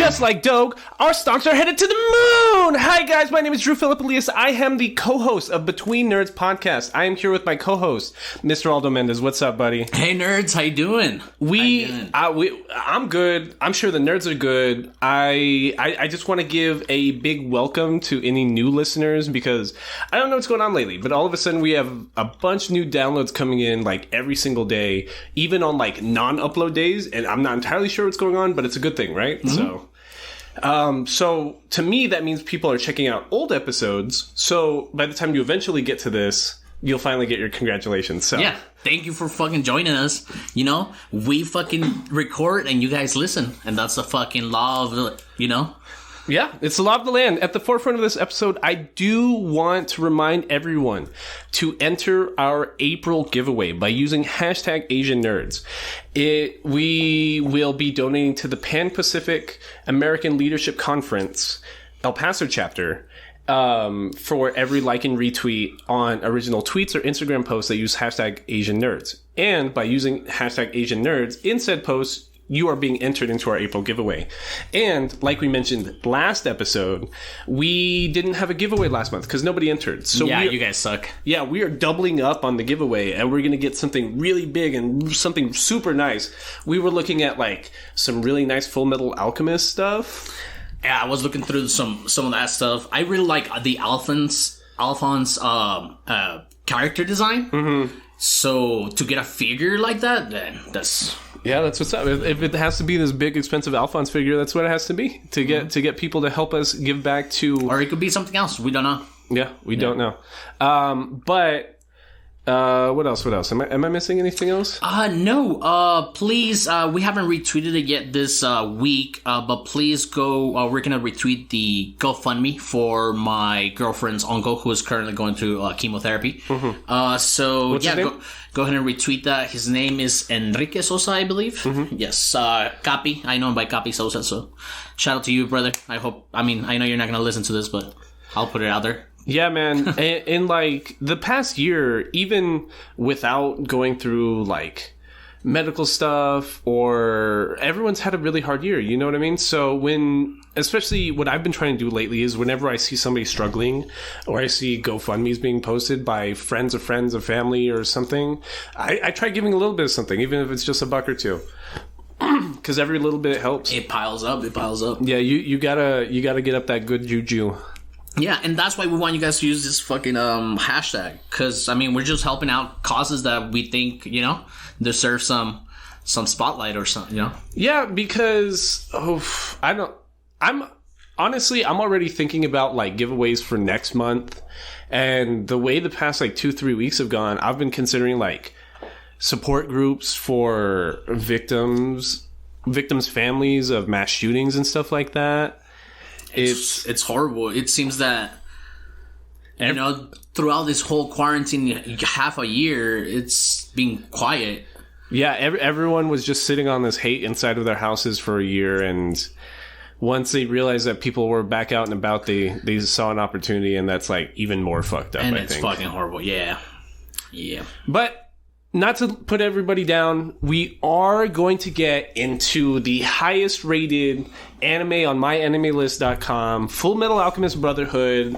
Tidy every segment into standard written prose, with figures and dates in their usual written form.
Just like Doug, our stonks are headed to the moon! Hi guys, my name is Drew Philip Elias. I am the co-host of Between Nerds podcast. I am here with my co-host, Mr. Aldo Mendez. What's up, buddy? Hey nerds, how you doing? I'm good. I'm sure the nerds are good. I just want to give a big welcome to any new listeners because I don't know what's going on lately, but all of a sudden we have a bunch of new downloads coming in like every single day, even on like non-upload days, and I'm not entirely sure what's going on, but it's a good thing, right? Mm-hmm. So to me, that means people are checking out old episodes. So by the time you eventually get to this, you'll finally get your congratulations. So yeah, thank you for fucking joining us. You know, we fucking record and you guys listen, and that's the fucking law of the, you know. Yeah, it's the law of the land. At the forefront of this episode, I do want to remind everyone to enter our April giveaway by using hashtag Asian Nerds. We will be donating to the Pan-Pacific American Leadership Conference, El Paso chapter, for every like and retweet on original tweets or Instagram posts that use hashtag Asian Nerds. And by using hashtag Asian Nerds in said posts, you are being entered into our April giveaway. And like we mentioned last episode, we didn't have a giveaway last month because nobody entered. So yeah, you guys suck. Yeah, we are doubling up on the giveaway and we're going to get something really big and something super nice. We were looking at like some really nice Fullmetal Alchemist stuff. Yeah, I was looking through some of that stuff. I really like the Alphonse character design. Mm-hmm. So to get a figure like that, then that's... Yeah, that's what's up. If it has to be this big, expensive Alphonse figure, that's what it has to be to get people to help us give back to. Or it could be something else. We don't know. Yeah, we don't know. But what else? Am I missing anything else? No. Please, we haven't retweeted it yet this week. But please go. We're gonna retweet the GoFundMe for my girlfriend's uncle who is currently going through chemotherapy. Mm-hmm. So what's his name? Go ahead and retweet that. His name is Enrique Sosa, I believe. Mm-hmm. Yes. Capi. I know him by Capi Sosa. So shout out to you, brother. I know you're not going to listen to this, but I'll put it out there. Yeah, man. In like the past year, even without going through like medical stuff or everyone's had a really hard year. You know what I mean? So especially what I've been trying to do lately is whenever I see somebody struggling or I see GoFundMe's being posted by friends of family or something, I try giving a little bit of something, even if it's just $1 or $2. Because every little bit helps. It piles up. Yeah, you gotta get up that good juju. Yeah, and that's why we want you guys to use this fucking hashtag. Because, I mean, we're just helping out causes that we think, you know, deserve some spotlight or something, you know? Yeah, because, I'm already thinking about, like, giveaways for next month. And the way the past, like, 2-3 weeks have gone, I've been considering, like, support groups for victims' families of mass shootings and stuff like that. It's horrible. It seems that, you know, throughout this whole quarantine half a year, it's been quiet. Yeah, everyone was just sitting on this hate inside of their houses for a year, and once they realized that people were back out and about, they saw an opportunity, and that's like even more fucked up. And I it's think. Fucking horrible. Yeah. But not to put everybody down, we are going to get into the highest rated anime on myanimelist.com, Fullmetal Alchemist Brotherhood.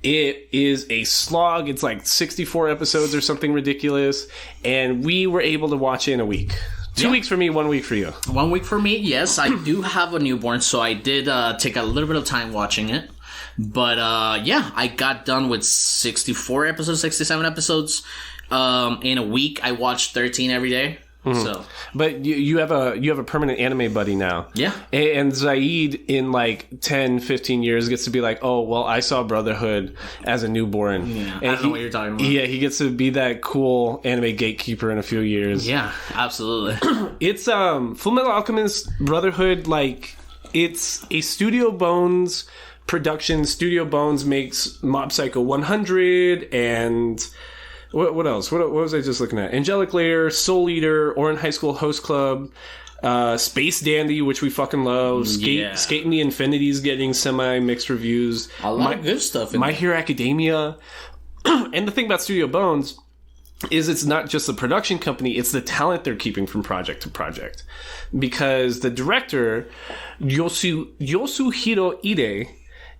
It is a slog. It's like 64 episodes or something ridiculous. And we were able to watch it in a week. 2 weeks for me, 1 week for you. 1 week for me, yes. I do have a newborn, so I did take a little bit of time watching it. But yeah, I got done with 64 episodes, 67 episodes. In a week, I watch 13 every day. Mm-hmm. So, but you have a permanent anime buddy now. Yeah. And Zaid in like 10, 15 years gets to be like, oh, well, I saw Brotherhood as a newborn. Yeah, and I don't know what you're talking about. Yeah, he gets to be that cool anime gatekeeper in a few years. Yeah, absolutely. It's Fullmetal Alchemist Brotherhood, like it's a Studio Bones production. Studio Bones makes Mob Psycho 100 and What else? What was I just looking at? Angelic Layer, Soul Eater, Orin High School Host Club, Space Dandy, which we fucking love. Skate in the Infinity's getting semi-mixed reviews. A lot of good stuff in My Hero Academia. And the thing about Studio Bones is it's not just the production company, it's the talent they're keeping from project to project. Because the director, Yosuhiro Ide,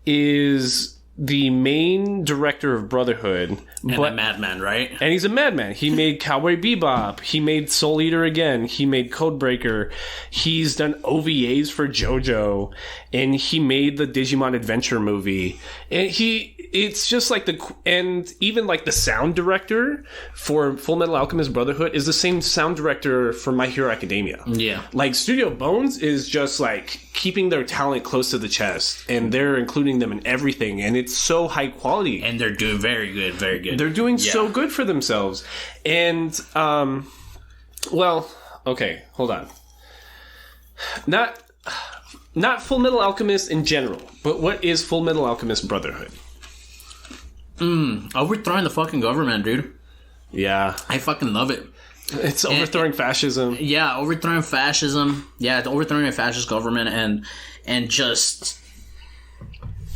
is the main director of Brotherhood. And a madman, right? And he's a madman. He made Cowboy Bebop. He made Soul Eater again. He made Codebreaker. He's done OVAs for JoJo. And he made the Digimon Adventure movie. And it's just like and even like the sound director for Fullmetal Alchemist Brotherhood is the same sound director for My Hero Academia. Yeah. Like Studio Bones is just like keeping their talent close to the chest, and they're including them in everything, and it's so high quality. And they're doing very good, very good. They're doing so good for themselves. And, well, okay, hold on. Not Fullmetal Alchemist in general, but what is Fullmetal Alchemist Brotherhood? Overthrowing the fucking government, dude. Yeah. I fucking love it. It's overthrowing fascism. Yeah, overthrowing fascism. Yeah, overthrowing a fascist government and just...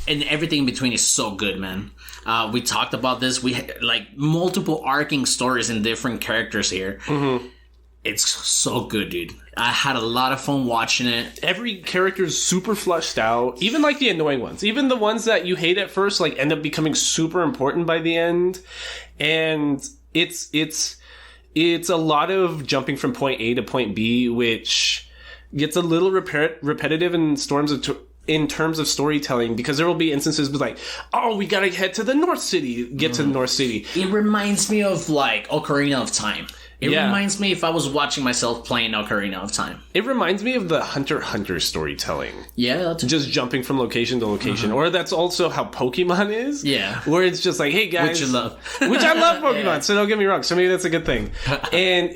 And everything in between is so good, man. We talked about this. We had, like, multiple arcing stories and different characters here. Mm-hmm. It's so good, dude. I had a lot of fun watching it. Every Character's super fleshed out. Even, like, the annoying ones. Even the ones that you hate at first, like, end up becoming super important by the end. And it's a lot of jumping from point A to point B, which gets a little repetitive in terms of storytelling, because there will be instances like, oh, we gotta head to the North City, to the North City. It reminds me of, like, Ocarina of Time. It reminds me if I was watching myself playing Ocarina of Time. It reminds me of the Hunter x Hunter storytelling. Yeah. That's... Just jumping from location to location. Or that's also how Pokemon is. Yeah. Where it's just like, hey, guys. Which you love. Which I love Pokemon, so don't get me wrong. So maybe that's a good thing. And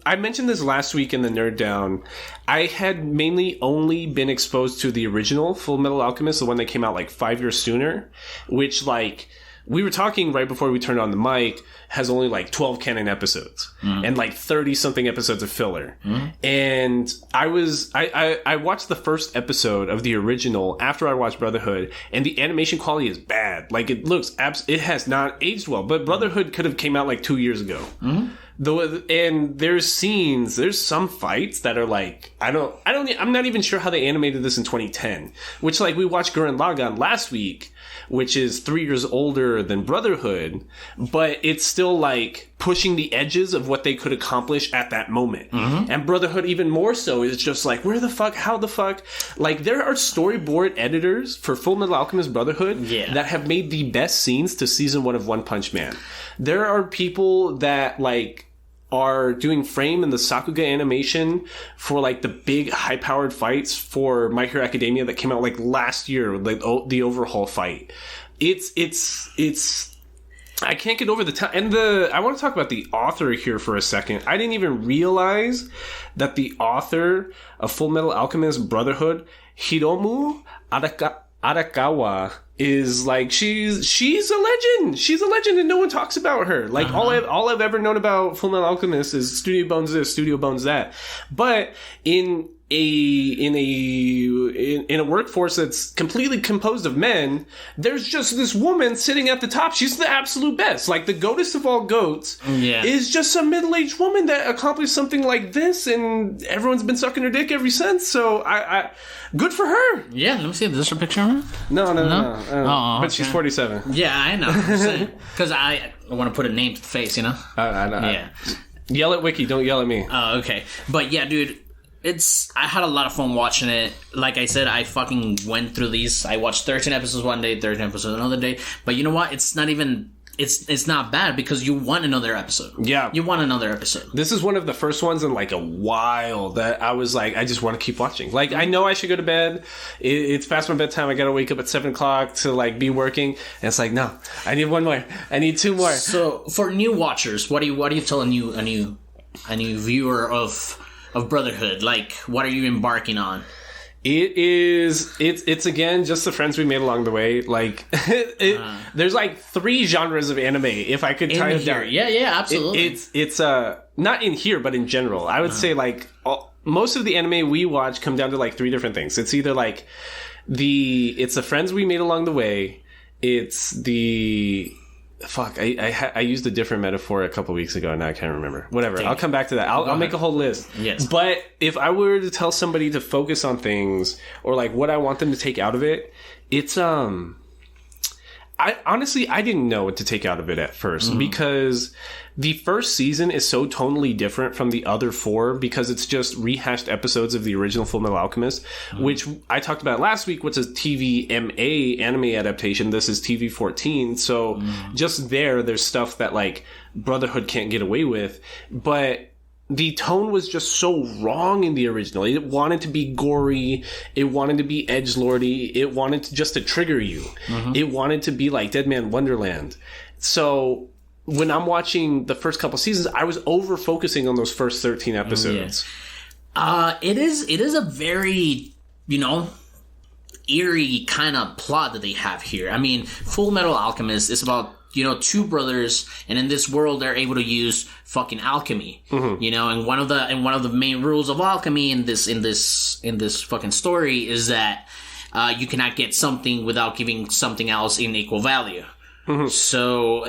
I mentioned this last week in the Nerd Down. I had mainly only been exposed to the original Fullmetal Alchemist, the one that came out like 5 years sooner, which, like, we were talking right before we turned on the mic, has only like 12 canon episodes and like 30 something episodes of filler. And I watched the first episode of the original after I watched Brotherhood, and the animation quality is bad. Like, it looks it has not aged well, but Brotherhood could have came out like 2 years ago. And there's some fights that are like, I'm not even sure how they animated this in 2010, which, like, we watched Gurren Lagann last week, which is 3 years older than Brotherhood, but it's still like pushing the edges of what they could accomplish at that moment. And Brotherhood even more so is just like, where the fuck, how the fuck? Like, there are storyboard editors for Fullmetal Alchemist Brotherhood that have made the best scenes to season 1 of One Punch Man. There are people that, like, are doing frame and the Sakuga animation for, like, the big high-powered fights for My Hero Academia that came out, like, last year, like the overhaul fight. It's I can't get over the time. And I want to talk about the author here for a second. I didn't even realize that the author of Fullmetal Alchemist Brotherhood, Hiromu Arakawa, is like, she's a legend. She's a legend, and no one talks about her. Like, all I've ever known about Fullmetal Alchemist is Studio Bones this, Studio Bones that. But in a workforce that's completely composed of men, there's just this woman sitting at the top. She's the absolute best. Like, the goatess of all goats is just some middle-aged woman that accomplished something like this, and everyone's been sucking her dick ever since. So I good for her. Yeah, let me see. Is this a picture of her? No. Oh, but she's 47. Yeah, I know. Because I want to put a name to the face, you know? I know. Yeah. Yell at Wiki, don't yell at me. Oh, okay. But yeah, dude, I had a lot of fun watching it. Like I said, I fucking went through these. I watched 13 episodes one day, 13 episodes another day. But you know what? It's not even... It's not bad, because you want another episode. Yeah. You want another episode. This is one of the first ones in, like, a while that I was like, I just want to keep watching. Like, I know I should go to bed. It's past my bedtime. I got to wake up at 7 o'clock to, like, be working. And it's like, no, I need one more. I need 2 more. So, for new watchers, what do you tell a new viewer of Brotherhood? Like, what are you embarking on? It's again just the friends we made along the way. Like, there's like 3 genres of anime, if I could tie it down. Yeah, absolutely. It's not in here, but in general, I would say, like, most of the anime we watch come down to like 3 different things. It's either like it's the friends we made along the way, it's the Fuck, I used a different metaphor a couple weeks ago, and now I can't remember. Whatever, I'll come back to that. I'll make a whole list. Yes. But if I were to tell somebody to focus on things, or like what I want them to take out of it, it's I honestly didn't know what to take out of it at first, because the first season is so tonally different from the other 4 because it's just rehashed episodes of the original Fullmetal Alchemist, which I talked about last week, which is TVMA anime adaptation. This is TV 14. So just there's stuff that like Brotherhood can't get away with, but the tone was just so wrong in the original. It wanted to be gory. It wanted to be edgelordy. It wanted to just to trigger you. It wanted to be like Dead Man Wonderland. So when I'm watching the first couple seasons, I was over focusing on those first 13 episodes. It is a very, eerie kind of plot that they have here. I mean, Fullmetal Alchemist is about 2 brothers, and in this world they're able to use fucking alchemy. And one of the main rules of alchemy in this fucking story is that you cannot get something without giving something else in equal value. So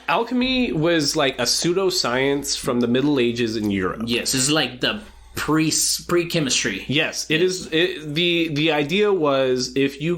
alchemy was like a pseudoscience from the Middle Ages in Europe. Yes, it's like the pre-chemistry. Yes, it is. The idea was if you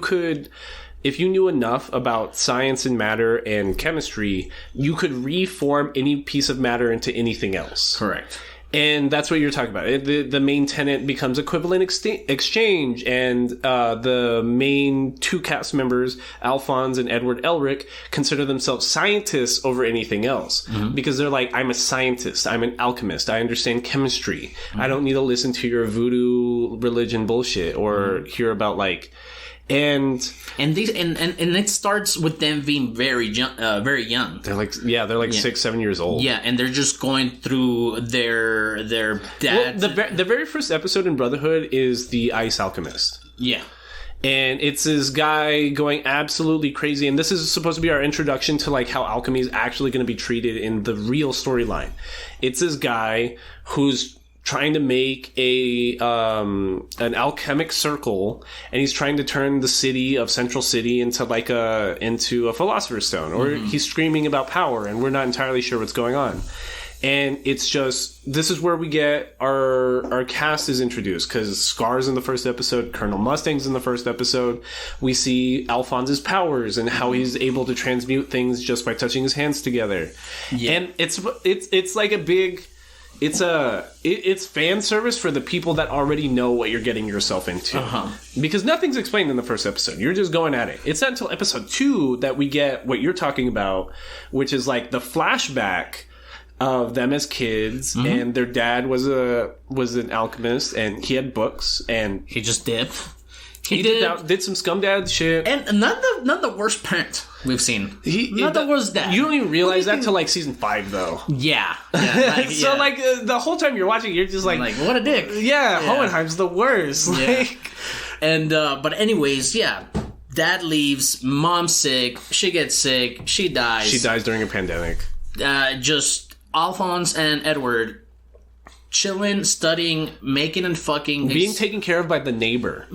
knew enough about science and matter and chemistry, you could reform any piece of matter into anything else. Correct. And that's what you're talking about. The main tenet becomes equivalent exchange, and the main 2 cast members, Alphonse and Edward Elric, consider themselves scientists over anything else. Because they're like, I'm a scientist, I'm an alchemist, I understand chemistry. I don't need to listen to your voodoo religion bullshit or hear about like... And it starts with them being very young. They're like 6-7 years old. Yeah, and they're just going through their dad. Well, the very first episode in Brotherhood is the Ice Alchemist. Yeah. And it's this guy going absolutely crazy, and this is supposed to be our introduction to like how alchemy is actually going to be treated in the real storyline. It's this guy who's trying to make an alchemic circle, and he's trying to turn the city of Central City into a philosopher's stone, or he's screaming about power, and we're not entirely sure what's going on. And it's just, this is where we get our cast is introduced, because Scar's in the first episode, Colonel Mustang's in the first episode. We see Alphonse's powers and how he's able to transmute things just by touching his hands together. Yeah. And it's like a big... It's fan service for the people that already know what you're getting yourself into. Because nothing's explained in the first episode. You're just going at it. It's not until episode 2 that we get what you're talking about, which is like the flashback of them as kids, and their dad was an alchemist, and he had books, and he just dipped. He did some scum dad shit, and not the worst parent we've seen. Not the worst dad. You don't even realize that till like season 5, though. Yeah. So like the whole time you're watching, you're just like what a dick. Yeah, Hohenheim's the worst. Yeah. And but anyways, yeah. Dad leaves. Mom's sick. She gets sick. She dies. She dies during a pandemic. Just Alphonse and Edward chilling, studying, making and fucking, being taken care of by the neighbor.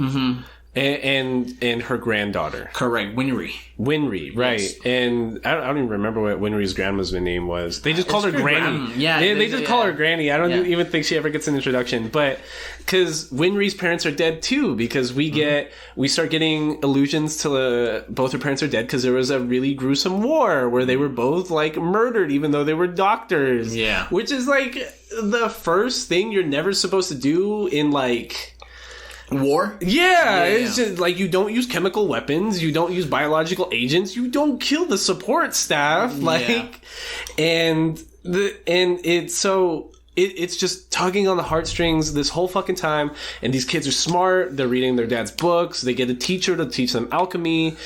And her granddaughter. Correct. Winry, right. Yes. And I don't even remember what Winry's grandma's name was. They just called her Granny. Yeah. They just call her Granny. I don't even think she ever gets an introduction. But because Winry's parents are dead too, because we start getting allusions to both her parents are dead because there was a really gruesome war where they were both like murdered even though they were doctors. Yeah. Which is like the first thing you're never supposed to do in like... war? Yeah, it's just like you don't use chemical weapons, you don't use biological agents, you don't kill the support staff, and it's so it's just tugging on the heartstrings this whole fucking time. And these kids are smart, they're reading their dad's books, they get a teacher to teach them alchemy,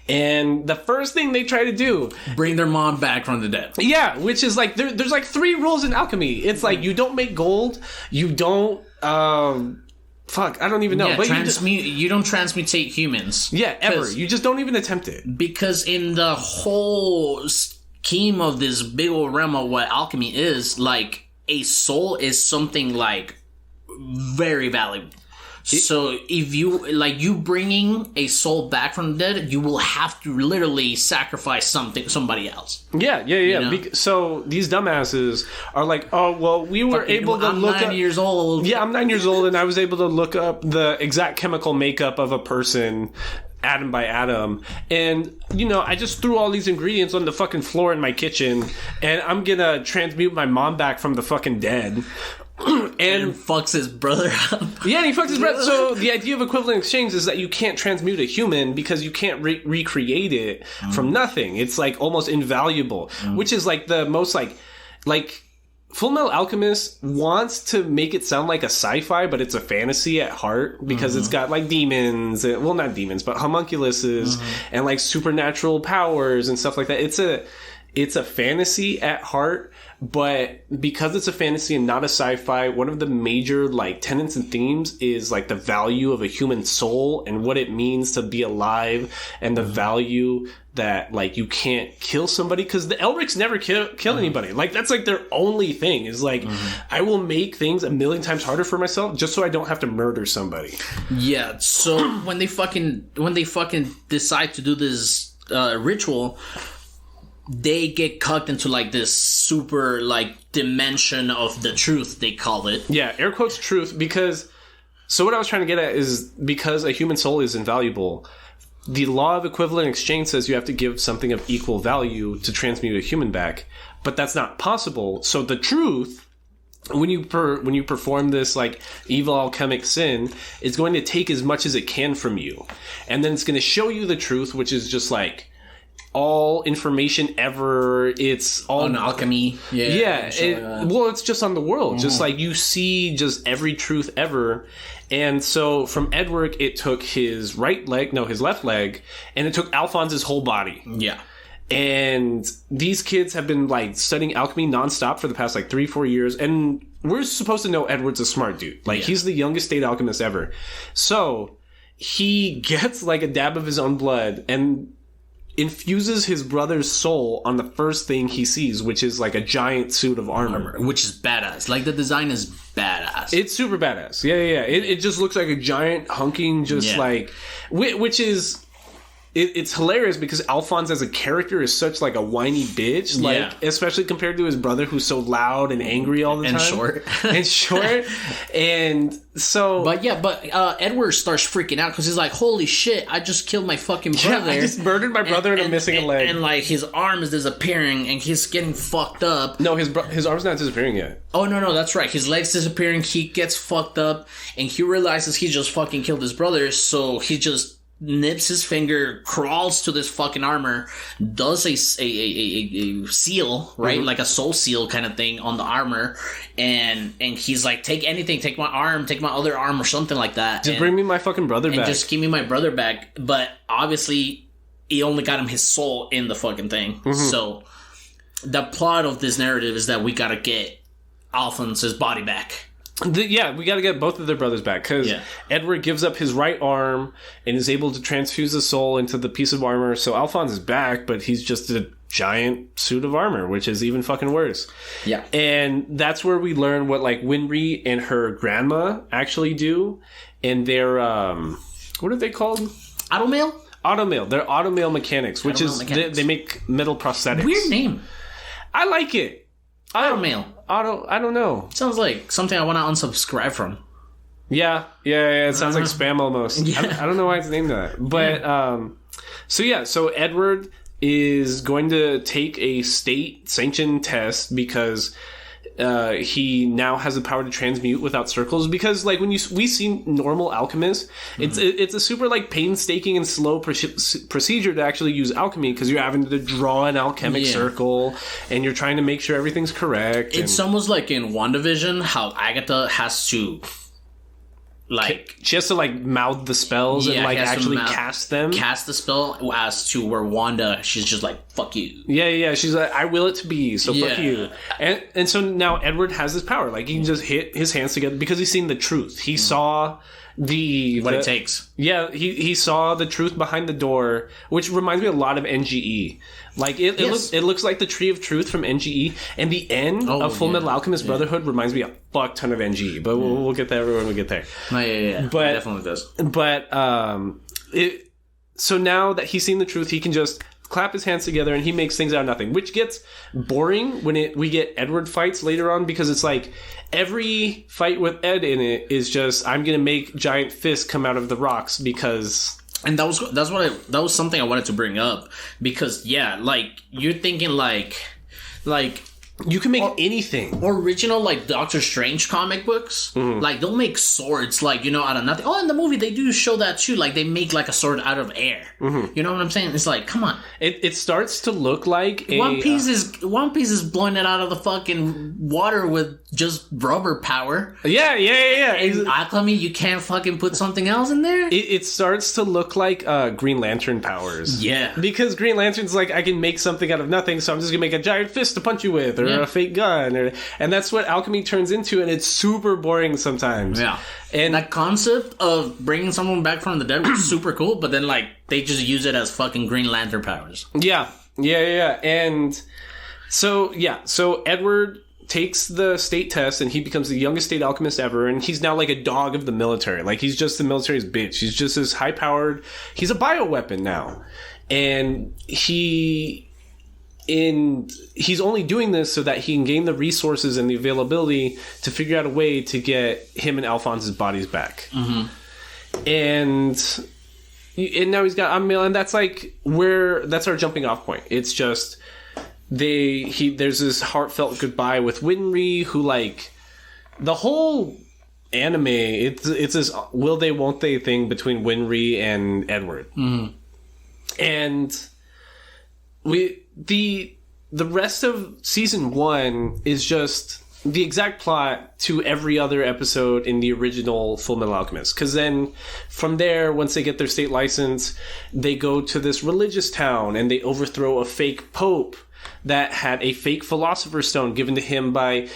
and the first thing they try to do, bring their mom back from the dead. Yeah, which is like there's like 3 rules in alchemy. It's like you don't make gold, you don't fuck, I don't even know. Yeah, but you don't transmutate humans. Yeah, ever. You just don't even attempt it. Because in the whole scheme of this big old realm of what alchemy is, like, a soul is something, like, very valuable. So if you bringing a soul back from the dead, you will have to literally sacrifice somebody else. Yeah. You know? So these dumbasses are like, oh, well, we were able to look up... I'm 9 years old. Yeah, I'm 9 years old, and I was able to look up the exact chemical makeup of a person atom by atom, and I just threw all these ingredients on the fucking floor in my kitchen, and I'm gonna transmute my mom back from the fucking dead. And fucks his brother up. Yeah, and he fucks his brother. So the idea of equivalent exchange is that you can't transmute a human because you can't recreate it from nothing. It's like almost invaluable, which is like the most like Fullmetal Alchemist wants to make it sound like a sci-fi, but it's a fantasy at heart because it's got like demons, well, not demons, but homunculuses and like supernatural powers and stuff like that. It's a fantasy at heart, but because it's a fantasy and not a sci-fi, one of the major like tenets and themes is like the value of a human soul and what it means to be alive, and the value that like you can't kill somebody, because the Elrics never kill anybody. Like that's like their only thing is like I will make things a million times harder for myself just so I don't have to murder somebody. Yeah. So when they fucking decide to do this ritual, they get cucked into like this super like dimension of the truth, they call it. Yeah, air quotes truth, because so what I was trying to get at is because a human soul is invaluable, the law of equivalent exchange says you have to give something of equal value to transmute a human back, but that's not possible. So the truth, when you perform this like evil alchemic sin, it's going to take as much as it can from you, and then it's going to show you the truth, which is just like all information ever. It's all on alchemy. Well, it's just on the world. Just like you see just every truth ever. And so from Edward, it took his left leg, and it took Alphonse's whole body. Yeah. And these kids have been like studying alchemy nonstop for the past like 3-4 years, and we're supposed to know Edward's a smart dude. Like he's the youngest state alchemist ever. So he gets like a dab of his own blood and infuses his brother's soul on the first thing he sees, which is like a giant suit of armor. Which is badass. Like the design is badass. It's super badass. Yeah. It just looks like a giant hunking, like, which is... It's hilarious because Alphonse as a character is such like a whiny bitch, like especially compared to his brother who's so loud and angry all the time. And short. And so... But Edward starts freaking out because he's like, holy shit, I just killed my fucking brother. I just murdered my brother and I'm missing a leg. And like his arm is disappearing and he's getting fucked up. No, his arm's not disappearing yet. Oh, no, that's right. His leg's disappearing, he gets fucked up, and he realizes he just fucking killed his brother, so he just nips his finger, crawls to this fucking armor, does a seal, right? Like a soul seal kind of thing on the armor, and he's like, take anything, take my arm, take my other arm or something like that. Just bring me my fucking brother back. Just give me my brother back. But obviously, he only got him his soul in the fucking thing. So the plot of this narrative is that we gotta get Alphonse's body back. We got to get both of their brothers back, because Edward gives up his right arm and is able to transfuse the soul into the piece of armor. So Alphonse is back, but he's just a giant suit of armor, which is even fucking worse. Yeah. And that's where we learn what like Winry and her grandma actually do. And they're, what are they called? Automail? Automail. They're automail mechanics, which they make metal prosthetics. Weird name. I like it. Automail. I don't know. Sounds like something I want to unsubscribe from. Yeah. It sounds like spam almost. Yeah. I don't know why it's named that. But, so Edward is going to take a state-sanctioned test because he now has the power to transmute without circles. Because, like, when we see normal alchemists, it's a super, like, painstaking and slow procedure to actually use alchemy, because you're having to draw an alchemic circle, and you're trying to make sure everything's correct. It's almost like in WandaVision, how Agatha has to... like she has to like mouth the spells and like actually cast them. Cast the spell, as to where Wanda, she's just like, fuck you. Yeah. She's like, I will it to be, so fuck you. And so now Edward has this power. Like he can just hit his hands together because he's seen the truth. He saw what it takes. Yeah, he saw the truth behind the door, which reminds me a lot of NGE. Like it looks like the Tree of Truth from NGE, and the end of Fullmetal Alchemist Brotherhood reminds me a fuck ton of NGE. But we'll get there when we get there. Oh, yeah. But, it definitely does. But so now that he's seen the truth, he can just clap his hands together and he makes things out of nothing, which gets boring when we get Edward fights later on, because it's like every fight with Ed in it is just, I'm gonna make giant fists come out of the rocks because... And that was something I wanted to bring up, because like you're thinking like you can make anything. Original, like, Doctor Strange comic books, like, they'll make swords, like, out of nothing. Oh, in the movie, they do show that, too. Like, they make, like, a sword out of air. You know what I'm saying? It's like, come on. It starts to look like One Piece is blowing it out of the fucking water with just rubber power. Yeah. And Alchemy, you can't fucking put something else in there? It starts to look like Green Lantern powers. Yeah. Because Green Lantern's like, I can make something out of nothing, so I'm just gonna make a giant fist to punch you with, or a fake gun, and that's what alchemy turns into, and it's super boring sometimes. Yeah. And that concept of bringing someone back from the dead was super cool, but then, like, they just use it as fucking Green Lantern powers. Yeah. And so Edward takes the state test, and he becomes the youngest state alchemist ever, and he's now like a dog of the military. Like, he's just the military's bitch. He's just this high-powered... He's a bioweapon now. And he's only doing this so that he can gain the resources and the availability to figure out a way to get him and Alphonse's bodies back. And now he's got Amil, and that's like that's our jumping off point. It's just there's this heartfelt goodbye with Winry, who, like, the whole anime, it's this will they won't they thing between Winry and Edward. And the rest of season 1 is just the exact plot to every other episode in the original Fullmetal Alchemist. Because then from there, once they get their state license, they go to this religious town and they overthrow a fake pope that had a fake philosopher's stone given to him by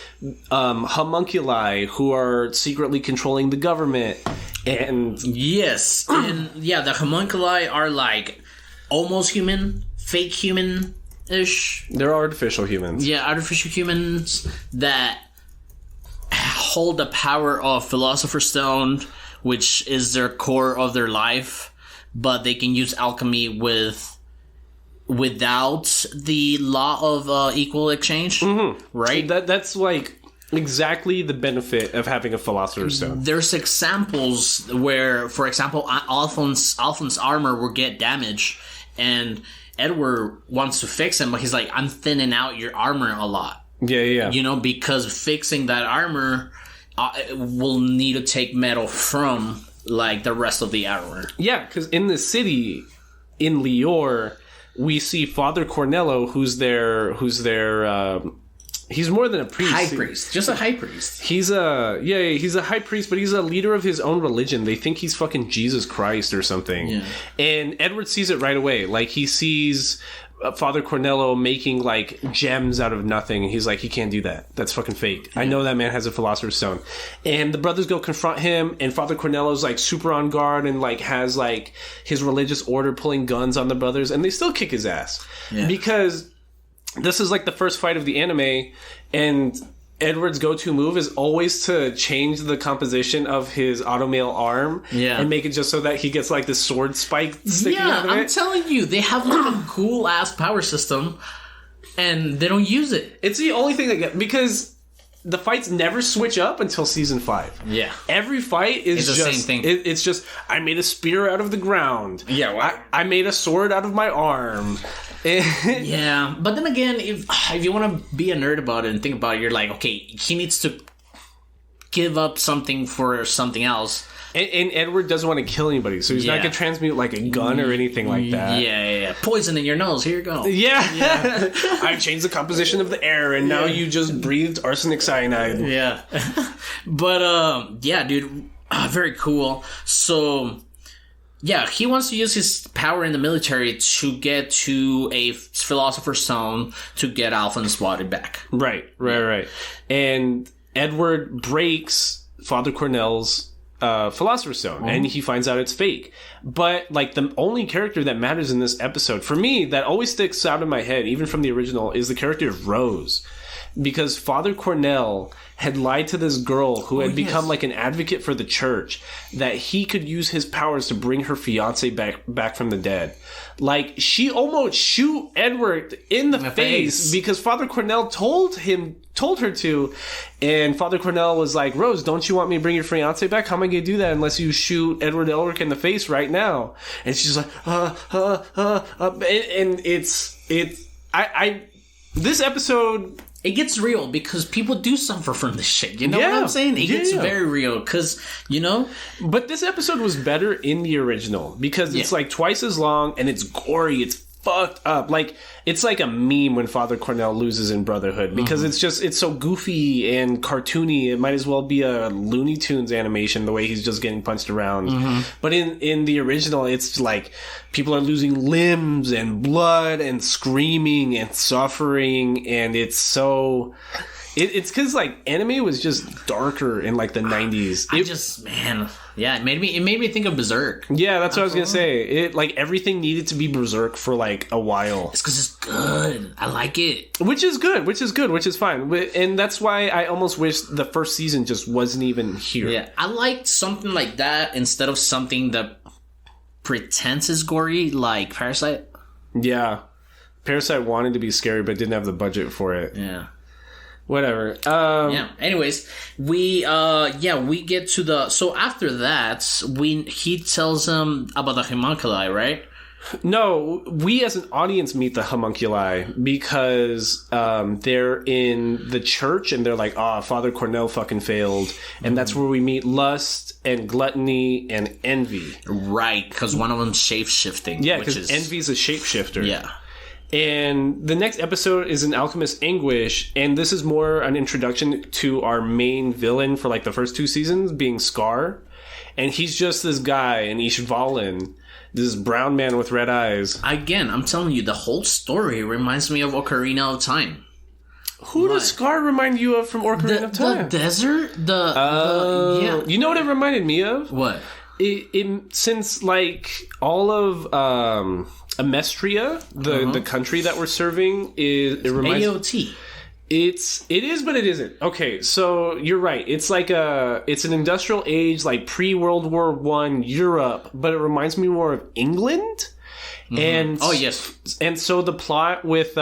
homunculi who are secretly controlling the government. And yes, and the homunculi are like almost human, fake human-ish. They're artificial humans. Yeah, artificial humans that hold the power of Philosopher's Stone, which is their core of their life, but they can use alchemy without the law of equal exchange, right? That's like exactly the benefit of having a Philosopher's Stone. There's examples where, for example, Alphonse's armor will get damaged, and Edward wants to fix him, but he's like, I'm thinning out your armor a lot. Yeah. Because fixing that armor will need to take metal from, like, the rest of the armor. Yeah, because in the city, in Lior, we see Father Cornello, who's their he's more than a priest. High priest. Just a high priest. He's a high priest, but he's a leader of his own religion. They think he's fucking Jesus Christ or something. Yeah. And Edward sees it right away. Like, he sees Father Cornello making, like, gems out of nothing. And he's like, he can't do that. That's fucking fake. Yeah. I know that man has a Philosopher's Stone. And the brothers go confront him, and Father Cornello's, like, super on guard and, like, has, like, his religious order pulling guns on the brothers. And they still kick his ass. Yeah. Because this is, like, the first fight of the anime, and Edward's go-to move is always to change the composition of his automail arm and make it just so that he gets, like, this sword spike sticking out of it. I'm telling you, they have, like, a cool-ass power system, and they don't use it. It's the only thing that gets... Because the fights never switch up until season 5. Yeah. Every fight is the just... same thing. It's just, I made a spear out of the ground. Yeah, well, I made a sword out of my arm. Yeah, but then again, if you want to be a nerd about it and think about it, you're like, okay, he needs to give up something for something else. And Edward doesn't want to kill anybody, so he's not going to transmute, like, a gun or anything like that. Yeah. Poison in your nose, here you go. Yeah. I've changed the composition of the air, and now you just breathed arsenic cyanide. Yeah. But, dude, very cool. So... yeah, he wants to use his power in the military to get to a Philosopher's Stone to get Alphonse's body back. Right. And Edward breaks Father Cornell's Philosopher's Stone, and he finds out it's fake. But like the only character that matters in this episode for me that always sticks out in my head, even from the original, is the character of Rose, because Father Cornell had lied to this girl who had become like an advocate for the church, that he could use his powers to bring her fiance back from the dead. Like, she almost shoot Edward in the face because Father Cornell told her to, and Father Cornell was like, Rose, don't you want me to bring your fiance back? How am I going to do that unless you shoot Edward Elric in the face right now? And she's like, and this episode, it gets real because people do suffer from this shit. You know what I'm saying? It gets very real because, you know. But this episode was better in the original because it's like twice as long and it's gory. It's fucked up. Like, it's like a meme when Father Cornell loses in Brotherhood because it's so goofy and cartoony. It might as well be a Looney Tunes animation the way he's just getting punched around. But in the original, it's like people are losing limbs and blood and screaming and suffering, and it's so... It's because like anime was just darker in like the 90s. It made me think of Berserk. Yeah, that's what I was gonna say. It like everything needed to be Berserk for like a while. It's because it's good. I like it. Which is fine. And that's why I almost wish the first season just wasn't even here. Yeah, I liked something like that instead of something that pretends is gory, like Parasite. Yeah, Parasite wanted to be scary but didn't have the budget for it. Yeah. Whatever. Anyways, we get to the... So after that, he tells him about the homunculi, right? No, we as an audience meet the homunculi because they're in the church and they're like, Father Cornell fucking failed. And that's where we meet lust and gluttony and envy. Right, because one of them's shape-shifting. Yeah, because envy's a shapeshifter. Yeah. And the next episode is an Alchemist Anguish, and this is more an introduction to our main villain for like the first 2 seasons, being Scar. And he's just this guy, an Ishvalan, this brown man with red eyes. Again, I'm telling you, the whole story reminds me of Ocarina of Time. Who does Scar remind you of from Ocarina of Time? The desert? You know what it reminded me of? What? Since like all of... Amestria, the country that we're serving, it reminds AOT. It is, but it isn't. Okay, so you're right. It's like it's an industrial age, like pre-World War I Europe, but it reminds me more of England. And and so the plot with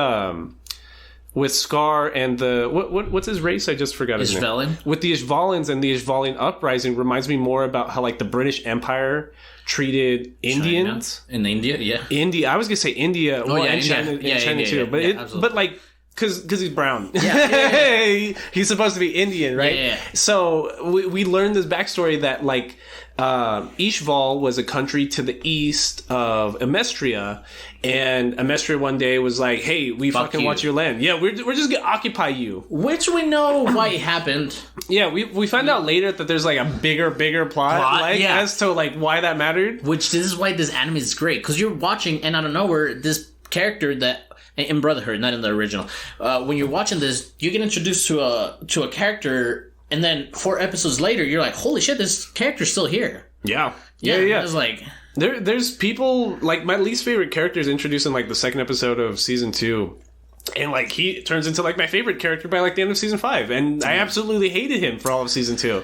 Scar and the what's his race? I just forgot his name. With the Ishvalans and the Ishvalan uprising reminds me more about how like the British Empire treated Indians in India. Yeah, India. I was gonna say India. And China too. But like because he's brown. He's supposed to be Indian, right? Yeah. So we learned this backstory that like Ishval was a country to the east of Amestria, and Amestria one day was like, "Hey, we fucking want your land. Yeah, we're just gonna occupy you." Which we know why it happened. Yeah, we find out later that there's like a bigger plot as to like why that mattered. Which this is why this anime is great, because you're watching and out of nowhere this character that in Brotherhood, not in the original. When you're watching this, you get introduced to a character. And then 4 episodes later, you're like, holy shit, this character's still here. Yeah. It's like... There's people... Like, my least favorite character is introduced in, like, the 2nd episode of Season 2. And, like, he turns into, like, my favorite character by, like, the end of Season 5. And I absolutely hated him for all of Season 2.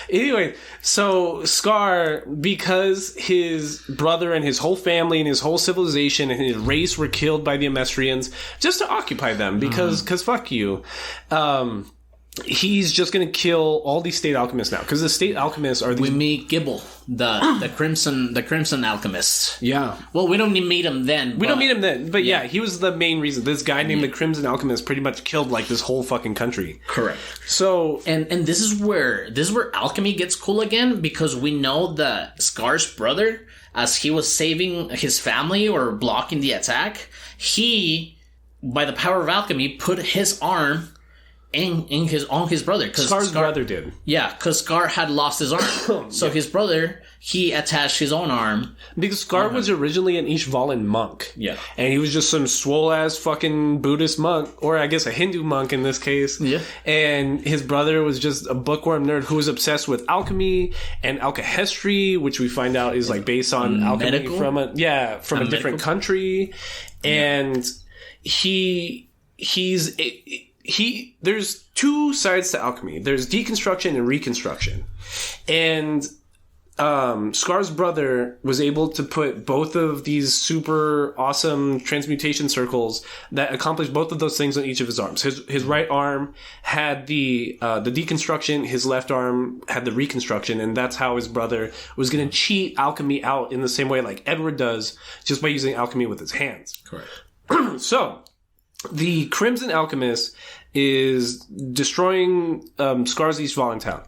Anyway, so Scar, because his brother and his whole family and his whole civilization and his race were killed by the Amestrians just to occupy them. Because fuck you. He's just going to kill all these state alchemists now, because the state alchemists are these... We meet Gibble, the crimson alchemist. Yeah. Well, we don't meet him then. But yeah, he was the main reason. This guy named the Crimson Alchemist pretty much killed like this whole fucking country. Correct. So and this is where alchemy gets cool again, because we know that Scar's brother, as he was saving his family or blocking the attack, he, by the power of alchemy, put his arm on his brother. Scar's brother did. Yeah, because Scar had lost his arm. So his brother, he attached his own arm. Because Scar was originally an Ishvalan monk. Yeah. And he was just some swole-ass fucking Buddhist monk, or I guess a Hindu monk in this case. Yeah. And his brother was just a bookworm nerd who was obsessed with alchemy and alkahestry, which we find out is like based on alchemy from a different country. And there's two sides to alchemy. There's deconstruction and reconstruction. And Scar's brother was able to put both of these super awesome transmutation circles that accomplished both of those things on each of his arms. His right arm had the deconstruction, his left arm had the reconstruction, and that's how his brother was going to cheat alchemy out in the same way like Edward does, just by using alchemy with his hands. Correct. So, the Crimson Alchemist is destroying Scar's East Volantown.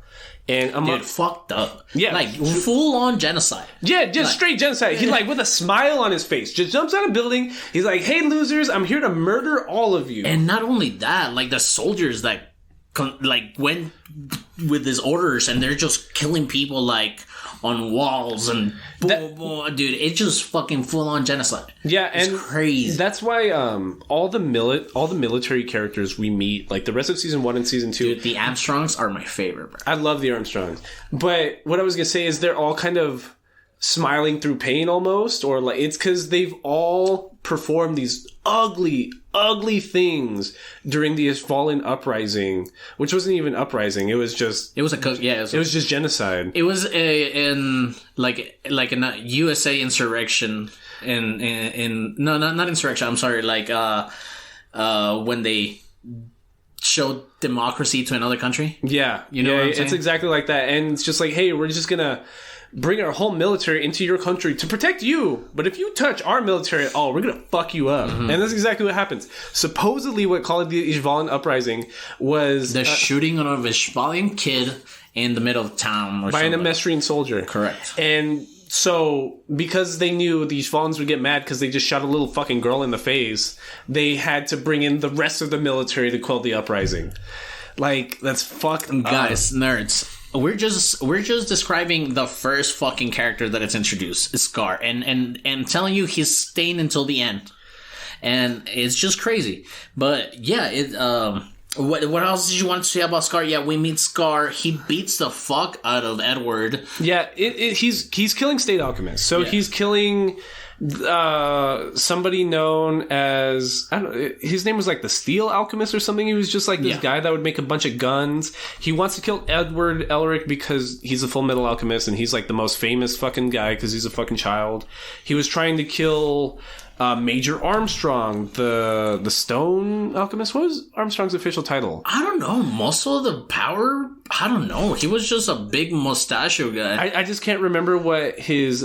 And dude, fucked up. Yeah. Like, full-on genocide. Yeah, just straight genocide. He, like, with a smile on his face, just jumps out of a building. He's like, hey, losers, I'm here to murder all of you. And not only that, like, the soldiers that, went with his orders, and they're just killing people, like, on walls and boom, dude, it's just fucking full-on genocide. Yeah, it's and crazy. That's why all the military characters we meet, like the rest of season 1 and season 2, dude, the Armstrongs are my favorite, bro. I love the Armstrongs, but what I was gonna say is they're all kind of smiling through pain almost, or like it's because they've all performed these ugly things during the Fallen Uprising, which wasn't even uprising. It was just it was just genocide. It was in a USA insurrection not insurrection. I'm sorry, when they showed democracy to another country. Yeah, you know what I'm saying? It's exactly like that, and it's just like, hey, we're just gonna bring our whole military into your country to protect you. But if you touch our military at all, we're going to fuck you up. Mm-hmm. And that's exactly what happens. Supposedly what called the Ishvalan Uprising was the shooting of a Ishvalan kid in the middle of town. By an Amestrian soldier. Correct. And so, because they knew the Ishvalans would get mad because they just shot a little fucking girl in the face, they had to bring in the rest of the military to quell the uprising. Like, that's fucked up. Guys, nerds. We're just describing the first fucking character that it's introduced, Scar, and telling you he's staying until the end, and it's just crazy. But yeah, what else did you want to say about Scar? Yeah, we meet Scar. He beats the fuck out of Edward. Yeah, he's killing state alchemists. So he's killing somebody known as, I don't know, his name was like the Steel Alchemist or something. He was just like this guy that would make a bunch of guns. He wants to kill Edward Elric because he's a Fullmetal Alchemist and he's like the most famous fucking guy because he's a fucking child. He was trying to kill Major Armstrong, the Stone Alchemist. What was Armstrong's official title? I don't know. Muscle of the Power? I don't know. He was just a big mustachio guy. I just can't remember what his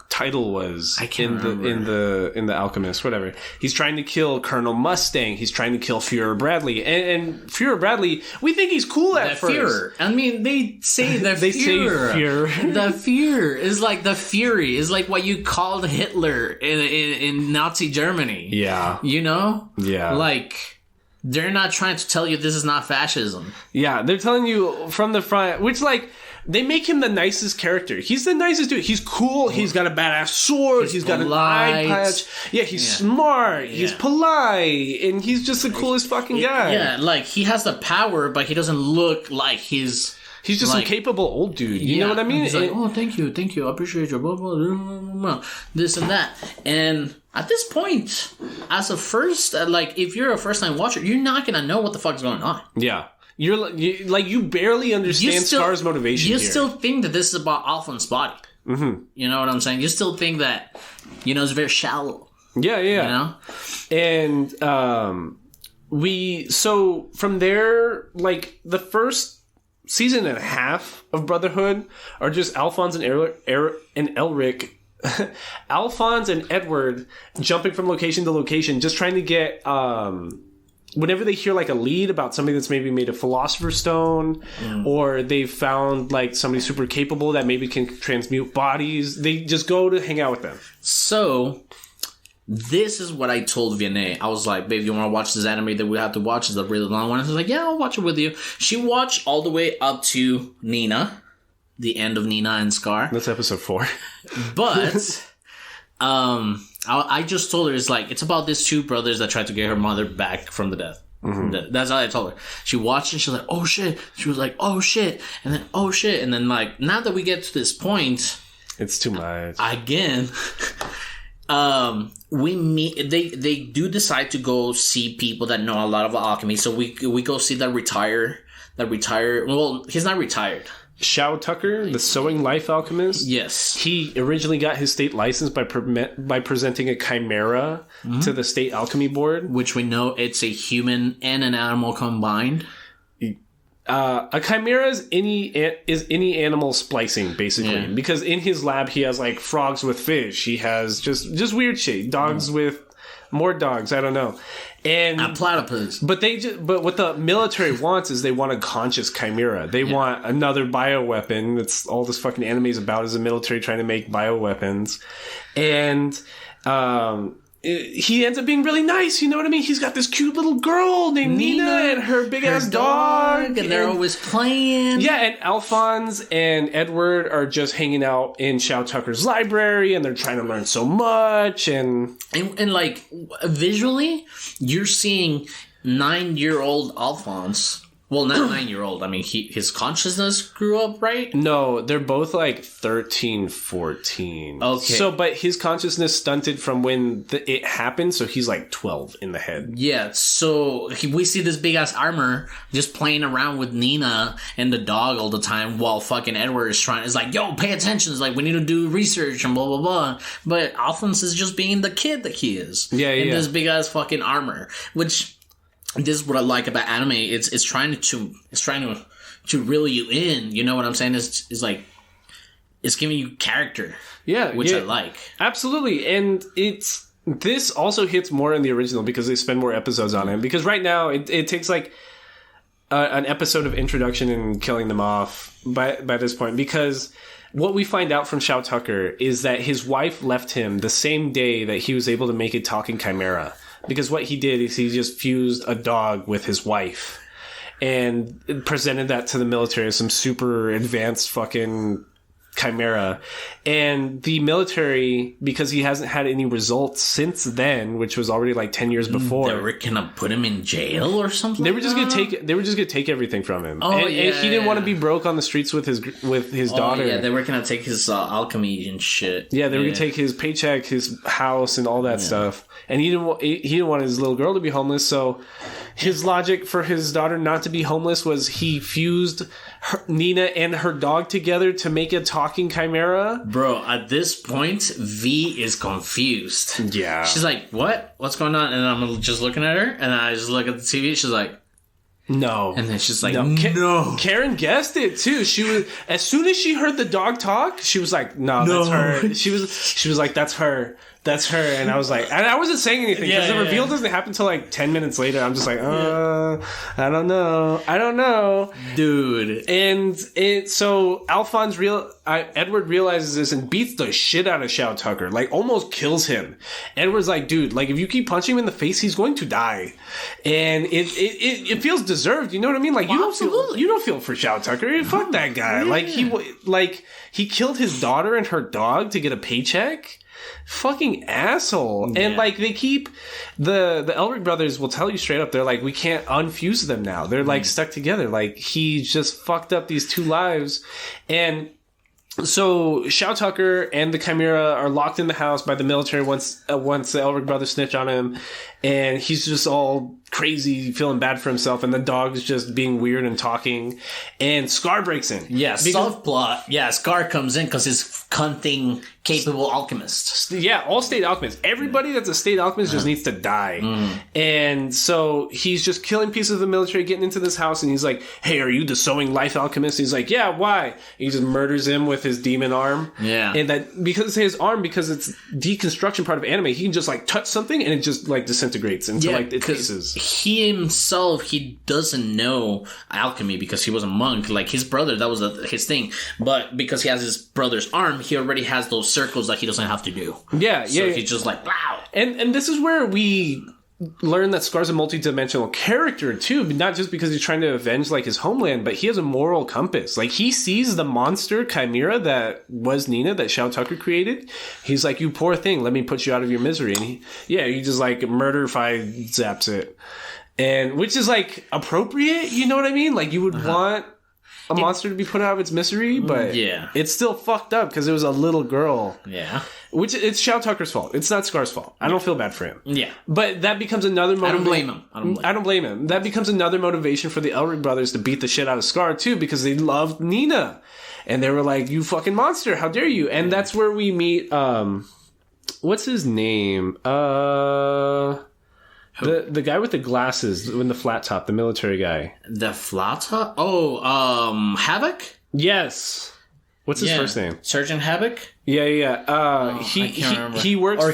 title was in the Alchemist, whatever. He's trying to kill Colonel Mustang. He's trying to kill Führer Bradley, and Führer Bradley, we think he's cool at first. Führer. I mean, they say the they Führer. Say Führer. The Führer is like the Fury. Is like what you called Hitler in Nazi Germany. Yeah, you know. Yeah, like they're not trying to tell you this is not fascism. Yeah, they're telling you from the front, which like. They make him the nicest character. He's the nicest dude. He's cool. He's got a badass sword. He's got an eye patch. Yeah, he's smart. Yeah. He's polite. And he's just the coolest fucking guy. Yeah, like, he has the power, but he doesn't look like he's just like, a capable old dude. You know what I mean? He's like, oh, thank you. I appreciate you. Blah, blah, blah, blah, this and that. And at this point, as a first, if you're a first-time watcher, you're not going to know what the fuck's going on. Yeah. You barely understand Scar's motivation. You still think that this is about Alphonse's body. Mm-hmm. You know what I'm saying? You still think that, it's very shallow. Yeah. You know? And so from there, like the first season and a half of Brotherhood are just Alphonse and Elric. Alphonse and Edward jumping from location to location, just trying to get whenever they hear like a lead about somebody that's maybe made a philosopher's stone, or they've found like somebody super capable that maybe can transmute bodies, they just go to hang out with them. So This is what I told Vianney. I was like, babe, you want to watch this anime that we have to watch? It's a really long one. I was like, yeah, I'll watch it with you. She watched all the way up to Nina, the end of Nina and Scar. That's episode 4. But I just told her, it's about these 2 brothers that tried to get her mother back from the death. Mm-hmm. That's all I told her. She watched it. She was like, oh shit. She was like, oh shit. And then, oh shit. And then, like, now that we get to this point, it's too much. Again, we meet. They do decide to go see people that know a lot of alchemy. So we go see that retire. Well, he's not retired. Shao Tucker, the sewing life alchemist. Yes. He originally got his state license by presenting a chimera to the state alchemy board. Which we know it's a human and an animal combined. A chimera is any animal splicing, basically. Because in his lab, he has, like, frogs with fish. He has just weird shit. Dogs with more dogs. I don't know. And a platypus. But what the military wants is they want a conscious chimera. They want another bioweapon. That's all this fucking anime is about, is the military trying to make bioweapons. And he ends up being really nice, you know what I mean? He's got this cute little girl named Nina and her big-ass dog. And they're always playing. Yeah, and Alphonse and Edward are just hanging out in Shao Tucker's library, and they're trying to learn so much. And like, visually, you're seeing 9-year-old Alphonse. Well, not 9-year-old. I mean, his consciousness grew up, right? No, they're both like 13, 14. Okay. So, but his consciousness stunted from when it happened, so he's like 12 in the head. Yeah, so we see this big-ass armor just playing around with Nina and the dog all the time while fucking Edward is like, yo, pay attention. It's like, we need to do research and blah, blah, blah. But Alphonse is just being the kid that he is. Yeah. In this big-ass fucking armor, which... This is what I like about anime. It's trying to reel you in. You know what I'm saying? It's like it's giving you character. Yeah, which I like. Absolutely, and this also hits more in the original because they spend more episodes on it. Because right now it takes like an episode of introduction and killing them off by this point. Because what we find out from Shao Tucker is that his wife left him the same day that he was able to make a talking chimera. Because what he did is he just fused a dog with his wife and presented that to the military as some super advanced fucking chimera. And the military, because he hasn't had any results since then, which was already like 10 years before. They were gonna put him in jail or something? They were just gonna take everything from him. And he didn't want to be broke on the streets with his daughter. Yeah, they were gonna take his alchemy and shit. Yeah, they were gonna take his paycheck, his house, and all that stuff. And he didn't want his little girl to be homeless, so his logic for his daughter not to be homeless was he fused Nina and her dog together to make a talking chimera. Bro, at this point, V is confused. Yeah. She's like, what? What's going on? And I'm just looking at her, and I just look at the TV. She's like, no. And then she's like, no. Karen guessed it too. She was, as soon as she heard the dog talk, she was like, no, that's her. She was like, that's her. That's her. And I was like, and I wasn't saying anything because the reveal doesn't happen until like 10 minutes later. I'm just like, I don't know. Dude. And so Edward realizes this and beats the shit out of Shao Tucker, like almost kills him. Edward's like, dude, like if you keep punching him in the face, he's going to die. And it feels deserved. You know what I mean? Like you don't feel for Shao Tucker. Fuck that guy. Yeah. He killed his daughter and her dog to get a paycheck. Fucking asshole. Yeah. And like they keep the Elric brothers will tell you straight up, they're like, we can't unfuse them now. They're like stuck together. Like he just fucked up these 2 lives. And so Shao Tucker and the Chimera are locked in the house by the military once the Elric brothers snitch on him, and he's just all crazy, feeling bad for himself, and the dog's just being weird and talking, and Scar breaks in. Yeah, soft plot. Yeah, Scar comes in because he's cunting capable alchemist. Yeah, all state alchemists. Everybody that's a state alchemist just needs to die. And so he's just killing pieces of the military, getting into this house, and he's like, hey, are you the sewing life alchemist? He's like, yeah, why? He just murders him with his demon arm. Yeah. And that, because it's his arm, because it's deconstruction part of anime, he can just like touch something and it just like disintegrates into like pieces. he himself, he doesn't know alchemy because he was a monk. Like his brother, that was his thing. But because he has his brother's arm, he already has those circles that he doesn't have to do. Yeah, so he's just like, wow. And this is where we learn that Scar's a multi-dimensional character too, but not just because he's trying to avenge like his homeland, but he has a moral compass. Like he sees the monster chimera that was Nina, that Shao Tucker created. He's like, you poor thing, let me put you out of your misery. And he just like zaps it. And which is like appropriate, you know what I mean? Like you would want a monster to be put out of its misery, but it's still fucked up because it was a little girl. Yeah. Which it's Shao Tucker's fault. It's not Scar's fault. I don't feel bad for him. Yeah. But that becomes another motivation. I don't blame him. That becomes another motivation for the Elric brothers to beat the shit out of Scar too, because they loved Nina. And they were like, you fucking monster, how dare you? And that's where we meet what's his name? The guy with the glasses in the flat top, the military guy. The flat top? Oh, Havoc? Yes. What's his first name? Sergeant Havoc? Yeah. I can't remember. He works... Or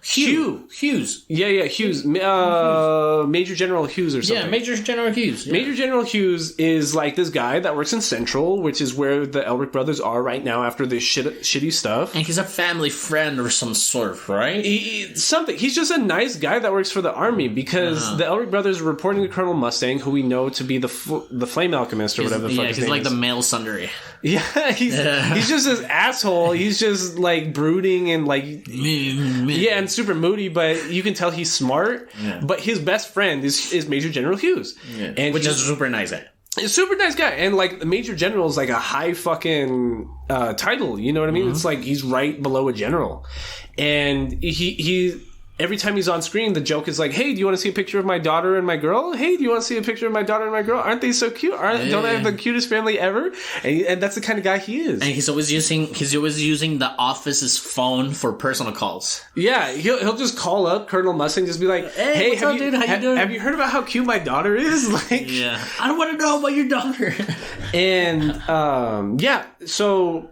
Hughes. Yeah, Hughes. Major General Hughes or something. Yeah, Major General Hughes. Yeah. Major General Hughes is like this guy that works in Central, which is where the Elric brothers are right now after this shitty stuff. And he's a family friend or some sort, right? He's just a nice guy that works for the army because the Elric brothers are reporting to Colonel Mustang, who we know to be the Flame Alchemist or whatever the fuck his name is. He's like the male Sundari. Yeah, he's just this asshole. He's just like brooding and like and super moody, but you can tell he's smart. Yeah. But his best friend is Major General Hughes, and which is a super nice guy. A super nice guy, and like the Major General is like a high fucking title. You know what I mean? It's like he's right below a general, and he every time he's on screen, the joke is like, hey, do you want to see a picture of my daughter and my girl? Hey, do you want to see a picture of my daughter and my girl? Aren't they so cute? Don't I have the cutest family ever? And that's the kind of guy he is. And he's always using the office's phone for personal calls. Yeah, he'll just call up Colonel Mustang, just be like, hey, what's up, dude? How you doing? Have you heard about how cute my daughter is? Like, yeah, I don't want to know about your daughter. And so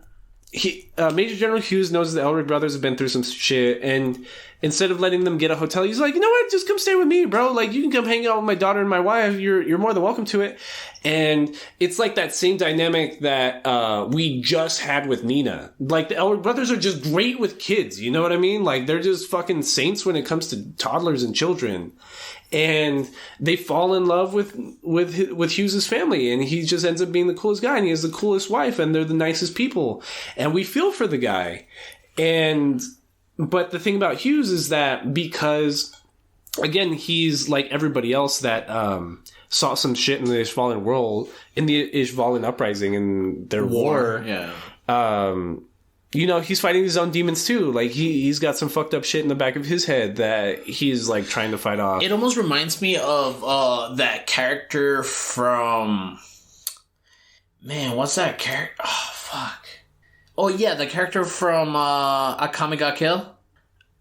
Major General Hughes knows the Elric brothers have been through some shit, and instead of letting them get a hotel, he's like, you know what, just come stay with me, bro. Like, you can come hang out with my daughter and my wife. You're more than welcome to it. And it's like that same dynamic that we just had with Nina. Like, the Elric brothers are just great with kids, you know what I mean? Like, they're just fucking saints when it comes to toddlers and children. And they fall in love with Hughes's family, and he just ends up being the coolest guy, and he has the coolest wife, and they're the nicest people. And we feel for the guy. But the thing about Hughes is that because, again, he's like everybody else that saw some shit in the Ishvalan world, in the Ishvalan uprising and their war. You know, he's fighting his own demons too. Like, he's got some fucked up shit in the back of his head that he's like trying to fight off. It almost reminds me of that character from... Man, what's that character? Oh, fuck. Oh, yeah, the character from Akame ga Kill.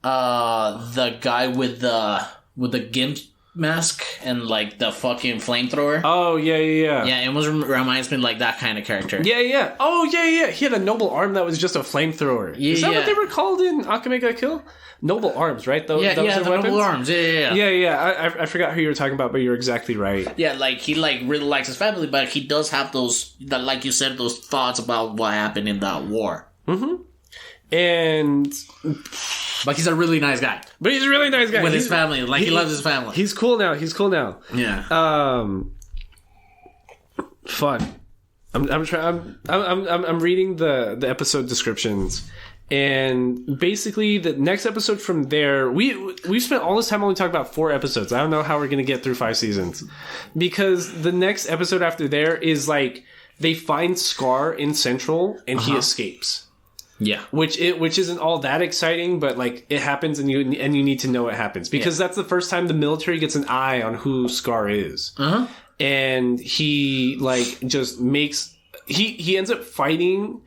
The guy with the gimp mask and like the fucking flamethrower. Oh, yeah. Yeah, it almost reminds me of like that kind of character. Yeah. Oh, yeah. He had a noble arm that was just a flamethrower. Is that what they were called in Akame ga Kill? Noble arms, right? Those the noble arms. Yeah. I forgot who you were talking about, but you're exactly right. Yeah, like he like really likes his family, but he does have those, like you said, those thoughts about what happened in that war. Mm-hmm. But he's a really nice guy. With his family. Like, he loves his family. He's cool now. Yeah. Fun. I'm reading the episode descriptions, and basically the next episode from there, we've spent all this time only talking about 4 episodes. I don't know how we're going to get through 5 seasons, because the next episode after there is like they find Scar in Central and he escapes. Yeah, which isn't all that exciting, but like it happens, and you need to know it happens, because that's the first time the military gets an eye on who Scar is. And he like just makes he ends up fighting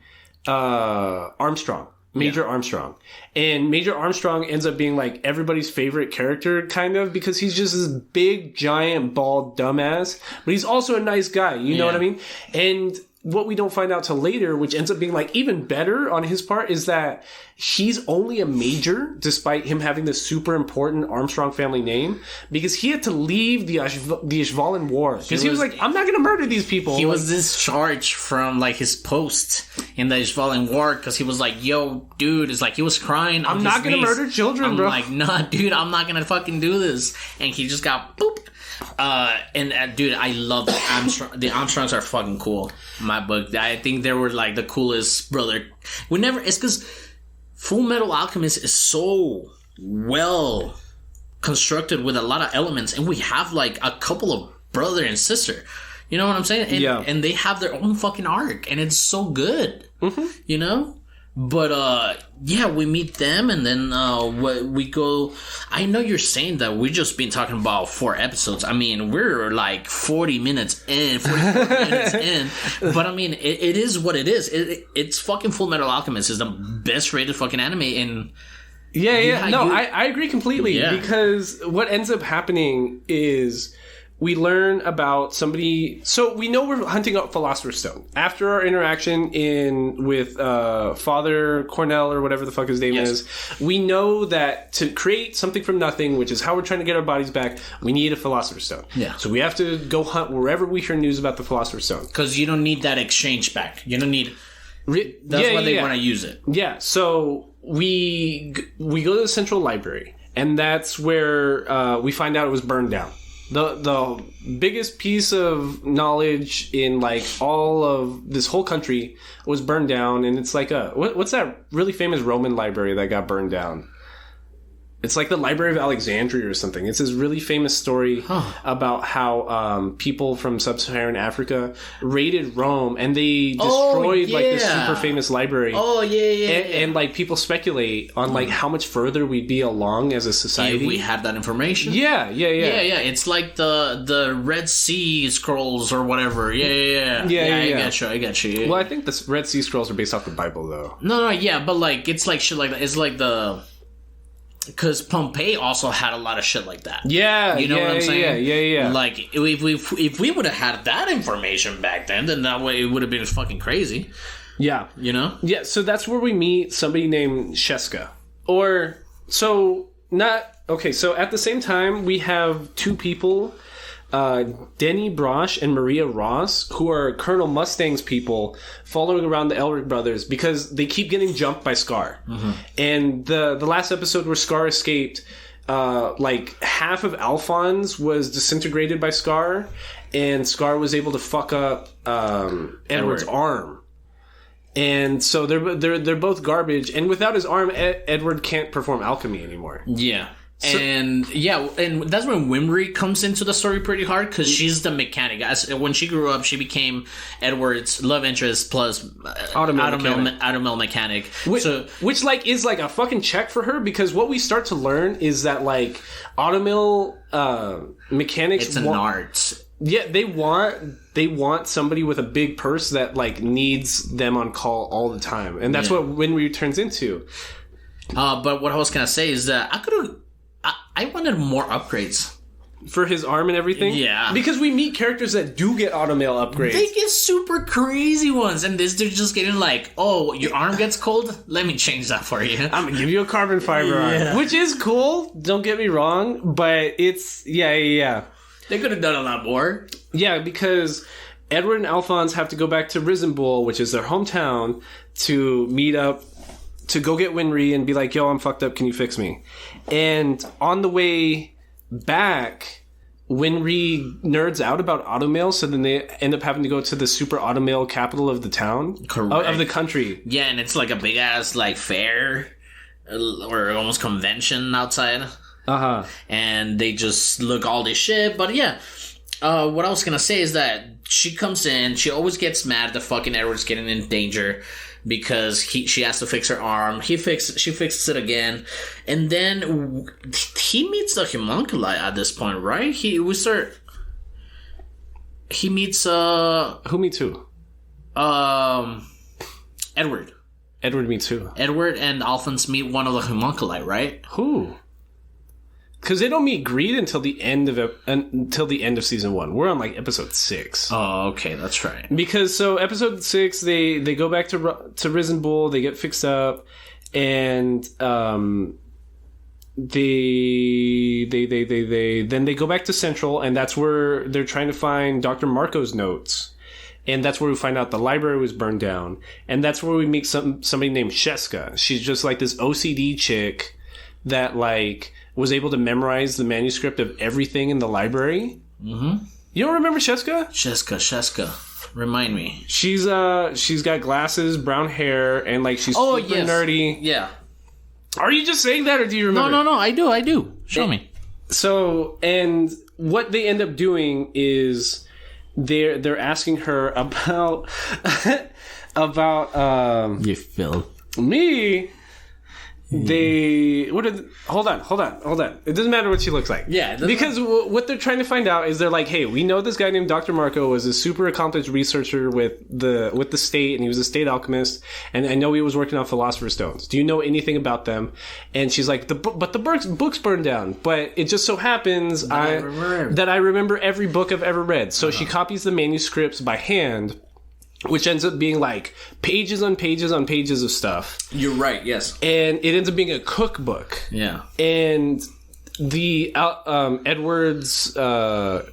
Armstrong. Major Armstrong. And Major Armstrong ends up being like everybody's favorite character, kind of, because he's just this big, giant, bald dumbass, but he's also a nice guy, you know what I mean? And what we don't find out till later, which ends up being like even better on his part, is that he's only a major despite him having this super important Armstrong family name, because he had to leave the Ishvalan War because he was like, I'm not going to murder these people. He was discharged from like his post in the Ishvalan War because he was like, yo, dude, it's like he was crying. I'm not going to murder children, bro. I'm like, nah, dude, I'm not going to fucking do this. And he just got boop. Dude, I love the Armstrong. The Armstrongs are fucking cool. In my book, I think they were like the coolest brother. It's because Fullmetal Alchemist is so well constructed with a lot of elements, and we have like a couple of brother and sister. You know what I'm saying? And they have their own fucking arc, and it's so good. Mm-hmm. You know. But, we meet them, and then, we go... I know you're saying that we've just been talking about 4 episodes. I mean, we're like 40 minutes in, 44 minutes in. But, I mean, it is what it is. It's fucking Fullmetal Alchemist. It's the best rated fucking anime in... I agree completely. Because what ends up happening is... we learn about somebody... So we know we're hunting up Philosopher's Stone. After our interaction with Father Cornell, or whatever the fuck his name is, we know that to create something from nothing, which is how we're trying to get our bodies back, we need a Philosopher's Stone. Yeah. So we have to go hunt wherever we hear news about the Philosopher's Stone. Because you don't need that exchange back. You don't need... That's why they want to use it. Yeah, so we go to the Central Library, and that's where we find out it was burned down. The biggest piece of knowledge in like all of this whole country was burned down, and it's like what's that really famous Roman library that got burned down? It's like the Library of Alexandria or something. It's this really famous story about how people from sub-Saharan Africa raided Rome, and they destroyed like this super famous library. And like people speculate on like how much further we'd be along as a society if we had that information. Yeah. It's like the Red Sea Scrolls or whatever. I get you. Well, I think the Red Sea Scrolls are based off the Bible, though. No, but like it's like shit like that. It's like the... Because Pompeii also had a lot of shit like that. Yeah, you know what I'm saying? Yeah. Like if we would have had that information back then that way it would have been fucking crazy. Yeah, you know. Yeah, so that's where we meet somebody named Sheska. So at the same time we have 2 people, Denny Brosh and Maria Ross, who are Colonel Mustang's people, following around the Elric brothers because they keep getting jumped by Scar. Mm-hmm. And the last episode where Scar escaped, like half of Alphonse was disintegrated by Scar, and Scar was able to fuck up Edward's arm. And so they're both garbage. And without his arm, Edward can't perform alchemy anymore. Yeah. And that's when Wimry comes into the story pretty hard, because she's the mechanic. When she grew up, she became Edward's love interest plus automail mechanic. Which like is like a fucking check for her, because what we start to learn is that like automail mechanics. It's an art. Yeah, they want somebody with a big purse that like needs them on call all the time, and that's what Winry turns into. But what I was gonna say is that I wanted more upgrades for his arm and everything. Yeah, because we meet characters that do get automail upgrades. They get super crazy ones, and they're just getting like, "Oh, your arm gets cold. Let me change that for you. I'm gonna give you a carbon fiber arm," which is cool. Don't get me wrong, but it's yeah. They could have done a lot more. Yeah, because Edward and Alphonse have to go back to Risenbull, which is their hometown, to meet up, to go get Winry and be like, yo, I'm fucked up, can you fix me? And on the way back, Winry nerds out about automail, so then they end up having to go to the super automail capital of the town. Correct. Of the country. Yeah, and it's like a big-ass like fair, or almost convention outside. Uh-huh. And they just look all this shit. But yeah, what I was gonna say is that she comes in, she always gets mad that fucking Edward's getting in danger because she has to fix her arm. She fixes it again, and then he meets the homunculi at this point, right? He meets who meets who? Edward. Edward meets who? Edward and Alphonse meet one of the homunculi, right? Who? because they don't meet Greed until the end of season 1. We're on like episode 6. Oh, okay, that's right. Because so episode 6, they go back to Risen Bull, they get fixed up, and then they go back to Central, and that's where they're trying to find Dr. Marco's notes. And that's where we find out the library was burned down. And that's where we meet somebody named Sheska. She's just like this OCD chick that like was able to memorize the manuscript of everything in the library. Mm-hmm. You don't remember Sheska? Sheska. Remind me. She's got glasses, brown hair, and like she's super nerdy. Yeah. Are you just saying that, or do you remember? No. I do. Show me. So, and what they end up doing is they're asking her about You Phil. me. Hold on. It doesn't matter what she looks like. Yeah. Because what they're trying to find out is they're like, hey, we know this guy named Dr. Marco was a super accomplished researcher with the state, and he was a state alchemist, and I know he was working on Philosopher's Stones. Do you know anything about them? And she's like, but the book's burned down. But it just so happens that I remember every book I've ever read. So she copies the manuscripts by hand, which ends up being like pages on pages on pages of stuff. You're right, yes. And it ends up being a cookbook. Yeah. And the Edward's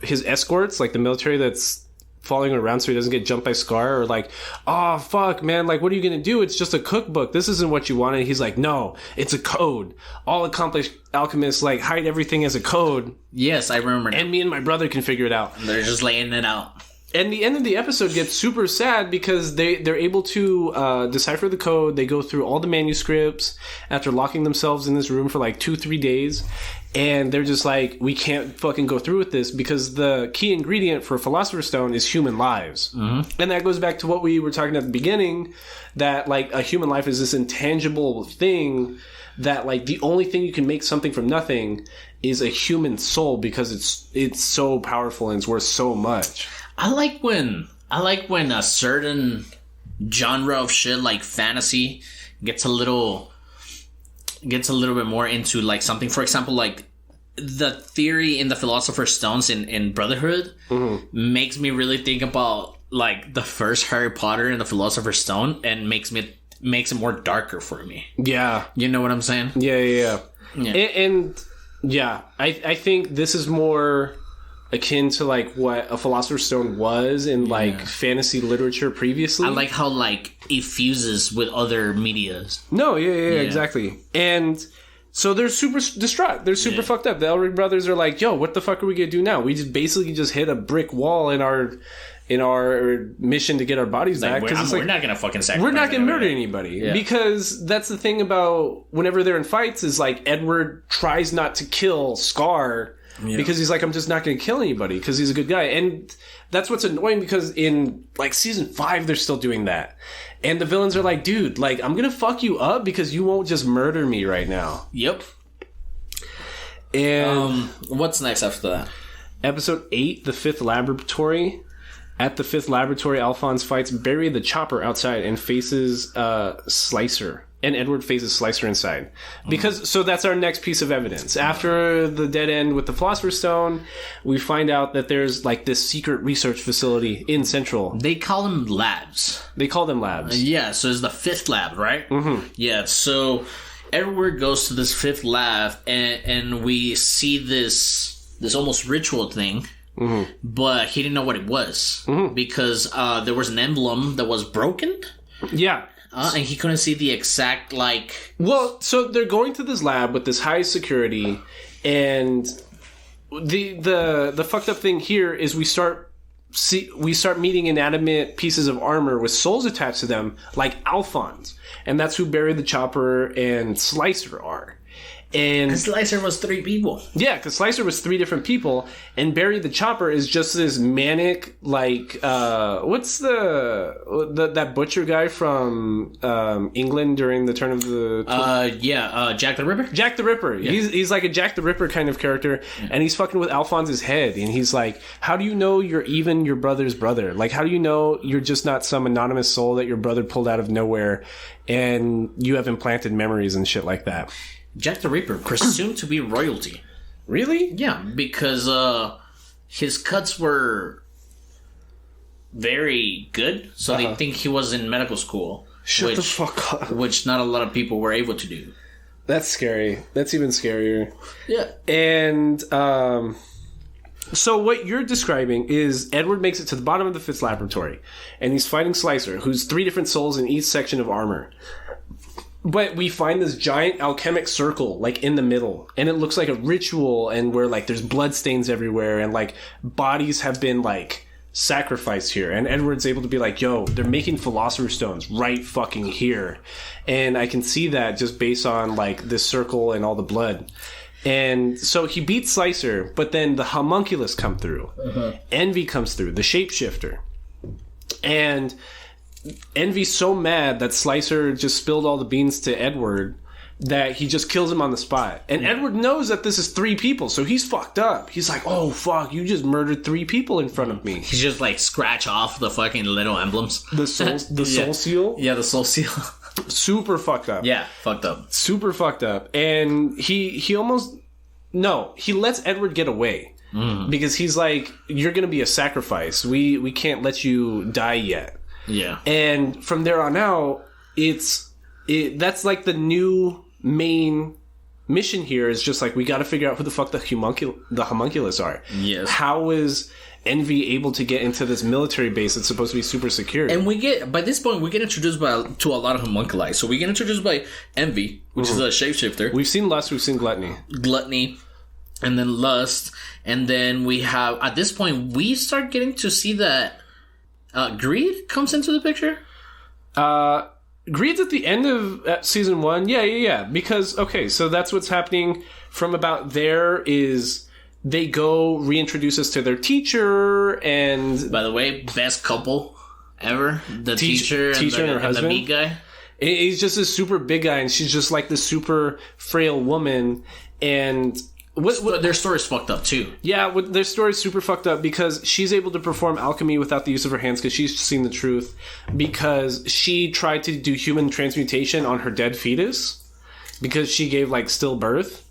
his escorts, like the military that's following him around so he doesn't get jumped by Scar, are like, oh fuck man, like what are you gonna do? It's just a cookbook. This isn't what you wanted. He's like, no, it's a code. All accomplished alchemists like hide everything as a code. Yes, I remember now. And me and my brother can figure it out. They're just laying it out. And the end of the episode gets super sad because they're able to decipher the code. They go through all the manuscripts after locking themselves in this room for like 2-3 days. And they're just like, we can't fucking go through with this because the key ingredient for Philosopher's Stone is human lives. Mm-hmm. And that goes back to what we were talking at the beginning, that like a human life is this intangible thing that like the only thing you can make something from nothing is a human soul because it's so powerful and it's worth so much. I like when a certain genre of shit like fantasy gets a little bit more into like something. For example, like the theory in the Philosopher's Stones in Brotherhood makes me really think about like the first Harry Potter and the Philosopher's Stone, and makes it more darker for me. Yeah, you know what I'm saying? Yeah. And yeah, I think this is more akin to like what a Philosopher's Stone was in like fantasy literature previously. I like how like it fuses with other medias. No, yeah, exactly. And so they're super distraught. They're super fucked up. The Elric brothers are like, yo, what the fuck are we gonna do now? We just basically hit a brick wall in our mission to get our bodies back. Because we're not gonna fucking sacrifice. We're not gonna murder anybody. Because that's the thing about whenever they're in fights is like Edward tries not to kill Scar. Yeah. Because he's like, I'm just not going to kill anybody because he's a good guy. And that's what's annoying because in like season 5, they're still doing that. And the villains are like, dude, like, I'm going to fuck you up because you won't just murder me right now. Yep. And what's next after that? Episode 8, The Fifth Laboratory. At the Fifth Laboratory, Alphonse fights Barry the Chopper outside and faces Slicer. And Edward faces Slicer inside. Because, so that's our next piece of evidence. After the dead end with the Philosopher's Stone, we find out that there's like this secret research facility in Central. They call them labs. Yeah, so it's the 5th lab, right? Mm-hmm. Yeah, so Edward goes to this 5th lab and we see this almost ritual thing. Mm-hmm. But he didn't know what it was. Mm-hmm. Because there was an emblem that was broken. Yeah. And he couldn't see the exact, like... Well, so they're going to this lab with this high security, and the fucked up thing here is we start meeting inanimate pieces of armor with souls attached to them, like Alphonse. And that's who Barry the Chopper and Slicer are. And because Slicer was 3 people. Yeah, because Slicer was 3 different people, and Barry the Chopper is just this manic, like, what's that butcher guy from England during the turn of the... Jack the Ripper? Jack the Ripper. Yeah. He's like a Jack the Ripper kind of character, and he's fucking with Alphonse's head, and he's like, how do you know you're even your brother's brother? Like, how do you know you're just not some anonymous soul that your brother pulled out of nowhere, and you have implanted memories and shit like that? Jack the Ripper, presumed to be royalty. Really? Yeah, because his cuts were very good, so they think he was in medical school. Shut the fuck up. Which not a lot of people were able to do. That's scary. That's even scarier. Yeah. And so what you're describing is Edward makes it to the bottom of the 5th laboratory, and he's fighting Slicer, who's 3 different souls in each section of armor. But we find this giant alchemic circle, like, in the middle, and it looks like a ritual, and where, like, there's bloodstains everywhere, and, like, bodies have been, like, sacrificed here. And Edward's able to be like, yo, they're making Philosopher's Stones right fucking here. And I can see that just based on, like, this circle and all the blood. And so he beats Slicer, but then the homunculus come through. Envy comes through, the shapeshifter. And Envy's so mad that Slicer just spilled all the beans to Edward that he just kills him on the spot. And Edward knows that this is 3 people, so he's fucked up. He's like, oh, fuck, you just murdered 3 people in front of me. He's just, like, scratch off the fucking little emblems. The soul seal? Yeah, the soul seal. Super fucked up. Yeah, fucked up. Super fucked up. And he almost... No, he lets Edward get away. Because he's like, you're going to be a sacrifice. We can't let you die yet. Yeah. And from there on out, that's like the new main mission here is just like, we got to figure out who the fuck the homunculus are. Yes. How is Envy able to get into this military base that's supposed to be super secure? And by this point, we get introduced to a lot of homunculi. So we get introduced by Envy, which is a shapeshifter. We've seen Lust, we've seen Gluttony. And then Lust. And then we have, at this point, we start getting to see that Greed comes into the picture. Greed's at the end of season 1. Yeah. Because, okay, so that's what's happening from about there is they go reintroduce us to their teacher, and... By the way, best couple ever. The teacher and her husband. The meat guy. He's just a super big guy, and she's just like this super frail woman, and... Their story's fucked up, too. Yeah, their story's super fucked up because she's able to perform alchemy without the use of her hands because she's seen the truth. Because she tried to do human transmutation on her dead fetus because she gave, like, stillbirth.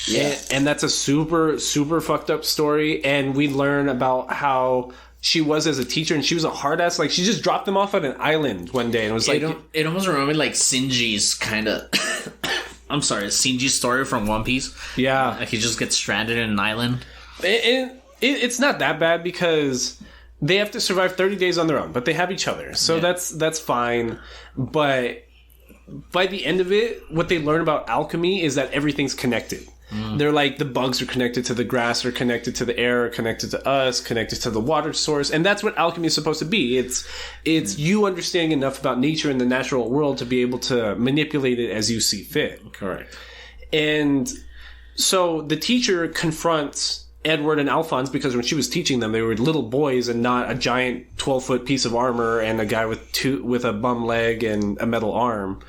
Yeah. And that's a super, super fucked up story. And we learn about how she was as a teacher, and she was a hard ass. Like, she just dropped them off at an island one day and was like... It almost reminded me like Shinji's kind of... I'm sorry, Shinji's story from One Piece. Yeah. Like, he just gets stranded in an island. It's not that bad because they have to survive 30 days on their own, but they have each other. So that's fine. But by the end of it, what they learn about alchemy is that everything's connected. They're like, the bugs are connected to the grass, are connected to the air, are connected to us, connected to the water source. And that's what alchemy is supposed to be. It's you understanding enough about nature and the natural world to be able to manipulate it as you see fit. Correct. And so the teacher confronts Edward and Alphonse because when she was teaching them, they were little boys and not a giant 12-foot piece of armor and a guy with a bum leg and a metal arm.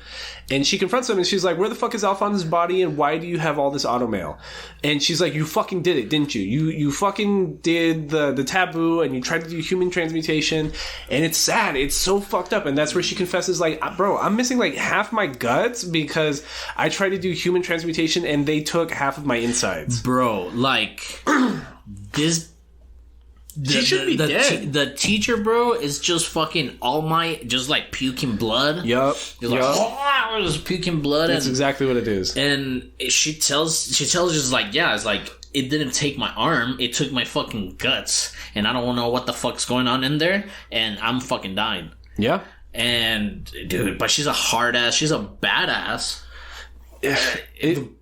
And she confronts them and she's like, where the fuck is Alphonse's body and why do you have all this automail? And she's like, you fucking did it, didn't you? You fucking did the taboo and you tried to do human transmutation, and it's sad. It's so fucked up. And that's where she confesses, like, bro, I'm missing like half my guts because I tried to do human transmutation and they took half of my insides. Bro, like, this... She should be dead. The teacher, bro, is just fucking All Might, just like puking blood. Yup. You're like, oh, just puking blood. That's exactly what it is. And she tells just like, yeah, it's like, it didn't take my arm, it took my fucking guts, and I don't know what the fuck's going on in there, and I'm fucking dying. Yeah. And dude, but she's a hard ass. She's a badass.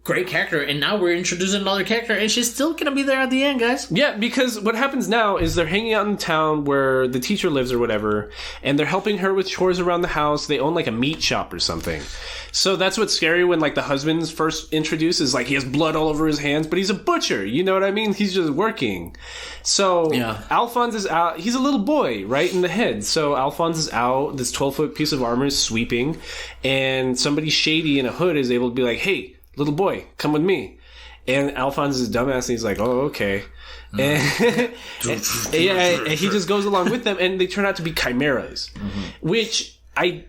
Great character, and now we're introducing another character, and she's still gonna be there at the end, guys. Yeah, because what happens now is they're hanging out in town where the teacher lives or whatever, and they're helping her with chores around the house. They own like a meat shop or something. So that's what's scary when like the husband's first introduced is like he has blood all over his hands, but he's a butcher. You know what I mean? He's just working. So yeah. Alphonse is out. He's a little boy, right, in the head. So Alphonse is out. This 12-foot piece of armor is sweeping, and somebody shady in a hood is able to be like, hey, little boy, come with me. And Alphonse is a dumbass, and he's like, oh, okay. And he just goes along with them, and they turn out to be chimeras, which I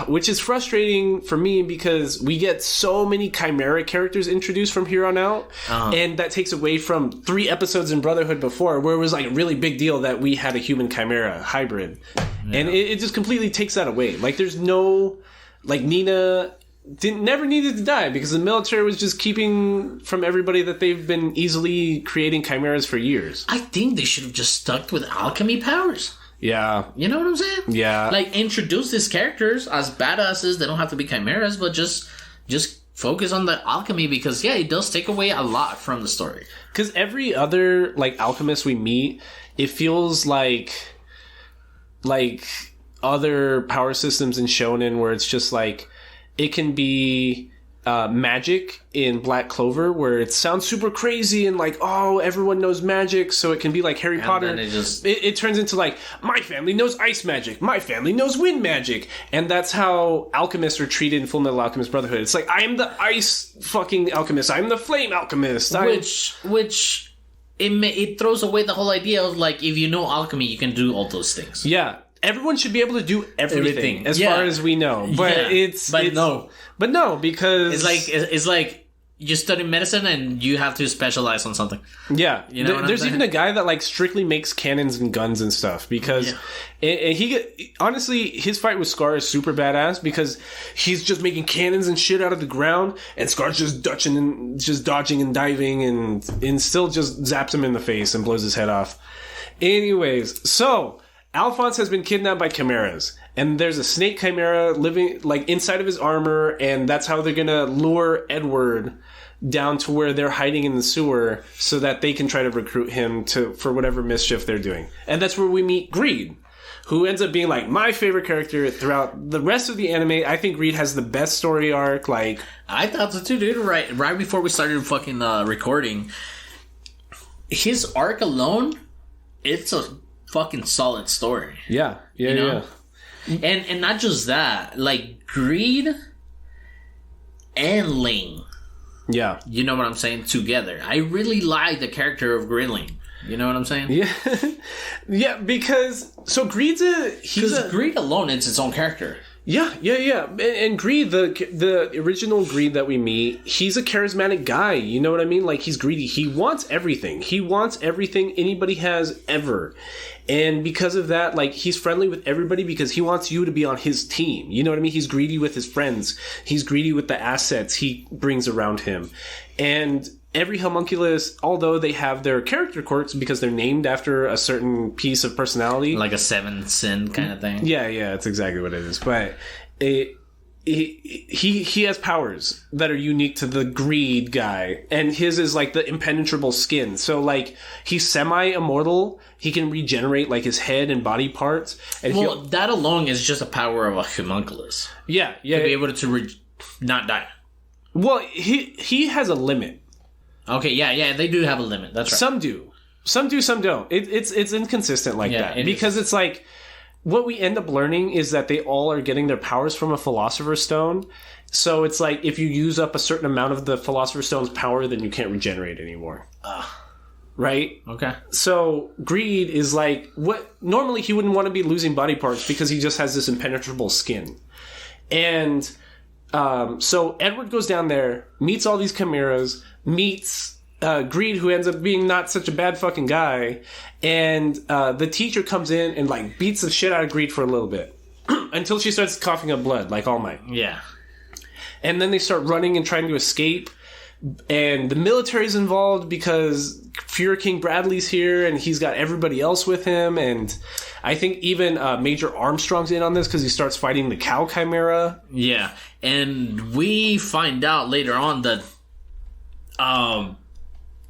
which is frustrating for me because we get so many Chimera characters introduced from here on out, and that takes away from 3 episodes in Brotherhood before, where it was like a really big deal that we had a human Chimera hybrid, and it just completely takes that away. Like, there's no, like, Nina never needed to die because the military was just keeping from everybody that they've been easily creating chimeras for years. I think they should have just stuck with alchemy powers. Yeah. You know what I'm saying? Yeah. Like, introduce these characters as badasses. They don't have to be chimeras, but just focus on the alchemy because, it does take away a lot from the story. Because every other, like, alchemist we meet, it feels like other power systems in Shonen where it's just like, it can be magic in Black Clover, where it sounds super crazy and like, oh, everyone knows magic, so it can be like Harry Potter. Then it turns into like, my family knows ice magic, my family knows wind magic, and that's how alchemists are treated in Fullmetal Alchemist Brotherhood. It's like, I am the ice fucking alchemist, I'm the flame alchemist, which it throws away the whole idea of like, if you know alchemy, you can do all those things. Yeah. Everyone should be able to do everything. As far as we know. But But no, because it's like you study medicine and you have to specialize on something. Yeah. You know there's even a guy that like strictly makes cannons and guns and stuff because honestly, his fight with Scar is super badass because he's just making cannons and shit out of the ground and Scar's just dodging and diving and still just zaps him in the face and blows his head off. Anyways, so Alphonse has been kidnapped by chimeras, and there's a snake chimera living like inside of his armor, and that's how they're gonna lure Edward down to where they're hiding in the sewer so that they can try to recruit him for whatever mischief they're doing. And that's where we meet Greed, who ends up being like my favorite character throughout the rest of the anime. I think Greed has the best story arc. Like, I thought so too, dude. Right before we started fucking recording, his arc alone, it's a fucking solid story. Yeah. And not just that, like Greed and Ling. Yeah. You know what I'm saying? Together. I really like the character of Gridling. You know what I'm saying? Yeah. Yeah, because so Greed's Greed alone is its own character. Yeah. And Greed, the original Greed that we meet, he's a charismatic guy. You know what I mean? Like, he's greedy. He wants everything. He wants everything anybody has ever. And because of that, like, he's friendly with everybody because he wants you to be on his team. You know what I mean? He's greedy with his friends. He's greedy with the assets he brings around him. And every homunculus, although they have their character quirks because they're named after a certain piece of personality. Like a 7 sin kind of thing. Yeah, that's exactly what it is. But he has powers that are unique to the Greed guy. And his is like the impenetrable skin. So, like, he's semi-immortal. He can regenerate, like, his head and body parts. And that alone is just a power of a homunculus. Yeah. To be able to not die. Well, he has a limit. Okay, yeah, they do have a limit. That's right. Some do, some don't. It's inconsistent like that because it's like what we end up learning is that they all are getting their powers from a Philosopher's Stone. So it's like if you use up a certain amount of the Philosopher's Stone's power, then you can't regenerate anymore. Right? Okay. So Greed is like what normally he wouldn't want to be losing body parts because he just has this impenetrable skin, and so Edward goes down there, meets all these chimeras, meets Greed, who ends up being not such a bad fucking guy, and the teacher comes in and like beats the shit out of Greed for a little bit until she starts coughing up blood like All Might. Yeah. And then they start running and trying to escape, and the military's involved because Fuhrer King Bradley's here and he's got everybody else with him, and I think even Major Armstrong's in on this because he starts fighting the cow chimera. Yeah, and we find out later on that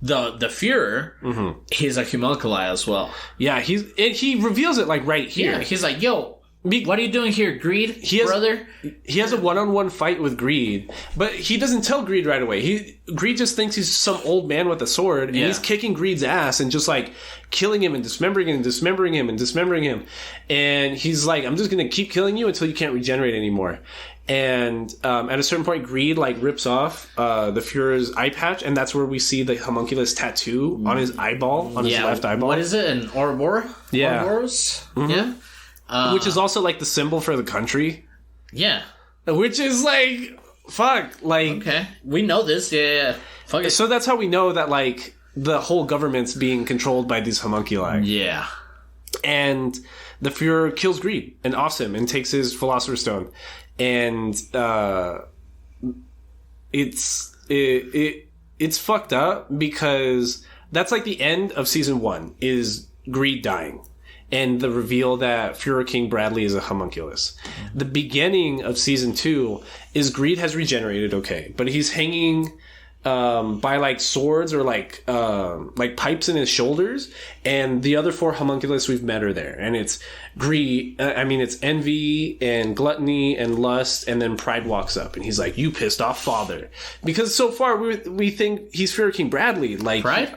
the Fuhrer, he's a homunculi as well. Yeah, he reveals it like right here. Yeah, he's like, yo, what are you doing here, Greed, brother? He has a one-on-one fight with Greed, but he doesn't tell Greed right away. Greed just thinks he's some old man with a sword, and he's kicking Greed's ass and just like killing him and dismembering him and dismembering him and dismembering him. And he's like, I'm just going to keep killing you until you can't regenerate anymore. And at a certain point, Greed like rips off the Fuhrer's eye patch, and that's where we see the homunculus tattoo on his eyeball, on his left eyeball. What is it? An Ouroboros? Yeah. Ouroboros? Yeah. Which is also like the symbol for the country. Yeah. Which is like, fuck, like... Okay. We know this, yeah. Fuck it. So that's how we know that, like, the whole government's being controlled by these homunculi. Yeah. And the Fuhrer kills Greed and offs him and takes his Philosopher's Stone. And it's fucked up because that's like the end of season 1 is Greed dying. And the reveal that Fuhrer King Bradley is a homunculus. The beginning of season 2 is Greed has regenerated okay, but he's hanging by like swords or like pipes in his shoulders, and the other 4 homunculus we've met are there, and it's Greed. It's envy and gluttony and lust, and then Pride walks up and he's like, "You pissed off father," because so far we think he's Fuhrer King Bradley. Like Pride,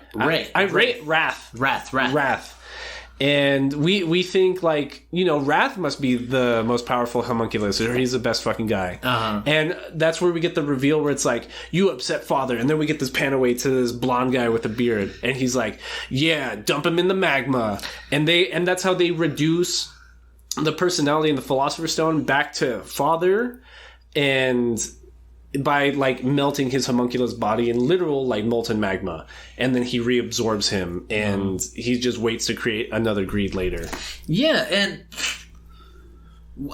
Wrath. And we think, like, you know, Wrath must be the most powerful homunculus, or he's the best fucking guy. Uh-huh. And that's where we get the reveal where it's like, "You upset father," and then we get this pan away to this blonde guy with a beard, and he's like, "Yeah, dump him in the magma." And that's how they reduce the personality in the Philosopher's Stone back to father, and by like melting his homunculus body in literal like molten magma, and then he reabsorbs him, and he just waits to create another Greed later. Yeah, and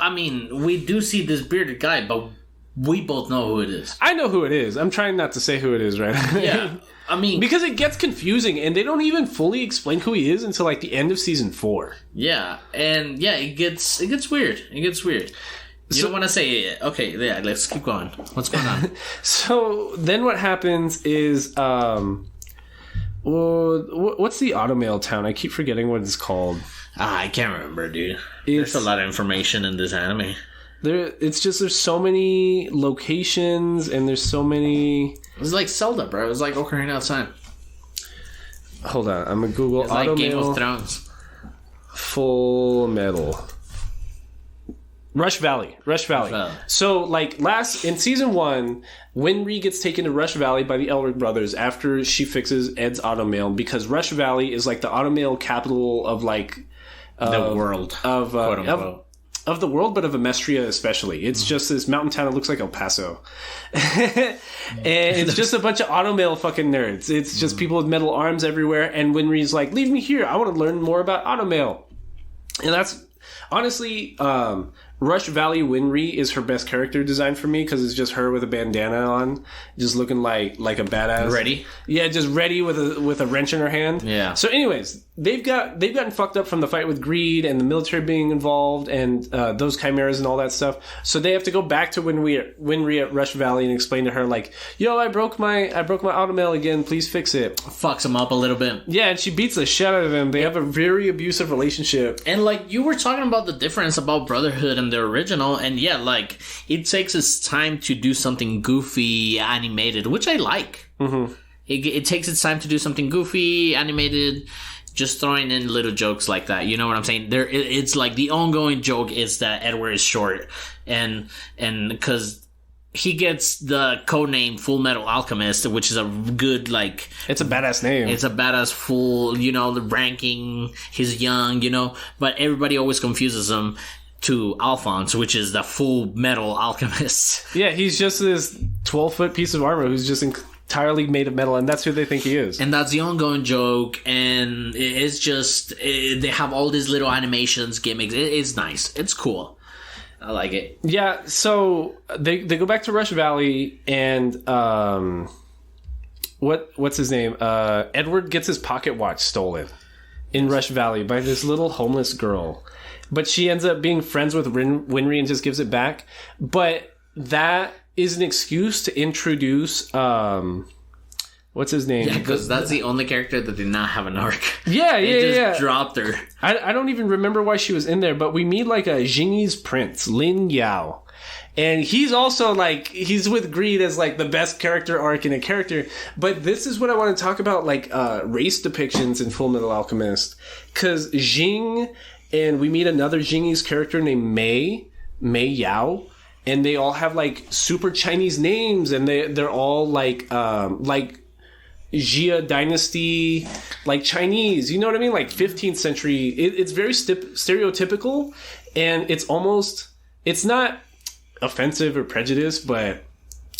I mean, we do see this bearded guy, but we both know who it is. I know who it is. I'm trying not to say who it is, right? Yeah, I mean, because it gets confusing, and they don't even fully explain who he is until like the end of season 4. Yeah, and yeah, it gets weird. It gets weird. You don't want to say it. Okay, yeah, let's keep going. What's going on? So then what happens is, what's the automail town? I keep forgetting what it's called. I can't remember, dude. There's a lot of information in this anime. There's so many locations, and there's so many... It's like Zelda, bro. It was like Ocarina of Time. Hold on, I'm gonna Google it's like automail. Game of Thrones. Fullmetal. Rush Valley. So, like, in season 1, Winry gets taken to Rush Valley by the Elric brothers after she fixes Ed's automail, because Rush Valley is, like, the automail capital of, like... the world. Of the world, but of Amestria especially. It's just this mountain town that looks like El Paso. And it's just a bunch of automail fucking nerds. It's just people with metal arms everywhere, and Winry's like, "Leave me here, I want to learn more about automail." And that's... Honestly, Rush Valley Winry is her best character design for me, because it's just her with a bandana on, just looking like a badass. Ready? Yeah, just ready with a wrench in her hand. Yeah. So anyways, they've gotten fucked up from the fight with Greed and the military being involved and those chimeras and all that stuff. So they have to go back to Winry at Rush Valley and explain to her, like, "Yo, I broke my automail again, please fix it." Fucks him up a little bit. Yeah, and she beats the shit out of him. They have a very abusive relationship. And like you were talking about the difference about Brotherhood and the original, and yeah, like it takes its time to do something goofy animated, which I like. Mm-hmm. It takes its time to do something goofy animated, just throwing in little jokes like that. You know what I'm saying? It's like the ongoing joke is that Edward is short, and because he gets the codename Fullmetal Alchemist, which is a good, like... It's a badass name. It's a badass full, you know, the ranking, he's young, you know, but everybody always confuses him to Alphonse, which is the Full Metal Alchemist. Yeah, he's just this 12-foot piece of armor who's just entirely made of metal, and that's who they think he is. And that's the ongoing joke, and it's just... they have all these little animations, gimmicks. It's nice. It's cool. I like it. Yeah, so they go back to Rush Valley, and what's his name? Edward gets his pocket watch stolen in Rush Valley by this little homeless girl. But she ends up being friends with Winry and just gives it back. But that is an excuse to introduce what's his name? Yeah, because that's the only character that did not have an arc. Yeah, they just dropped her. I don't even remember why she was in there, but we meet like a Jingyi's prince, Lin Yao. And he's also like, he's with Greed as like the best character arc in a character. But this is what I want to talk about, like race depictions in Fullmetal Alchemist. Because Jing, and we meet another Jingyi's character named Mei Yao. And they all have like super Chinese names, and they're all like Jia dynasty, like Chinese, you know what I mean? Like 15th century. It's very stereotypical, and it's not offensive or prejudiced, but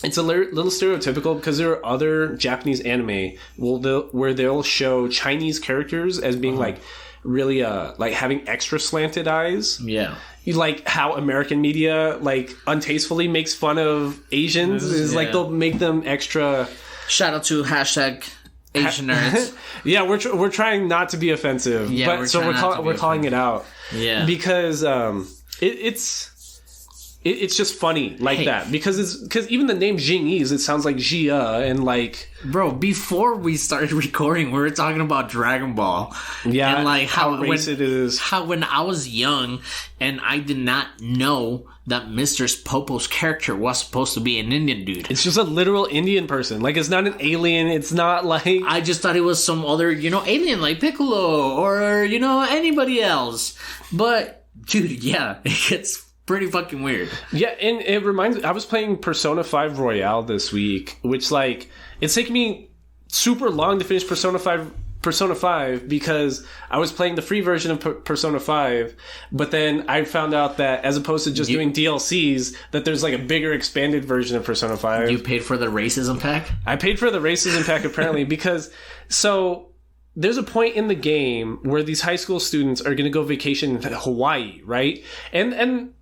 it's a little stereotypical because there are other Japanese anime where they'll show Chinese characters as being like really like having extra slanted eyes. Yeah. Like how American media like untastefully makes fun of Asians is like they'll make them extra. Shout out to hashtag Asian nerds. Yeah, we're trying not to be offensive, Yeah, but we're calling it out. Yeah, because it's just funny like that because even the name Jingese, it sounds like Jia and like. Bro, before we started recording, we were talking about Dragon Ball. Yeah, and like how racist it is. How when I was young and I did not know that Mr. Popo's character was supposed to be an Indian dude. It's just a literal Indian person. Like, it's not an alien. It's not like... I just thought it was some other, alien like Piccolo or, anybody else. But, dude, yeah, it gets pretty fucking weird. Yeah, and it reminds me... I was playing Persona 5 Royale this week, which, like... It's taken me super long to finish Persona 5 because I was playing the free version of Persona 5, but then I found out that as opposed to just doing DLCs, that there's like a bigger expanded version of Persona 5. You paid for the racism pack? I paid for the racism pack apparently because there's a point in the game where these high school students are going to go vacation to Hawaii, right? And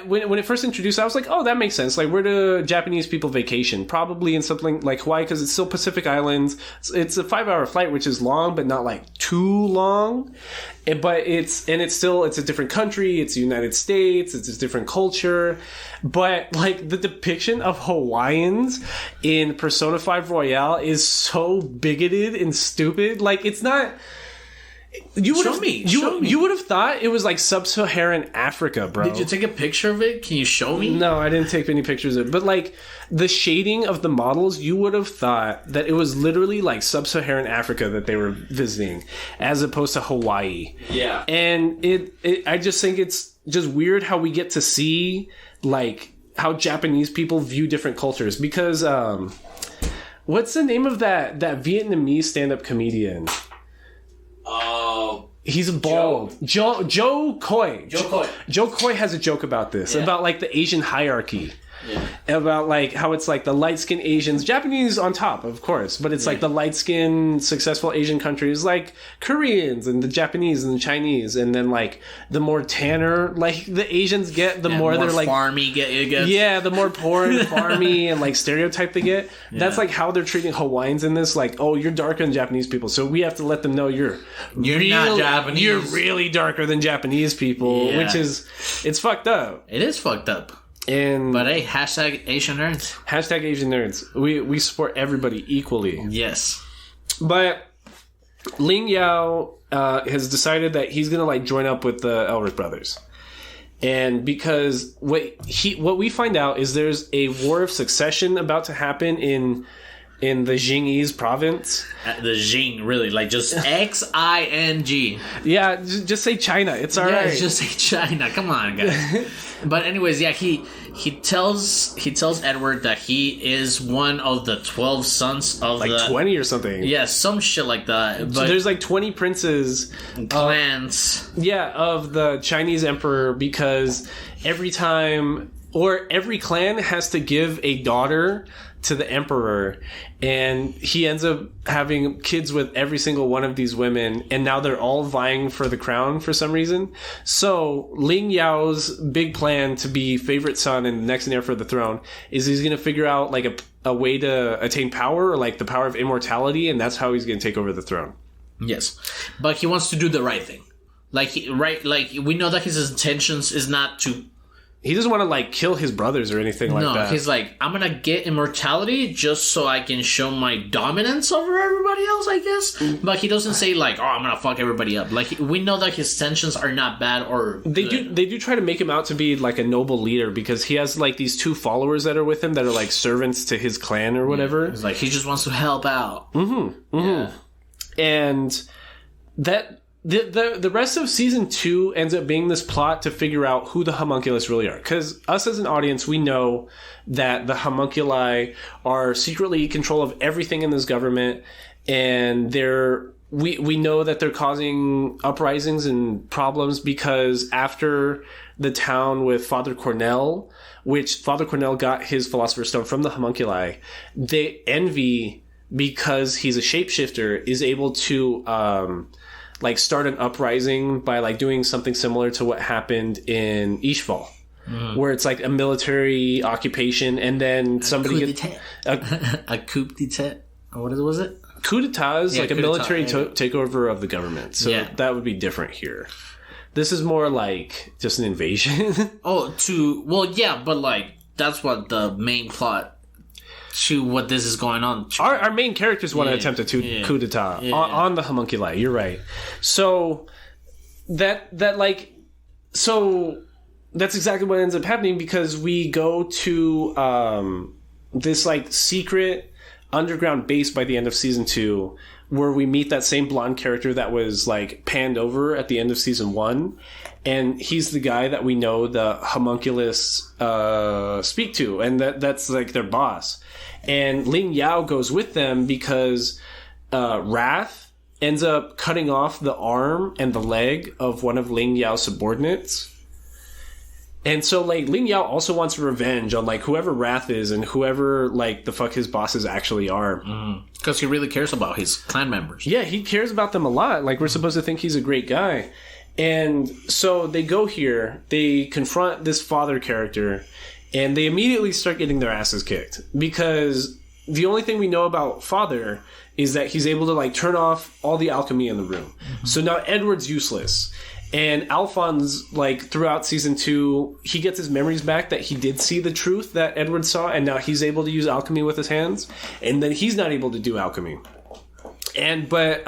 when it first introduced, I was like, oh, that makes sense. Like, where do Japanese people vacation? Probably in something like Hawaii, because it's still Pacific Islands. It's a 5-hour flight, which is long, but not like too long. But it's a different country. It's the United States. It's a different culture. But like the depiction of Hawaiians in Persona 5 Royale is so bigoted and stupid. Like, it's not... You would have thought it was like sub-Saharan Africa, bro. Did you take a picture of it? Can you show me? No, I didn't take any pictures of it. But like the shading of the models, you would have thought that it was literally like sub-Saharan Africa that they were visiting, as opposed to Hawaii. Yeah. And I just think it's just weird how we get to see like how Japanese people view different cultures. Because what's the name of that Vietnamese stand-up comedian? He's bald. Joe Coy. Joe Coy has a joke about this, about like the Asian hierarchy. Yeah. About like how it's like the light-skinned Asians, Japanese on top, of course, but it's like the light-skinned successful Asian countries like Koreans and the Japanese and the Chinese, and then like the more tanner like the Asians get, the more they're like farmy get. Yeah, the more poor and farmy and like stereotype they get. Yeah. That's like how they're treating Hawaiians in this. Like, oh, you're darker than Japanese people, so we have to let them know you're not Japanese. You're really darker than Japanese people, which is it's fucked up. It is fucked up. But hey, hashtag Asian nerds. Hashtag Asian nerds. We support everybody equally. Yes. But Ling Yao has decided that he's gonna like join up with the Elric brothers. And because what we find out is there's a war of succession about to happen in the Jingese province. The Jing, really, like just Xing. Yeah, just say China. It's all right. Just say China. Come on, guys. But anyways, yeah, he tells Edward that he is one of the 12 sons of like 20 or something. Yeah, some shit like that. But so there's like 20 princes, clans. Of the Chinese emperor, because every clan has to give a daughter to the emperor, and he ends up having kids with every single one of these women, and now they're all vying for the crown for some reason. So Ling Yao's big plan to be favorite son and next in heir for the throne is he's going to figure out like a way to attain power, or like the power of immortality, and that's how he's going to take over the throne. Yes, but he wants to do the right thing. Like we know that his intentions is not to. He doesn't want to like kill his brothers or anything like that. No, he's like, I'm gonna get immortality just so I can show my dominance over everybody else, I guess. But he doesn't say like, oh, I'm gonna fuck everybody up. Like, we know that his intentions are not bad or good. They do try to make him out to be like a noble leader, because he has like these 2 followers that are with him that are like servants to his clan or whatever. Yeah. He's like, he just wants to help out. Yeah. And that. The rest of season 2 ends up being this plot to figure out who the homunculus really are. Because us as an audience, we know that the homunculi are secretly in control of everything in this government, and we know that they're causing uprisings and problems because after the town with Father Cornell which Father Cornell got his Philosopher's Stone from the homunculi, they envy because he's a shapeshifter, is able to like start an uprising by like doing something similar to what happened in Ishval. Where it's like a military occupation, and then somebody gets a coup d'etat. What was it? Coup d'etat is like a military takeover of the government. So that would be different here. This is more like just an invasion. But like that's what the main plot to what this is going on. Our main characters want to attempt a coup d'etat on the homunculi. You're right. So that's exactly what ends up happening, because we go to this like secret underground base by the end of season 2, where we meet that same blonde character that was like panned over at the end of season 1, and he's the guy that we know the homunculus speak to, and that's like their boss. And Ling Yao goes with them because Wrath ends up cutting off the arm and the leg of one of Ling Yao's subordinates. And so, like, Ling Yao also wants revenge on, like, whoever Wrath is and whoever, like, the fuck his bosses actually are. Because he really cares about his clan members. Yeah, he cares about them a lot. Like, we're supposed to think he's a great guy. And so they go here, they confront this father character, and they immediately start getting their asses kicked. Because the only thing we know about Father is that he's able to, like, turn off all the alchemy in the room. So now Edward's useless. And Alphonse, like, throughout season 2, he gets his memories back that he did see the truth that Edward saw, and now he's able to use alchemy with his hands, and then he's not able to do alchemy. But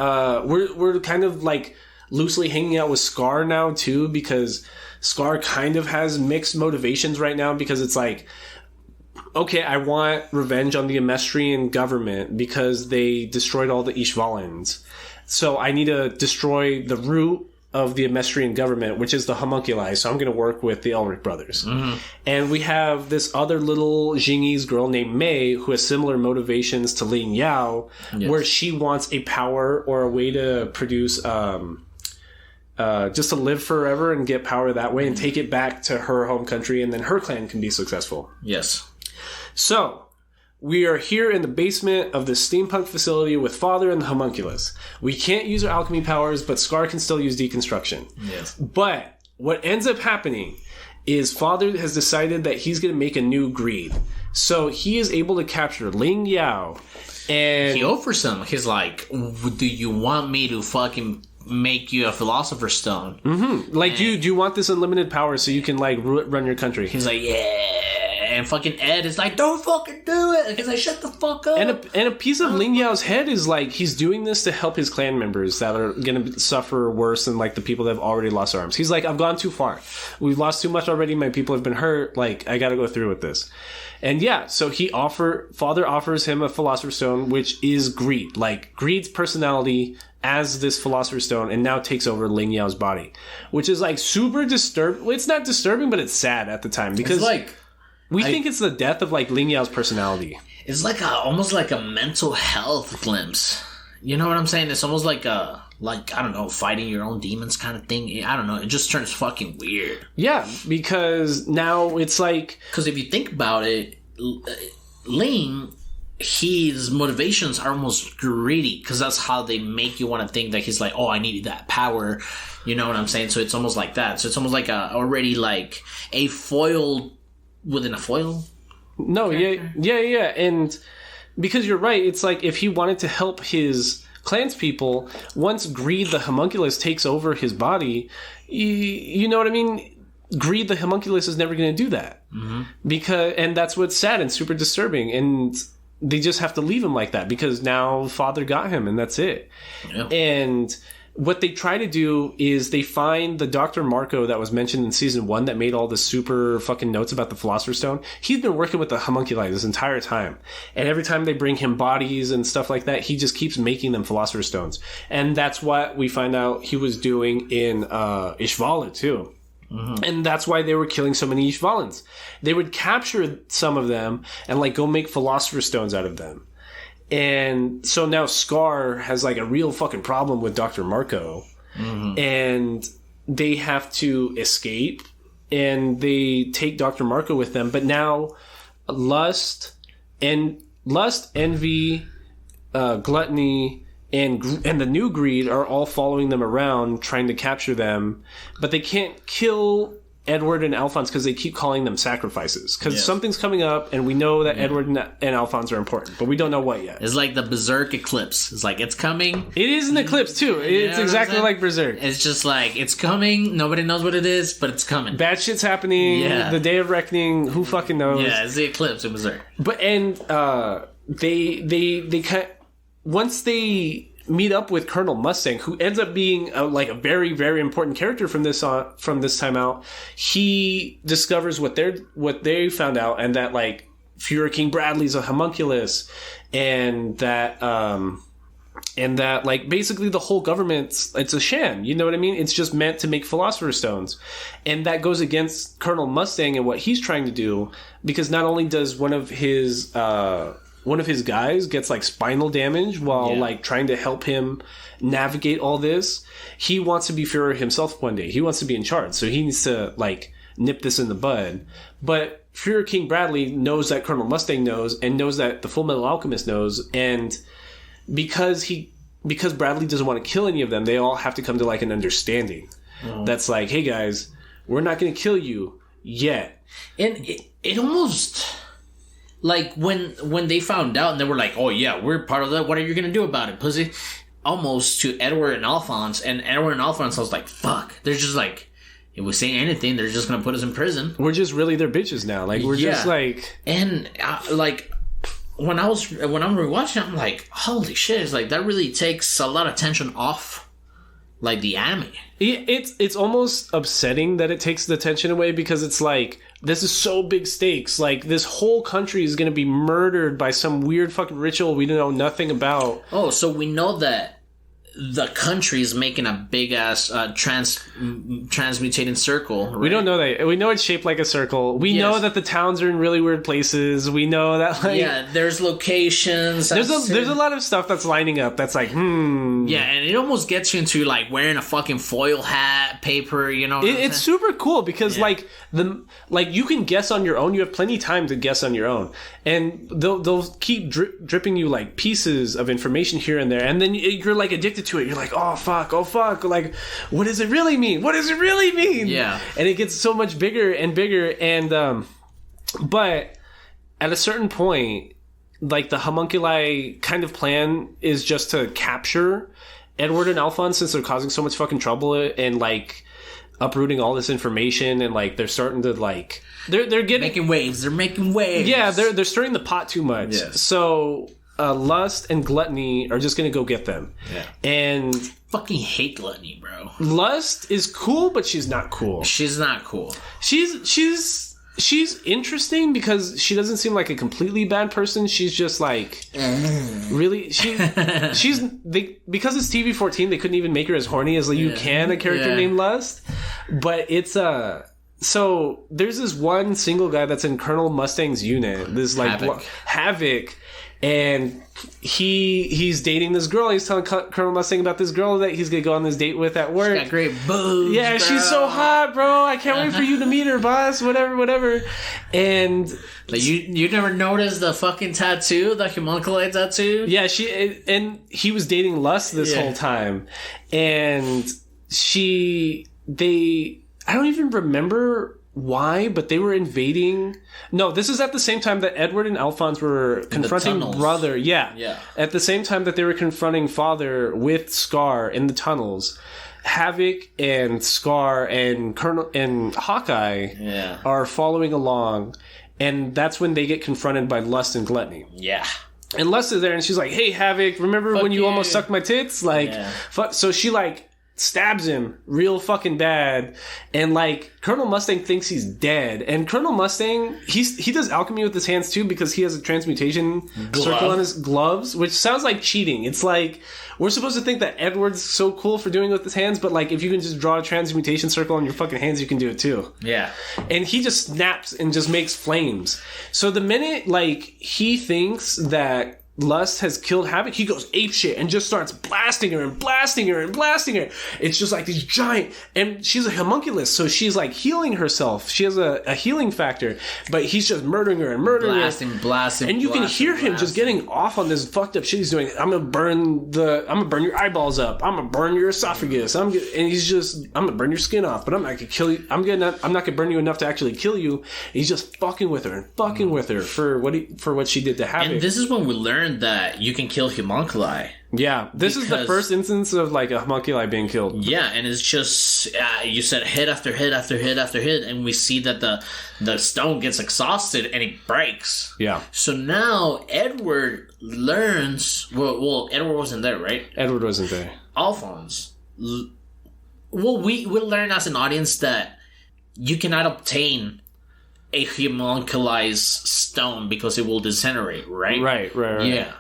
we're kind of, like, loosely hanging out with Scar now, too, because Scar kind of has mixed motivations right now, because it's like, okay, I want revenge on the Amestrian government because they destroyed all the Ishvalans. So I need to destroy the root of the Amestrian government, which is the homunculi. So I'm going to work with the Elric brothers. And we have this other little Jingese girl named Mei who has similar motivations to Ling Yao, where she wants a power or a way to produce just to live forever and get power that way and take it back to her home country, and then her clan can be successful. Yes. So we are here in the basement of this steampunk facility with Father and the homunculus. We can't use our alchemy powers, but Scar can still use deconstruction. Yes. But what ends up happening is Father has decided that he's going to make a new greed. So he is able to capture Ling Yao. And he offers him. He's like, do you want me to fucking make you a Philosopher's Stone? Like, do you want this unlimited power so you can, like, run your country? He's like, yeah. And fucking Ed is like, don't fucking do it. He's like, shut the fuck up. And a piece of Ling Yao's head is like, he's doing this to help his clan members that are going to suffer worse than, like, the people that have already lost arms. He's like, I've gone too far. We've lost too much already. My people have been hurt. Like, I got to go through with this. And yeah, so Father offers him a Philosopher's Stone, which is Greed. Like, Greed's personality as this Philosopher's Stone, and now takes over Ling Yao's body. Which is, like, super disturbing. Well, it's not disturbing, but it's sad at the time. Because, it's like, we think it's the death of, like, Ling Yao's personality. It's like almost like a mental health glimpse. You know what I'm saying? It's almost like I don't know, fighting your own demons kind of thing. I don't know. It just turns fucking weird. Yeah, because now it's like... Because if you think about it, Ling, his motivations are almost greedy, because that's how they make you want to think that he's like, oh, I needed that power. You know what I'm saying? So it's almost like that. So it's almost like already like a foil within a foil. No, yeah. And because you're right, it's like if he wanted to help his clanspeople, once Greed the homunculus takes over his body, you know what I mean? Greed the homunculus is never going to do that. And that's what's sad and super disturbing. And they just have to leave him like that because now Father got him and that's it. Yeah. And what they try to do is they find the Dr. Marco that was mentioned in season 1 that made all the super fucking notes about the Philosopher's Stone. He's been working with the homunculi this entire time. And every time they bring him bodies and stuff like that, he just keeps making them Philosopher's Stones. And that's what we find out he was doing in Ishvala too. And that's why they were killing so many Ishvalans. They would capture some of them and like go make Philosopher's Stones out of them. And so now Scar has like a real fucking problem with Dr. Marco. And they have to escape and they take Dr. Marco with them. But now Lust, Envy, Gluttony, and the new Greed are all following them around, trying to capture them. But they can't kill Edward and Alphonse because they keep calling them sacrifices. Because something's coming up, and we know that Edward and Alphonse are important, but we don't know what yet. It's like the Berserk eclipse. It's like, it's coming. It is an eclipse, too. It's exactly like Berserk. It's just like, it's coming. Nobody knows what it is, but it's coming. Bad shit's happening. Yeah. The Day of Reckoning. Who fucking knows? Yeah, it's the eclipse in Berserk. But, and they kind of, once they meet up with Colonel Mustang, who ends up being a very, very important character from this time out. He discovers what they found out, and that like Fuhrer King Bradley's a homunculus, and that like basically the whole government's, it's a sham. You know what I mean? It's just meant to make Philosopher's Stones, and that goes against Colonel Mustang and what he's trying to do, because not only does one of his guys gets like spinal damage while like trying to help him navigate all this. He wants to be Führer himself one day. He wants to be in charge. So he needs to like nip this in the bud. But Führer King Bradley knows that Colonel Mustang knows, and knows that the Fullmetal Alchemist knows. And because Bradley doesn't want to kill any of them, they all have to come to like an understanding. That's like, hey guys, we're not going to kill you yet. And it almost... like, when they found out and they were like, oh yeah, we're part of that, what are you gonna do about it, pussy? Almost to Edward and Alphonse, and Edward and Alphonse, I was like, fuck. They're just like, if we say anything, they're just gonna put us in prison. We're just really their bitches now. Like, we're just like... And, like, when I'm rewatching, I'm like, holy shit, it's like, that really takes a lot of tension off, like, the anime. It's almost upsetting that it takes the tension away, because it's like, this is so big stakes. Like, this whole country is going to be murdered by some weird fucking ritual we know nothing about. Oh, so we know that the country is making a big ass transmutating circle. Right? We don't know that. We know it's shaped like a circle. We know that the towns are in really weird places. We know that like there's locations. There's a lot of stuff that's lining up. That's like Yeah, and it almost gets you into like wearing a fucking foil hat, paper. You know, it's super cool because like you can guess on your own. You have plenty of time to guess on your own, and they'll keep dripping you like pieces of information here and there, and then you're like addicted to it. You're like, oh fuck, like, what does it really mean? What does it really mean? Yeah. And it gets so much bigger and bigger, and but at a certain point, like, the homunculi kind of plan is just to capture Edward and Alphonse, since they're causing so much fucking trouble and like uprooting all this information, and like they're starting to like they're getting making waves. They're making waves. Yeah, they're stirring the pot too much. Yes. So Lust and Gluttony are just gonna go get them. Yeah. And fucking hate Gluttony, bro. Lust is cool, but she's not cool. She's not cool. She's interesting because she doesn't seem like a completely bad person. She's just like really because it's TV-14, they couldn't even make her as horny as a character named Lust. But it's so there's this one single guy that's in Colonel Mustang's unit, this like Havoc, and he's dating this girl. He's telling Colonel Mustang about this girl that he's gonna go on this date with at work. She's got great boobs. Yeah, bro. She's so hot, bro. I can't wait for you to meet her, boss. Whatever. And like, you never noticed the fucking tattoo, the homunculate tattoo? Yeah, he was dating Lust this whole time, and I don't even remember why, but they were invading. No, this is at the same time that Edward and Alphonse were confronting Brother. Yeah. At the same time that they were confronting Father with Scar in the tunnels, Havoc and Scar and Colonel and Hawkeye are following along, and that's when they get confronted by Lust and Gluttony. Yeah. And Lust is there, and she's like, "Hey, Havoc, remember when you almost sucked my tits?" Like, fuck. So she like stabs him real fucking bad, and like Colonel Mustang thinks he's dead, and Colonel Mustang he does alchemy with his hands too, because he has a transmutation circle on his gloves, which sounds like cheating. It's like, we're supposed to think that Edward's so cool for doing it with his hands, but like, if you can just draw a transmutation circle on your fucking hands, you can do it too. Yeah. And he just snaps and just makes flames. So the minute like he thinks that Lust has killed Havoc, he goes apeshit and just starts blasting her and blasting her and blasting her. It's just like these giant, and she's a homunculus, so she's like healing herself. She has a healing factor, but he's just murdering her and murdering her. Blasting, and you can hear him just getting off on this fucked up shit he's doing. I'm gonna burn your eyeballs up. I'm gonna burn your esophagus. And he's just, I'm gonna burn your skin off, but I'm not gonna kill you. I'm not gonna burn you enough to actually kill you. He's just fucking with her and fucking with her for what she did to Havoc. And this is when we learned that you can kill homunculi. Yeah, this is the first instance of like a homunculi being killed. Yeah, and it's just you said hit after hit after hit after hit, and we see that the stone gets exhausted and it breaks. Yeah. So now Edward learns. Well, Edward wasn't there, right? Edward wasn't there. Alphonse. Well, we learn as an audience that you cannot obtain a homunculized stone because it will disintegrate, right? Right. Yeah.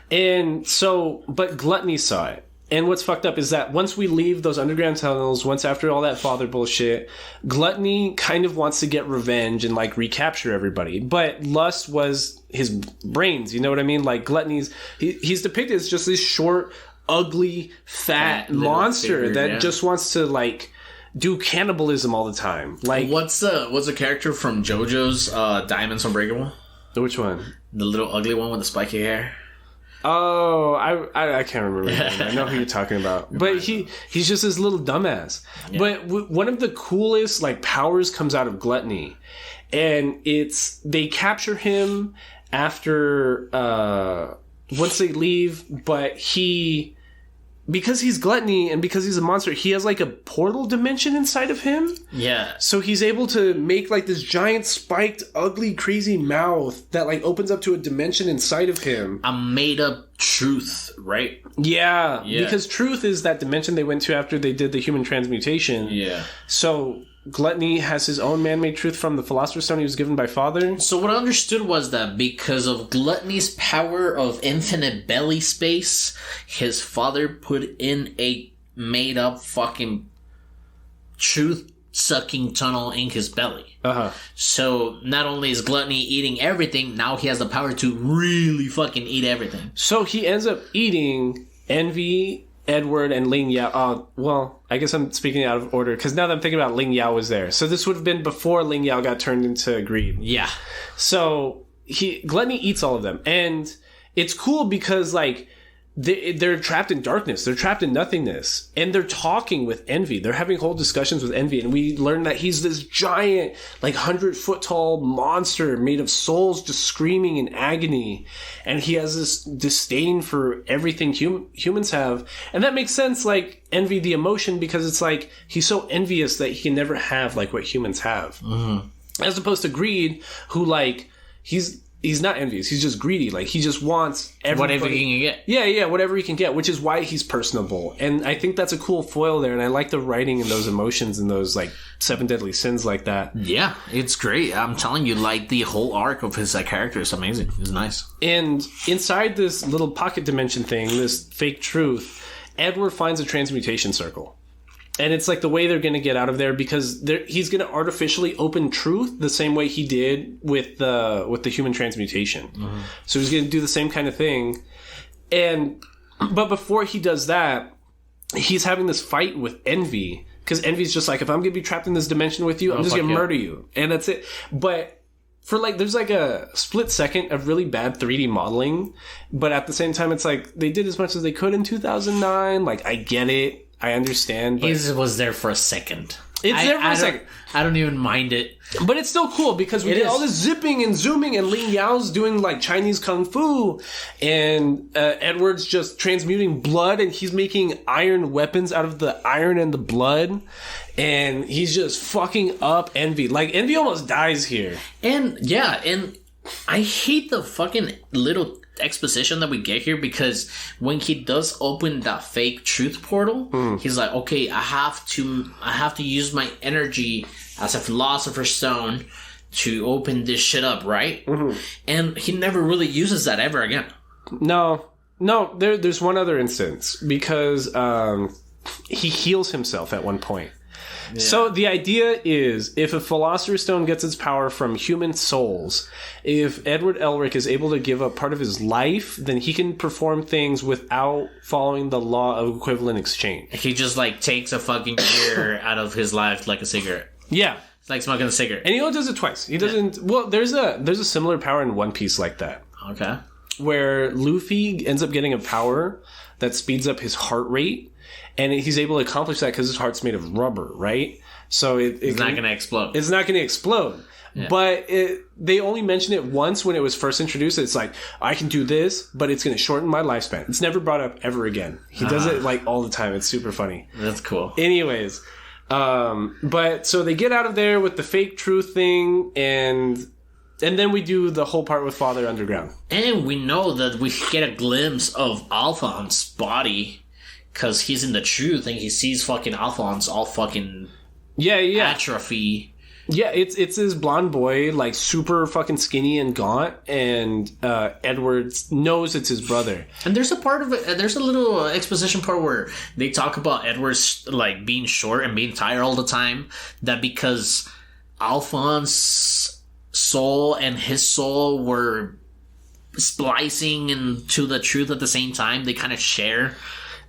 And so, but Gluttony saw it. And what's fucked up is that once we leave those underground tunnels, once after all that father bullshit, Gluttony kind of wants to get revenge and like recapture everybody. But Lust was his brains, you know what I mean? Like Gluttony's, he's depicted as just this short, ugly, fat monster figure, that just wants to like do cannibalism all the time. Like what's the character from JoJo's Diamonds Unbreakable? Which one? The little ugly one with the spiky hair. Oh, I can't remember. I know who you're talking about, but he's just this little dumbass. Yeah. But one of the coolest like powers comes out of Gluttony, and it's they capture him after once they leave, but because he's Gluttony and because he's a monster, he has like a portal dimension inside of him. Yeah. So he's able to make like this giant spiked, ugly, crazy mouth that like opens up to a dimension inside of him. A made up truth, right? Yeah. Because truth is that dimension they went to after they did the human transmutation. Yeah. So Gluttony has his own man-made truth from the Philosopher's Stone he was given by Father. So what I understood was that because of Gluttony's power of infinite belly space, his father put in a made-up fucking truth-sucking tunnel in his belly. Uh-huh. So not only is Gluttony eating everything, now he has the power to really fucking eat everything. So he ends up eating Envy, Edward, and Ling Yao. Well, I guess I'm speaking out of order because now that I'm thinking about Ling Yao was there. So this would have been before Ling Yao got turned into greed. Yeah. So Gluttony eats all of them. And it's cool because like they're trapped in darkness. They're trapped in nothingness. And they're talking with Envy. They're having whole discussions with Envy. And we learn that he's this giant, like 100-foot tall monster made of souls just screaming in agony. And he has this disdain for everything humans have. And that makes sense, like Envy, the emotion, because it's like he's so envious that he can never have like what humans have. Mm-hmm. As opposed to Greed, who like, He's not envious. He's just greedy. Like, he just wants everybody. Whatever he can get. Yeah, whatever he can get, which is why he's personable. And I think that's a cool foil there, and I like the writing and those emotions and those, like, 7 deadly sins like that. Yeah, it's great. I'm telling you, like, the whole arc of his character is amazing. It's nice. And inside this little pocket dimension thing, this fake truth, Edward finds a transmutation circle. And it's like the way they're going to get out of there because he's going to artificially open truth the same way he did with the human transmutation. Mm-hmm. So he's going to do the same kind of thing. But before he does that, he's having this fight with Envy because Envy's just like, if I'm going to be trapped in this dimension with you, I'm just going to murder you. And that's it. But for like, there's like a split second of really bad 3D modeling. But at the same time, it's like they did as much as they could in 2009. Like, I get it. I understand. But he was there for a second. It's there for a second. I don't even mind it. But it's still cool because we did all this zipping and zooming and Ling Yao's doing like Chinese Kung Fu and Edward's just transmuting blood and he's making iron weapons out of the iron and the blood and he's just fucking up Envy. Like Envy almost dies here. And yeah, and I hate the fucking little exposition that we get here because when he does open that fake truth portal, he's like, okay, I have to use my energy as a philosopher's stone to open this shit up, right? Mm-hmm. And he never really uses that ever again. No, there's one other instance because he heals himself at one point. So the idea is, if a Philosopher's Stone gets its power from human souls, if Edward Elric is able to give up part of his life, then he can perform things without following the law of equivalent exchange. He just, like, takes a fucking year out of his life like a cigarette. Yeah. It's like smoking a cigarette. And he only does it twice. He doesn't... Well, there's a similar power in One Piece like that. Okay. Where Luffy ends up getting a power that speeds up his heart rate, and he's able to accomplish that because his heart's made of rubber, right? So it's not going to explode. It's not going to explode. Yeah. But they only mention it once when it was first introduced. It's like, I can do this, but it's going to shorten my lifespan. It's never brought up ever again. He does it like all the time. It's super funny. That's cool. Anyways, but so they get out of there with the fake truth thing, and then we do the whole part with Father Underground. And we know that we get a glimpse of Alphonse's body, because he's in the truth, and he sees fucking Alphonse all fucking atrophy. Yeah, it's this blonde boy, like, super fucking skinny and gaunt, and Edward knows it's his brother. And there's a part of it, there's a little exposition part where they talk about Edward's, like, being short and being tired all the time, that because Alphonse... soul and his soul were splicing into the truth at the same time. They kind of share.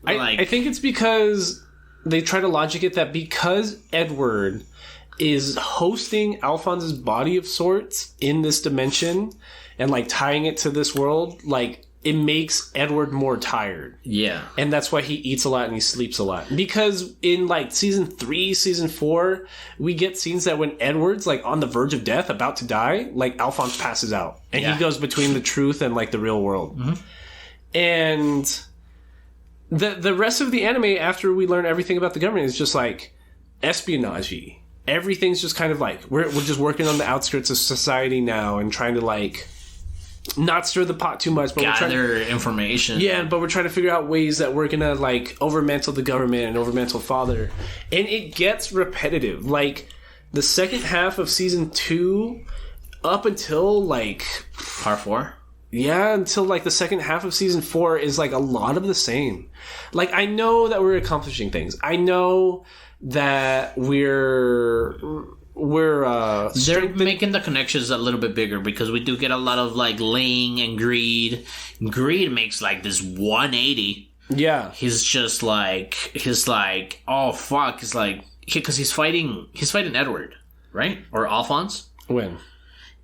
I think it's because they try to logic it that because Edward is hosting Alphonse's body of sorts in this dimension and, like, tying it to this world, like, it makes Edward more tired. Yeah. And that's why he eats a lot and he sleeps a lot. Because in, like, season 3, season 4, we get scenes that when Edward's, like, on the verge of death, about to die, like, Alphonse passes out. And he goes between the truth and, like, the real world. Mm-hmm. And the rest of the anime, after we learn everything about the government, is just, like, espionage-y. Everything's just kind of like, we're just working on the outskirts of society now and trying to, like... not stir the pot too much, but gather information. Yeah, but we're trying to figure out ways that we're gonna, like, overmantle the government and overmantle Father. And it gets repetitive. Like, the second half of season 2, up until, like... part 4? Yeah, until, like, the second half of season 4 is, like, a lot of the same. Like, I know that we're accomplishing things. I know that they're making the connections a little bit bigger, because we do get a lot of, like, Ling and Greed. Greed makes, like, this 180. Yeah. He's like, oh fuck. He's like, because he's fighting Edward, right? Or Alphonse? When?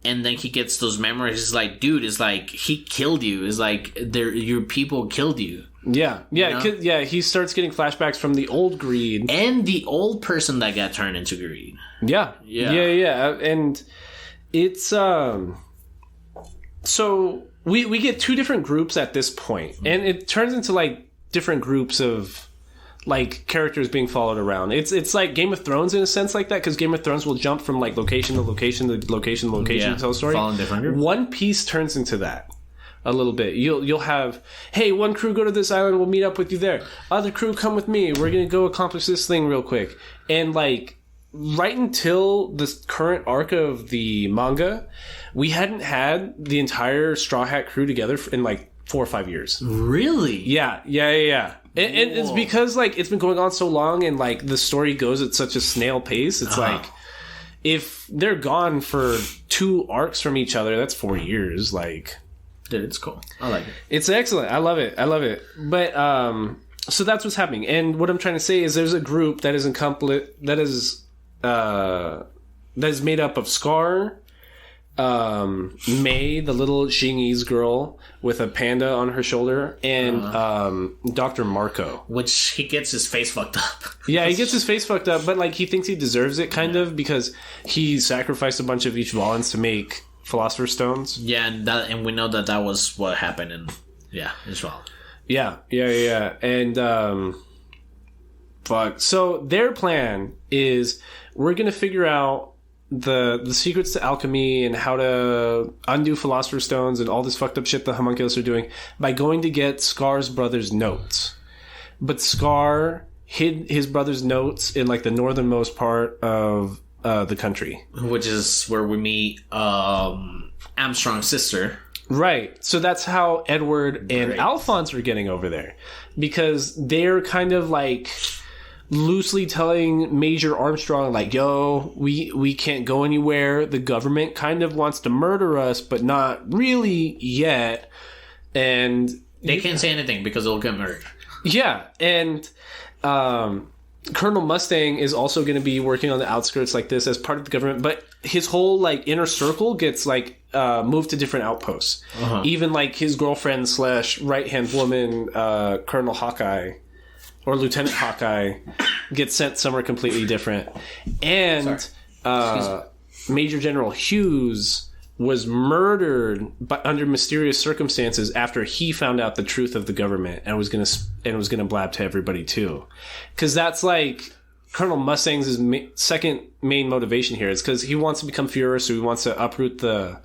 And then he gets those memories. He's like, dude, it's like, he killed you. It's like, your people killed you. Yeah, yeah, you know? Yeah. He starts getting flashbacks from the old Greed and the old person that got turned into Greed. Yeah, and it's so we get two different groups at this point, and it turns into, like, different groups of, like, characters being followed around. It's like Game of Thrones in a sense like that, because Game of Thrones will jump from, like, location to location to location to location to tell a story. Following different groups. One Piece turns into that. A little bit. You'll have, hey, one crew go to this island, we'll meet up with you there. Other crew, come with me. We're gonna go accomplish this thing real quick. And, like, right until this current arc of the manga, we hadn't had the entire Straw Hat crew together in, like, 4 or 5 years. Really? Yeah. And it's because, like, it's been going on so long, and, like, the story goes at such a snail pace. It's like, if they're gone for 2 arcs from each other, that's 4 years. Like, dude, it's cool. I like it. It's excellent. I love it. But so that's what's happening. And what I'm trying to say is there's a group that is made up of Scar, May, the little Xingese girl with a panda on her shoulder, and Dr. Marco. Which he gets his face fucked up. Yeah, he gets his face fucked up, but, like, he thinks he deserves it, kind of, because he sacrificed a bunch of each Vallons to make Philosopher's Stones. Yeah, and we know that was what happened in Israel. Yeah. And fuck. So their plan is, we're gonna figure out the secrets to alchemy and how to undo Philosopher's Stones and all this fucked up shit the homunculus are doing by going to get Scar's brother's notes. But Scar hid his brother's notes in, like, the northernmost part of the country, which is where we meet Armstrong's sister. Right. So that's how Edward and Alphonse are getting over there, because they're kind of like loosely telling Major Armstrong, like, yo, we can't go anywhere. The government kind of wants to murder us, but not really yet. And they can't say anything because they'll get murdered. Yeah, and Colonel Mustang is also going to be working on the outskirts like this as part of the government, but his whole like inner circle gets like moved to different outposts. Even like his girlfriend / right-hand woman, Colonel Hawkeye or Lieutenant Hawkeye, gets sent somewhere completely different. And Major General Hughes was murdered under mysterious circumstances after he found out the truth of the government and was gonna blab to everybody too, because that's like Colonel Mustang's second main motivation here is because he wants to become Führer, so he wants to uproot the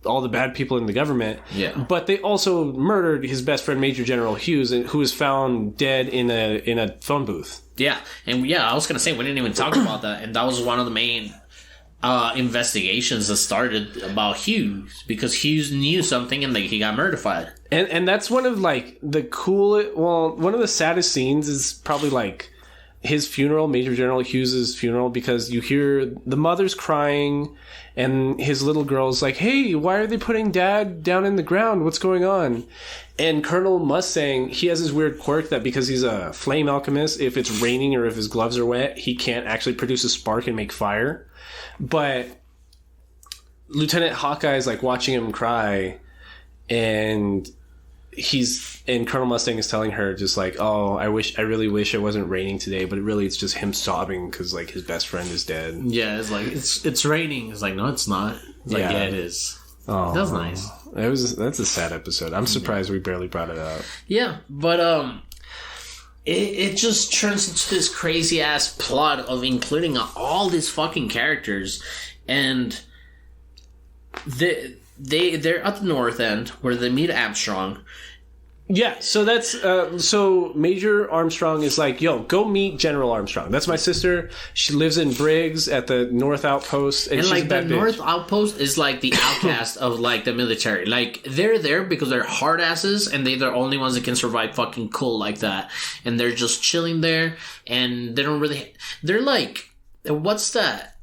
all the bad people in the government. Yeah, but they also murdered his best friend Major General Hughes, who was found dead in a phone booth. Yeah, and I was gonna say we didn't even talk about that, and that was one of the main investigations that started about Hughes, because Hughes knew something and he got murdered. And that's one of like the one of the saddest scenes is probably like his funeral, Major General Hughes's funeral, because you hear the mother's crying and his little girl's like, hey, why are they putting Dad down in the ground? What's going on? And Colonel Mustang, he has this weird quirk that because he's a flame alchemist, if it's raining or if his gloves are wet, he can't actually produce a spark and make fire. But Lieutenant Hawkeye's like watching him cry, and Colonel Mustang is telling her just like, oh, I really wish it wasn't raining today, but it's just him sobbing because like his best friend is dead. Yeah, it's like it's raining. It's like, no, it's not. It's like, yeah, it is. Oh, that's nice. That's a sad episode. I'm surprised we barely brought it up. Yeah, but it just turns into this crazy ass plot of including all these fucking characters, and they're at the north end where they meet Armstrong. Yeah, so that's so Major Armstrong is like, yo, go meet General Armstrong. That's my sister. She lives in Briggs at the North Outpost, and she's like a bad the bitch. North Outpost is like the outcast of like the military. Like they're there because they're hard asses, and they're the only ones that can survive fucking cold like that. And they're just chilling there, and they don't really. They're like, what's that?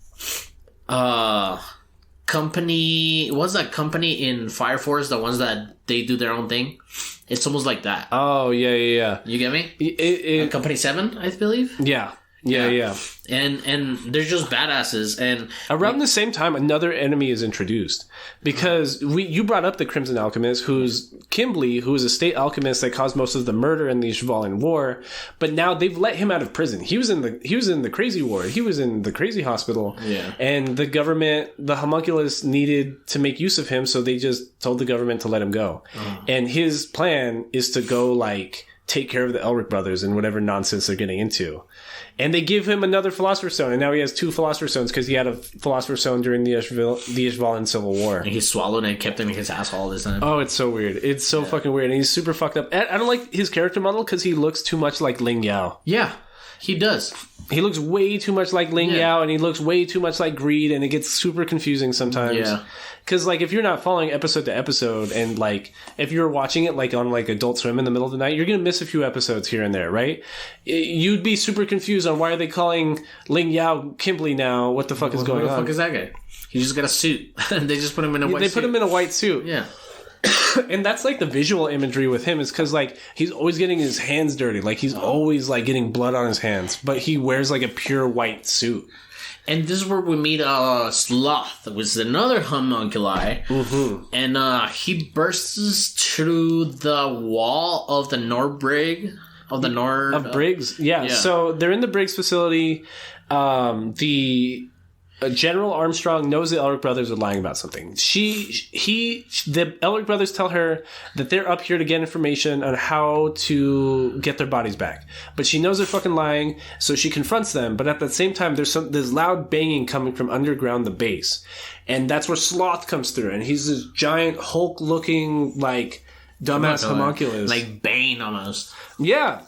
Company. What's that company in Fire Force? The ones that they do their own thing. It's almost like that. Oh, yeah. You get me? Company 7, I believe? Yeah. And they're just badasses. And around the same time, another enemy is introduced. Because you brought up the Crimson Alchemist, who's Kimberly, who is a state alchemist that caused most of the murder in the Ishvalan War. But now they've let him out of prison. He was in the crazy ward. He was in the crazy hospital. Yeah. And the government, the homunculus, needed to make use of him, so they just told the government to let him go. And his plan is to go like take care of the Elric brothers and whatever nonsense they're getting into. And they give him another Philosopher's Stone, and now he has 2 Philosopher's Stones because he had a Philosopher's Stone during the Ishvalan Civil War. And he swallowed it and kept it in his asshole all this time. Oh, it's so weird. It's so fucking weird, and he's super fucked up. I don't like his character model because he looks too much like Ling Yao. Yeah, he does. He looks way too much like Ling Yao, and he looks way too much like Greed, and it gets super confusing sometimes. Yeah. Because, like, if you're not following episode to episode, and, like, if you're watching it, like, on, like, Adult Swim in the middle of the night, you're going to miss a few episodes here and there, right? You'd be super confused on why are they calling Ling Yao Kimberly now? What the fuck is going on? What the fuck is that guy? He just got a suit. They just put him in a white suit. They put him in a white suit. Yeah. And that's, like, the visual imagery with him is because, like, he's always getting his hands dirty. Like, he's always, like, getting blood on his hands. But he wears, like, a pure white suit. And this is where we meet Sloth, which is another homunculi. Mm-hmm. And he bursts through the wall of the Briggs. Yeah. So they're in the Briggs facility. General Armstrong knows the Elric brothers are lying about something. The Elric brothers tell her that they're up here to get information on how to get their bodies back. But she knows they're fucking lying, so she confronts them. But at the same time, there's loud banging coming from underground the base. And that's where Sloth comes through. And he's this giant Hulk-looking, like, dumbass homunculus. Like Bane, almost. Yeah.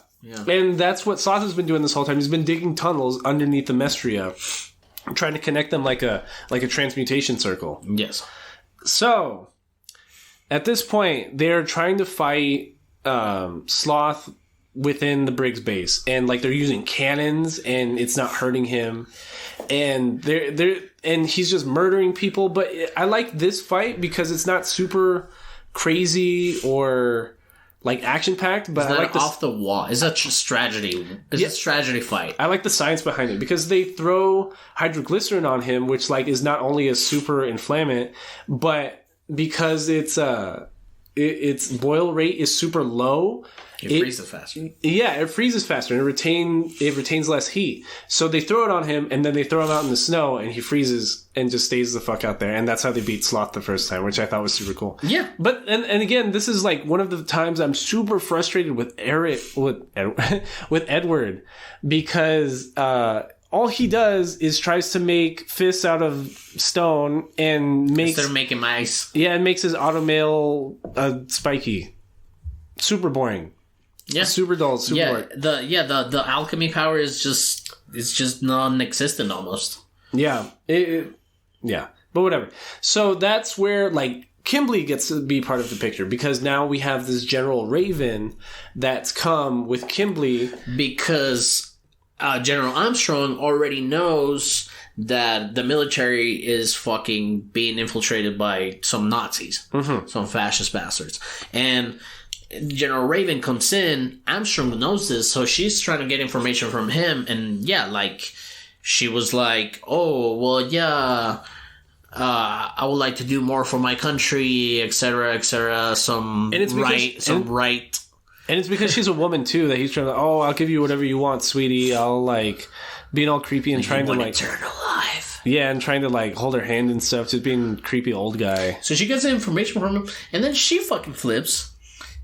And that's what Sloth has been doing this whole time. He's been digging tunnels underneath the Mestria, trying to connect them like a transmutation circle. Yes. So, at this point, they're trying to fight Sloth within the Briggs base, and like they're using cannons, and it's not hurting him, and and he's just murdering people. But I like this fight because it's not super crazy or like action packed, but I like off the wall. It's a strategy. It's a strategy fight. I like the science behind it because they throw hydroglycerin on him, which like is not only a super inflammant, but because its boil rate is super low. It freezes faster. Yeah, it freezes faster and it retains less heat. So they throw it on him and then they throw him out in the snow and he freezes and just stays the fuck out there. And that's how they beat Sloth the first time, which I thought was super cool. Yeah. But and again, this is like one of the times I'm super frustrated with Edward because all he does is tries to make fists out of stone and makes... Instead of making ice. Yeah, and makes his automail spiky. Super boring. Yeah, super dull. Super boring. The alchemy power is just non-existent almost. Yeah, yeah, but whatever. So that's where like Kimberly gets to be part of the picture because now we have this General Raven that's come with Kimberly because General Armstrong already knows that the military is fucking being infiltrated by some Nazis, some fascist bastards, and General Raven comes in. Armstrong knows this, so she's trying to get information from him. And yeah, like she was like, "Oh, well, yeah, I would like to do more for my country, etc., etc." And it's because she's a woman too that he's trying to. Oh, I'll give you whatever you want, sweetie. I'll like being all creepy and trying to like eternal life. Yeah, and trying to like hold her hand and stuff, just being a creepy old guy. So she gets the information from him, and then she fucking flips.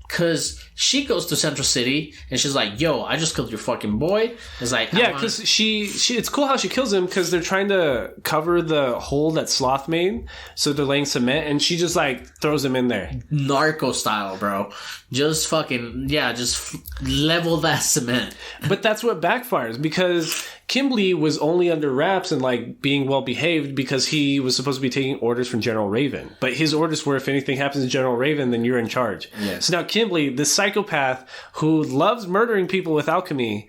Because she goes to Central City and she's like, "Yo, I just killed your fucking boy." It's like, yeah, because she it's cool how she kills him because they're trying to cover the hole that Sloth made, so they're laying cement, and she just like throws him in there, narco style, bro. Just fucking just level that cement. But that's what backfires because Kimberly was only under wraps and like being well behaved because he was supposed to be taking orders from General Raven. But his orders were if anything happens to General Raven, then you're in charge. Yeah. So now Kimberly, the psychopath who loves murdering people with alchemy,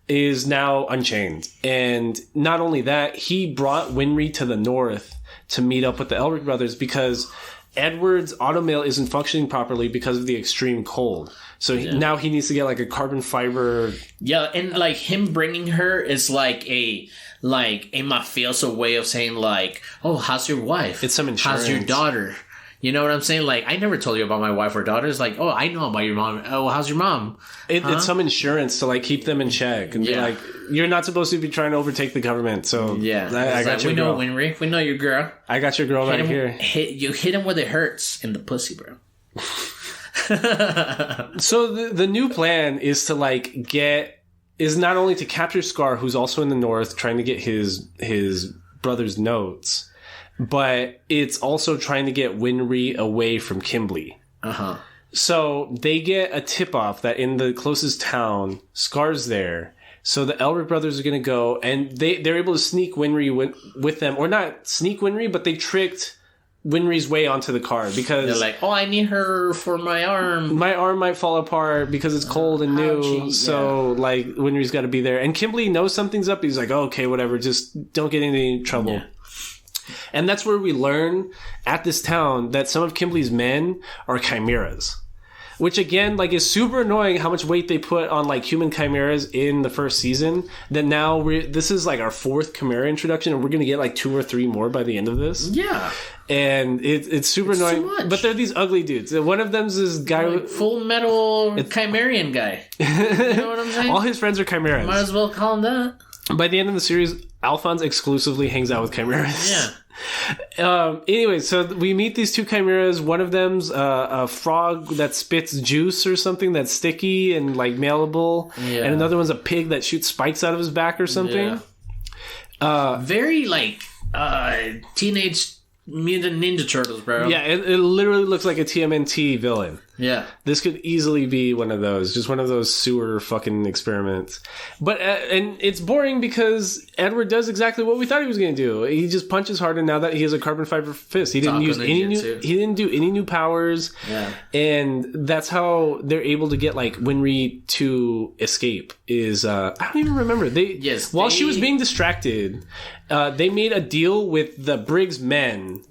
is now unchained. And not only that, he brought Winry to the north to meet up with the Elric brothers because Edward's automail isn't functioning properly because of the extreme cold. So now he needs to get like a carbon fiber. Yeah, and like him bringing her is like a mafioso way of saying like, "Oh, how's your wife? It's some insurance. How's your daughter?" You know what I'm saying? Like, I never told you about my wife or daughter. It's like, "Oh, I know about your mom. Oh, how's your mom?" It's some insurance to like keep them in check and be like, "You're not supposed to be trying to overtake the government." So I got your girl. We know Winry. We know your girl. I got your girl right here. You hit him where it hurts in the pussy, bro. So the new plan is to like is not only to capture Scar, who's also in the north trying to get his brother's notes, but it's also trying to get Winry away from Kimberly. So they get a tip off that in the closest town, Scar's there. So the Elric brothers are going to go, and they're able to sneak Winry with them, or not sneak Winry, but they tricked Winry's way onto the car because they're like, "Oh, I need her for my arm. My arm might fall apart because it's cold and new." So like Winry's got to be there, and Kimberly knows something's up. He's like, "Oh, okay, whatever. Just don't get into any trouble." Yeah. And that's where we learn at this town that some of Kimberly's men are chimeras. Which again, like, is super annoying how much weight they put on like human chimeras in the first season. That now this is like our 4th chimera introduction, and we're gonna get like 2 or 3 more by the end of this. Yeah, and it's super annoying. But they're these ugly dudes. One of them's this guy, like Fullmetal Chimerian guy. You know what I'm saying? All his friends are chimeras. Might as well call him that. By the end of the series, Alphonse exclusively hangs out with chimeras. Yeah. Anyway, so we meet these 2 chimeras. One of them's a frog that spits juice or something that's sticky and like malleable, and another one's a pig that shoots spikes out of his back or something. Very like Teenage Mutant Ninja Turtles, bro. Yeah, it literally looks like a TMNT villain. Yeah. This could easily be one of those. Just one of those sewer fucking experiments. But, and it's boring because Edward does exactly what we thought he was going to do. He just punches harder now that he has a carbon fiber fist. He didn't do any new powers. Yeah. And that's how they're able to get, like, Winry to escape is, I don't even remember. While she was being distracted, they made a deal with the Briggs men.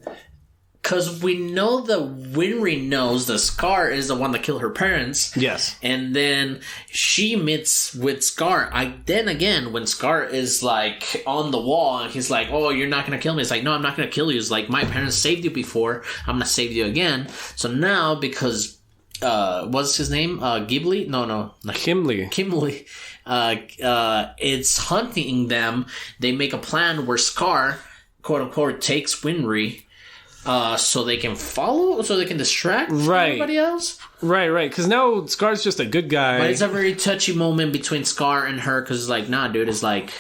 Because we know that Winry knows that Scar is the one that killed her parents. Yes. And then she meets with Scar. Then again, when Scar is like on the wall and he's like, oh, you're not going to kill me. It's like, no, I'm not going to kill you. It's like, my parents saved you before. I'm going to save you again. So now, because, what's his name? Ghibli? No. Kimberly. It's hunting them. They make a plan where Scar, quote unquote, takes Winry. So they can follow, so they can distract everybody else? Right. Because now Scar's just a good guy. But it's a very touchy moment between Scar and her, because it's like, nah, dude, it's like,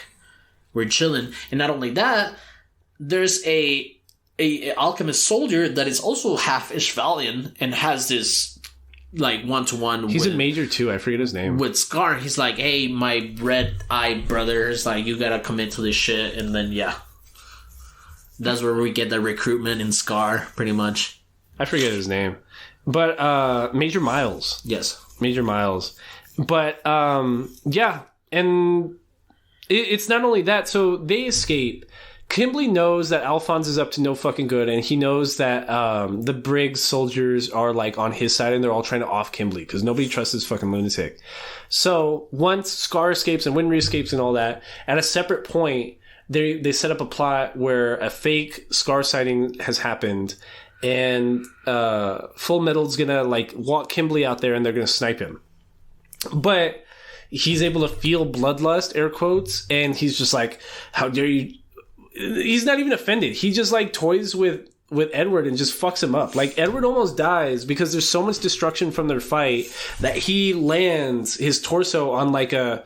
we're chilling. And not only that, there's a alchemist soldier that is also half Ishvalian and has this, like, one-to-one He's a major, too. I forget his name. With Scar, he's like, hey, my red-eyed brother is like, you gotta commit to this shit, and then, yeah. That's where we get the recruitment in Scar, pretty much. I forget his name. But, Major Miles. Yes. Major Miles. But, yeah. And it's not only that. So they escape. Kimberly knows that Alphonse is up to no fucking good. And he knows that the Briggs soldiers are, like, on his side. And they're all trying to off Kimberly. Because nobody trusts this fucking lunatic. So once Scar escapes and Winry escapes and all that, at a separate point, they set up a plot where a fake Scar sighting has happened, and Fullmetal's gonna, like, walk Kimberly out there and they're gonna snipe him. But he's able to feel bloodlust, air quotes, and he's just like, how dare you... He's not even offended. He just, like, toys with Edward and just fucks him up. Like, Edward almost dies because there's so much destruction from their fight that he lands his torso on like a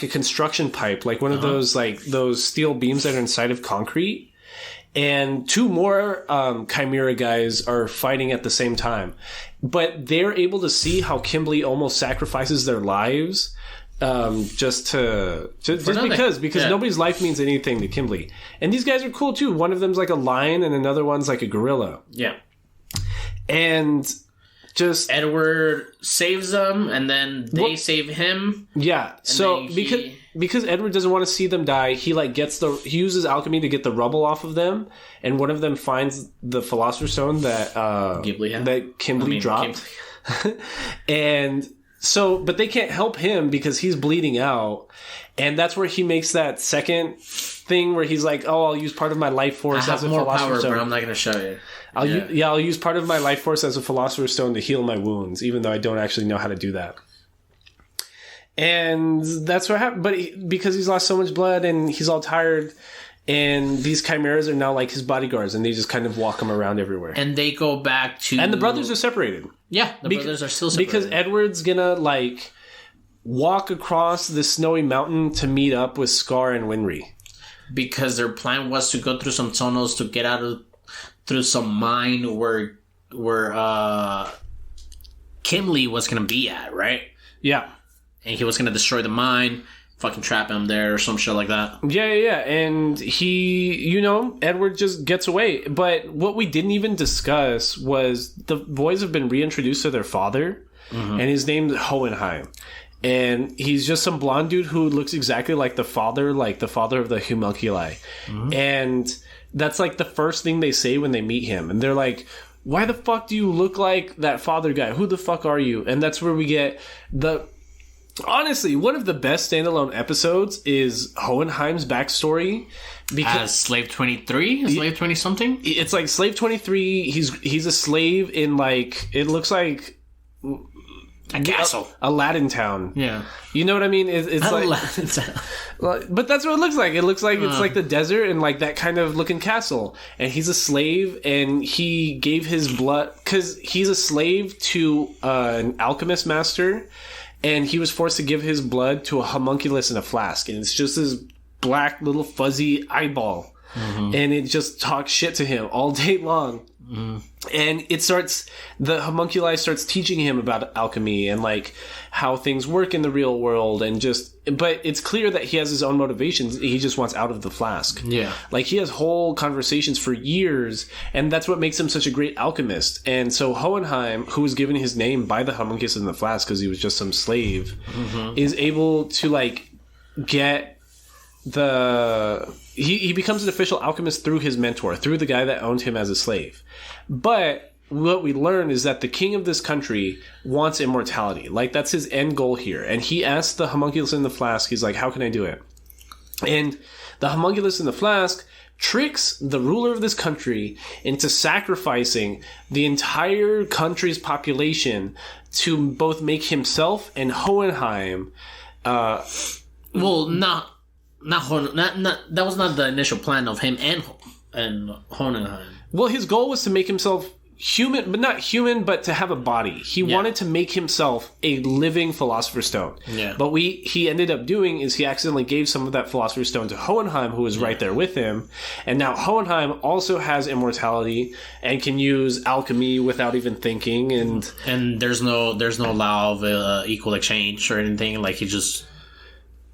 construction pipe, like one of those, like, those steel beams that are inside of concrete. And two more Chimera guys are fighting at the same time. But they're able to see how Kimberly almost sacrifices their lives just because nobody's life means anything to Kimberly. And these guys are cool too. One of them's like a lion and another one's like a gorilla. Yeah. And just Edward saves them and then they save him. Yeah. So because Edward doesn't want to see them die, he uses alchemy to get the rubble off of them, and one of them finds the Philosopher's Stone that Kimberly dropped. And so, but they can't help him because he's bleeding out. And that's where he makes that second thing where he's like, oh, I'll use part of my life force as a Philosopher's Stone. But I'm not going to show you. I'll use part of my life force as a Philosopher's Stone to heal my wounds, even though I don't actually know how to do that. And that's what happened. But because he's lost so much blood and he's all tired, and these chimeras are now like his bodyguards, and they just kind of walk him around everywhere. And they go back to... And the brothers are separated. Yeah, the brothers are still separated. Because Edward's gonna, like, walk across the snowy mountain to meet up with Scar and Winry. Because their plan was to go through some tunnels to get through some mine where Kimberly was gonna be at, right? Yeah. And he was gonna destroy the mine, fucking trap him there or some shit like that. Yeah. And he, Edward just gets away. But what we didn't even discuss was the boys have been reintroduced to their father, and his name's Hohenheim. And he's just some blonde dude who looks exactly like the father of the homunculi. And that's like the first thing they say when they meet him. And they're like, why the fuck do you look like that father guy? Who the fuck are you? And that's where we get honestly, one of the best standalone episodes is Hohenheim's backstory. As Slave 23? Slave 20-something? It's like Slave 23. He's a slave in, like, it looks like... a castle. Aladdin Town. Yeah. You know what I mean? It's Aladdin Town. But that's what it looks like. It looks like it's like the desert and like that kind of looking castle. And he's a slave, and he gave his blood... Because he's a slave to an alchemist master, and he was forced to give his blood to a homunculus in a flask. And it's just this black little fuzzy eyeball. And it just talks shit to him all day long. And the homunculi starts teaching him about alchemy and like how things work in the real world, but it's clear that he has his own motivations. He just wants out of the flask. Yeah. Like he has whole conversations for years, and that's what makes him such a great alchemist. And so Hohenheim, who was given his name by the homunculus in the flask because he was just some slave, is able to like get he becomes an official alchemist through his mentor, through the guy that owned him as a slave. But what we learn is that the king of this country wants immortality. Like, that's his end goal here. And he asks the homunculus in the flask, he's like, how can I do it? And the homunculus in the flask tricks the ruler of this country into sacrificing the entire country's population to both make himself and Hohenheim that was not the initial plan of him and Hohenheim. Well, his goal was to make himself human, but not human, but to have a body. He wanted to make himself a living Philosopher's Stone. Yeah. But he ended up doing is he accidentally gave some of that Philosopher's Stone to Hohenheim, who was right there with him. And now Hohenheim also has immortality and can use alchemy without even thinking. And there's no law of equal exchange or anything. Like, he just...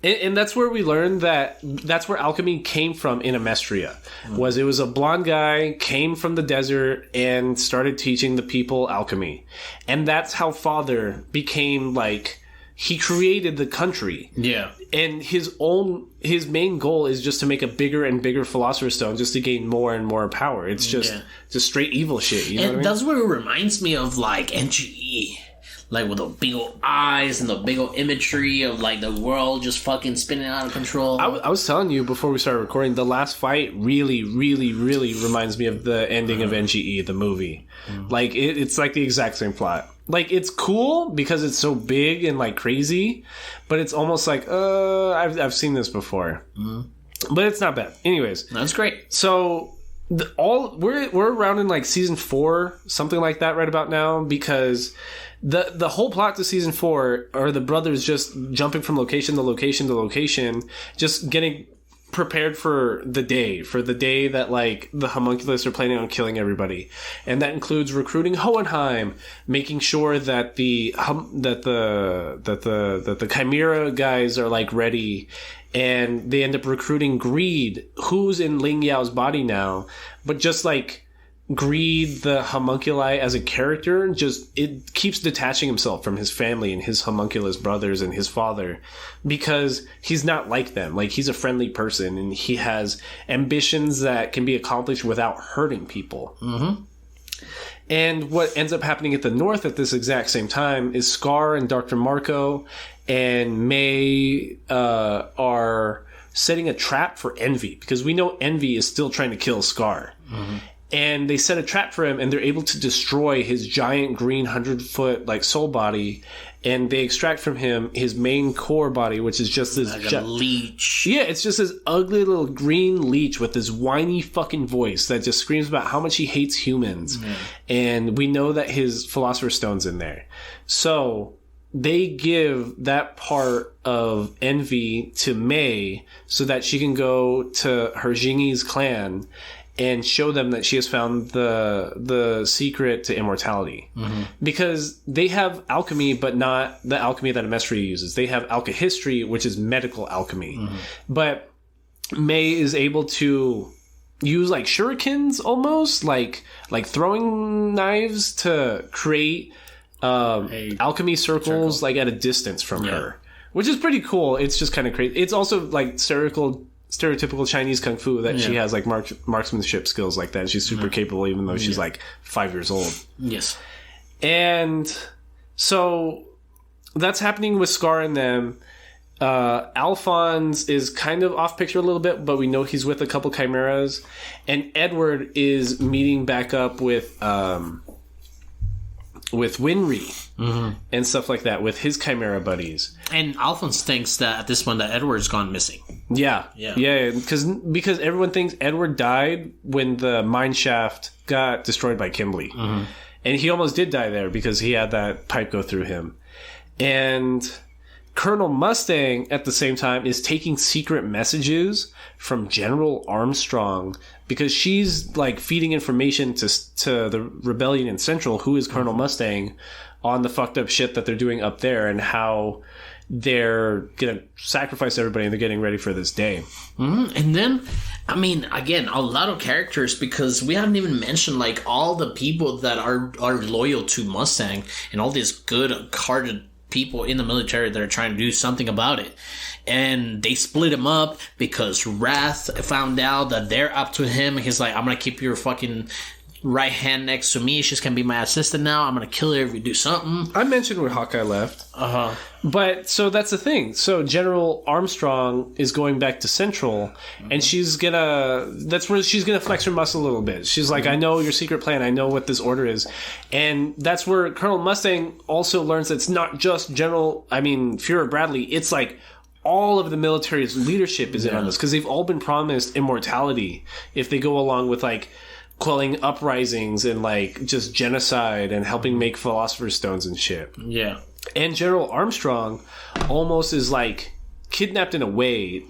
And that's where we learned that's where alchemy came from in Amestria. It was a blonde guy, came from the desert, and started teaching the people alchemy. And that's how Father became, like, he created the country. Yeah. And his main goal is just to make a bigger and bigger Philosopher's Stone just to gain more and more power. It's just straight evil shit. You know what I mean? That's what it reminds me of, like, NGE. Like, with the big old eyes and the big old imagery of, like, the world just fucking spinning out of control. I was telling you before we started recording, the last fight really, really, really reminds me of the ending of NGE, the movie. Like, it's like the exact same plot. Like, it's cool because it's so big and, like, crazy, but it's almost like, I've seen this before. But it's not bad. Anyways. That's great. So... we're around in like season 4, something like that right about now, because the whole plot to season 4 are the brothers just jumping from location to location to location, just getting prepared for the day that like the homunculus are planning on killing everybody. And that includes recruiting Hohenheim, making sure that the Chimera guys are like ready. And they end up recruiting Greed, who's in Ling Yao's body now. But just like Greed, the homunculi as a character, it keeps detaching himself from his family and his homunculus brothers and his father, because he's not like them. Like, he's a friendly person and he has ambitions that can be accomplished without hurting people. And what ends up happening at the North at this exact same time is Scar and Dr. Marco and May are setting a trap for Envy, because we know Envy is still trying to kill Scar. And they set a trap for him, and they're able to destroy his giant green 100-foot like soul body, and they extract from him his main core body, which is just this like a leech. Yeah, it's just this ugly little green leech with this whiny fucking voice that just screams about how much he hates humans. And we know that his Philosopher's Stone's in there. So they give that part of Envy to May so that she can go to her Jingyi's clan and show them that she has found the secret to immortality. Because they have alchemy, but not the alchemy that Amestria uses. They have alchemy, which is medical alchemy. But May is able to use like shurikens almost, like throwing knives to create alchemy circles like at a distance from her. Which is pretty cool. It's just kind of crazy. It's also like stereotypical Chinese kung fu that she has like marksmanship skills like that. And she's super capable even though she's like 5 years old. Yes. And so that's happening with Scar and them. Alphonse is kind of off picture a little bit, but we know he's with a couple chimeras. And Edward is meeting back up with Winry and stuff like that with his chimera buddies. And Alphonse thinks that at this point that Edward's gone missing. Yeah. Because everyone thinks Edward died when the mine shaft got destroyed by Kimberly. And he almost did die there because he had that pipe go through him. And Colonel Mustang, at the same time, is taking secret messages from General Armstrong because she's like feeding information to the rebellion in Central, who is Colonel Mustang, on the fucked up shit that they're doing up there and how they're gonna sacrifice everybody and they're getting ready for this day. And then, I mean, again, a lot of characters, because we haven't even mentioned like all the people that are loyal to Mustang and all these good-hearted people in the military that are trying to do something about it. And they split him up because Wrath found out that they're up to him. He's like, I'm gonna keep your fucking right hand next to me. She's gonna be my assistant now. I'm gonna kill her if you do something. I mentioned where Hawkeye left. But so that's the thing. So General Armstrong is going back to Central, and that's where she's gonna flex her muscle a little bit. She's like, I know your secret plan. I know what this order is. And that's where Colonel Mustang also learns that it's not just Fuhrer Bradley. It's like all of the military's leadership is in on this, because they've all been promised immortality if they go along with like quelling uprisings and like just genocide and helping make philosopher's stones and shit. Yeah. And General Armstrong almost is like kidnapped in a way.